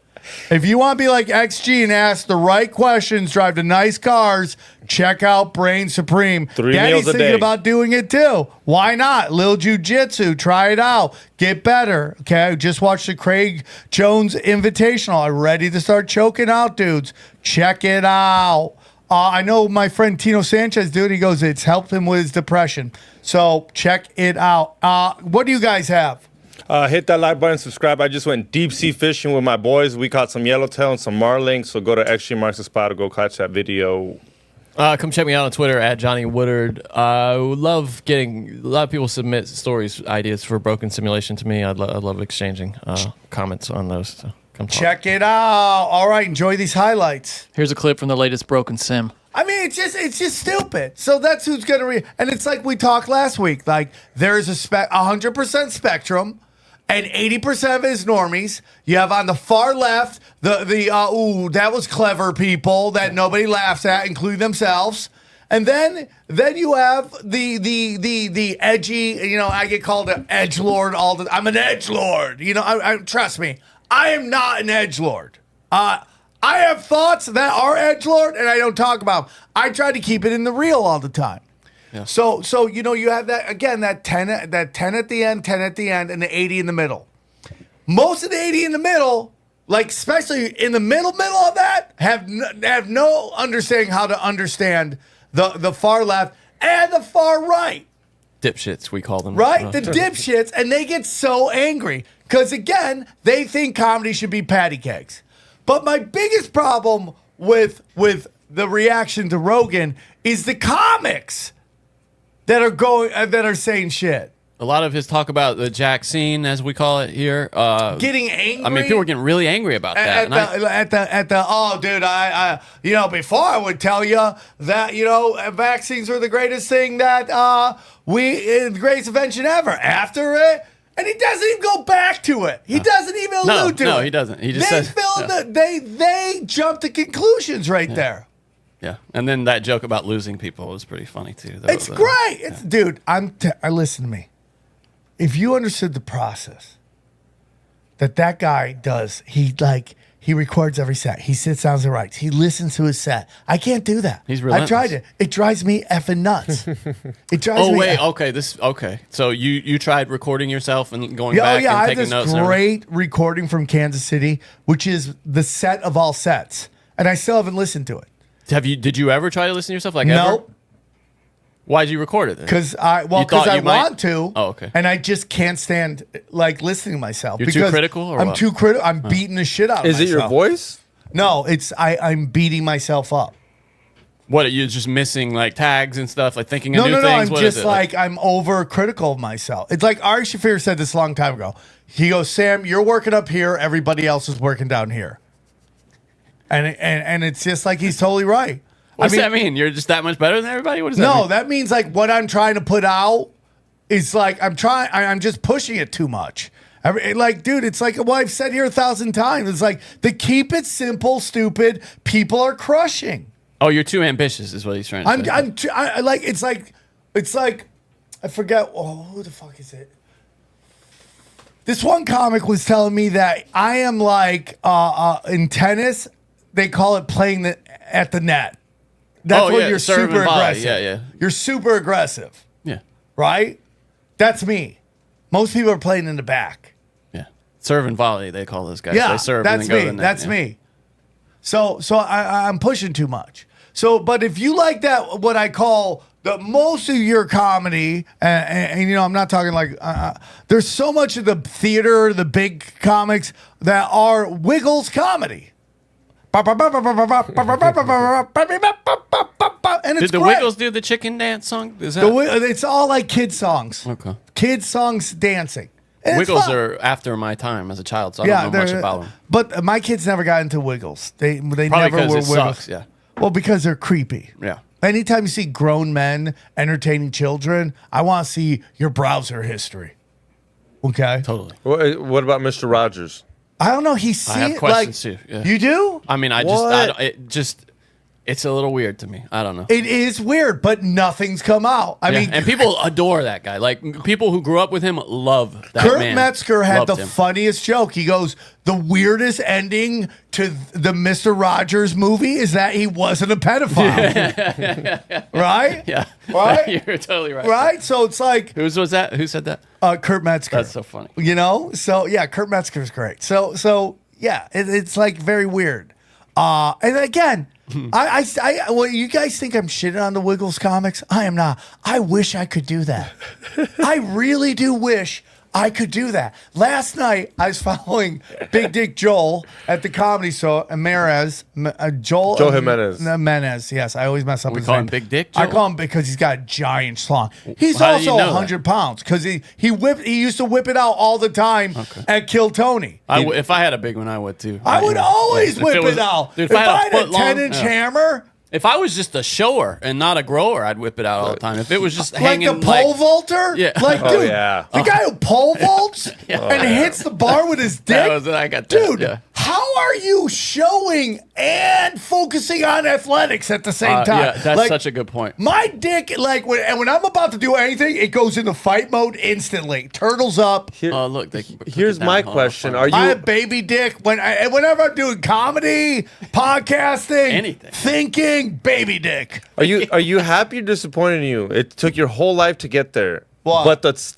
If you want to be like XG and ask the right questions, drive the nice cars, check out Brain Supreme. 3 Daddy's meals a thinking day. about doing it too. Why not? Lil Jiu-Jitsu, try it out. Get better. Okay, just watch the Craig Jones Invitational. I'm ready to start choking out dudes. Check it out. I know my friend Tino Sanchez, dude, he goes, it's helped him with his depression. So check it out. What do you guys have? Hit that like button, subscribe. I just went deep sea fishing with my boys. We caught some yellowtail and some marlin. So go to Extreme Marks and Spot to go catch that video. Come check me out on Twitter at Johnny Woodard. I love getting a lot of people submit stories, ideas for Broken Simulation to me. I love exchanging comments on those. So come talk. Check it out. All right, enjoy these highlights. Here's a clip from the latest Broken Sim. I mean, it's just stupid. So that's who's gonna and it's like we talked last week. Like there's a 100% spectrum. And 80% of it is normies. You have on the far left that was clever people that nobody laughs at, including themselves. And then you have the edgy. You know, I get called an edgelord all the. I'm an edgelord. You know, I trust me. I am not an edgelord. I have thoughts that are edgelord, and I don't talk about them. I try to keep it in the real all the time. Yeah. So you know you have that again that 10 at the end, 10 at the end, and the 80 in the middle. Most of the 80 in the middle, like especially in the middle of that, have no understanding how to understand the far left and the far right. Dipshits, we call them. Right, the dipshits, and they get so angry because again they think comedy should be patty cakes. But my biggest problem with the reaction to Rogan is the comics that are saying shit. A lot of his talk about the Jack scene, as we call it here, getting angry. I mean, people were getting really angry about that. Oh, dude, I before I would tell you that vaccines were the greatest thing that the greatest invention ever. After it. And he doesn't even go back to it. He doesn't even allude to it. No, he doesn't. He just says they jump to conclusions right there. Yeah, and then that joke about losing people was pretty funny too. It's great. Dude, listen to me. If you understood the process that guy does, he records every set. He sits down and writes. He listens to his set. I can't do that. He's relentless. I tried it. It drives me effing nuts. It drives me. Okay. So you tried recording yourself and going back and taking notes. I have this great recording from Kansas City, which is the set of all sets, and I still haven't listened to it. Did you ever try to listen to yourself? Like no. Ever? Why'd you record it then? Because I want to. Oh, okay. And I just can't stand listening to myself. You're too critical, or I'm what? too critical. I'm beating the shit out of myself. Is it your voice? No, I'm beating myself up. What, are you just missing like tags and stuff, like thinking of new things? No, I'm what just is it? I'm over critical of myself. It's like Ari Shaffir said this a long time ago. He goes, Sam, you're working up here, everybody else is working down here. And it's just like he's totally right. What does that mean? You're just that much better than everybody? What does that mean? No, that means like what I'm trying to put out is like I'm just pushing it too much. Dude, it's like what I've said here 1,000 times. It's like the keep it simple, stupid people are crushing. Oh, you're too ambitious, is what he's trying to say. It's like I forget. Oh, who the fuck is it? This one comic was telling me that I am like in tennis. They call it playing at the net. That's when you're super aggressive. Yeah. You're super aggressive. Yeah. Right? That's me. Most people are playing in the back. Yeah. Serve and volley, they call those guys. Yeah, they serve that's and then go me. to the net. That's me. So I'm pushing too much. So, but if you like that, what I call the most of your comedy, and I'm not talking like there's so much of the theater, the big comics that are Wiggles comedy. And Did it's the great. Wiggles do the chicken dance song? Is that It's all like kids songs. okay? Kids songs dancing. And it's Wiggles fun. are after my time as a child, so I don't know much about them. But my kids never got into Wiggles. They Probably never because were it Wiggles. sucks. Yeah. Well, because they're creepy. Yeah. Anytime you see grown men entertaining children, I want to see your browser history. Okay. Totally. What about Mr. Rogers? I don't know. I have questions too. Yeah. You do? I mean, it's a little weird to me. I don't know. It is weird, but nothing's come out. I mean, and people adore that guy. Like people who grew up with him love that Kurt man. Metzger had Loved the him. funniest joke. He goes, the weirdest ending to the Mr. Rogers movie is that he wasn't a pedophile. Right? Yeah. Right? You're totally right. Right? So it's like... Who was that? Who said that? Kurt Metzger. That's so funny. So yeah, Kurt Metzger's great. So yeah, it's like very weird. And again, well, you guys think I'm shitting on the Wiggles comics? I am not. I wish I could do that. I really do wish I could do that. Last night, I was following Big Dick Joel at the Comedy Store, Joel Jimenez. Yes, I always mess up his name. We call him Big Dick Joel? I call him because he's got a giant schlong. He's How do you also know 100 pounds because he used to whip it out all the time at Kill Tony. If I had a big one, I would too. I would always whip it out. Dude, if I had a foot long, 10-inch hammer. If I was just a shower and not a grower, I'd whip it out all the time. If it was just like hanging the pole vaulter? Yeah. Like, dude, yeah. the guy who pole vaults and hits the bar with his dick. I got that. Dude, how are you showing and focusing on athletics at the same time? Yeah, that's such a good point. My dick, when I'm about to do anything, it goes into fight mode instantly. Turtles up. Look, here's my question: Are you? I have baby dick whenever I'm doing comedy, podcasting, anything, thinking, baby dick. Are you happy or disappointed in you? It took your whole life to get there. What? But that's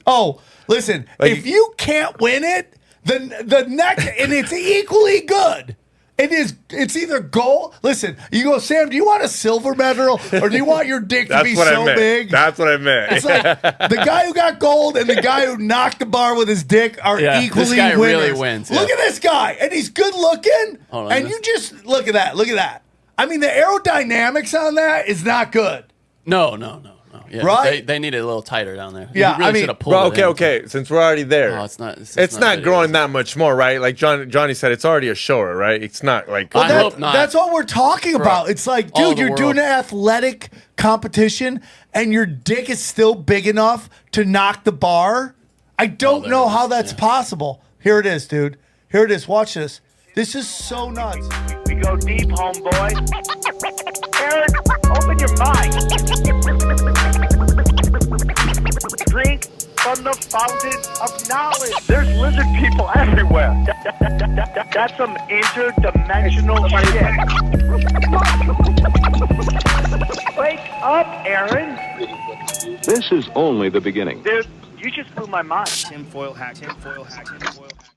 Oh, listen. If you can't win it, then the next and it's equally good. It's either gold. Listen, you go, Sam, do you want a silver medal or do you want your dick to be so big? That's what I meant. It's like the guy who got gold and the guy who knocked the bar with his dick are equally this guy winners. really wins. Look at this guy, and he's good looking. Hold on, and you just look at that. Look at that. I mean, the aerodynamics on that is not good. No. Yeah, right? They need it a little tighter down there. Yeah, you really should have pulled it in. Since we're already there, it's not growing that much more, right? Like Johnny said, it's already a shower, right? It's not like. I hope not. That's what we're talking about. It's like, dude, you're doing an athletic competition, and your dick is still big enough to knock the bar. I don't know how that's possible. Here it is, dude. Here it is. Watch this. This is so nuts. We go deep, homeboy. Aaron, open your mind. Drink from the fountain of knowledge. There's lizard people everywhere. That's some interdimensional shit. Wake up, Aaron. This is only the beginning. Dude, you just blew my mind. Tinfoil hat.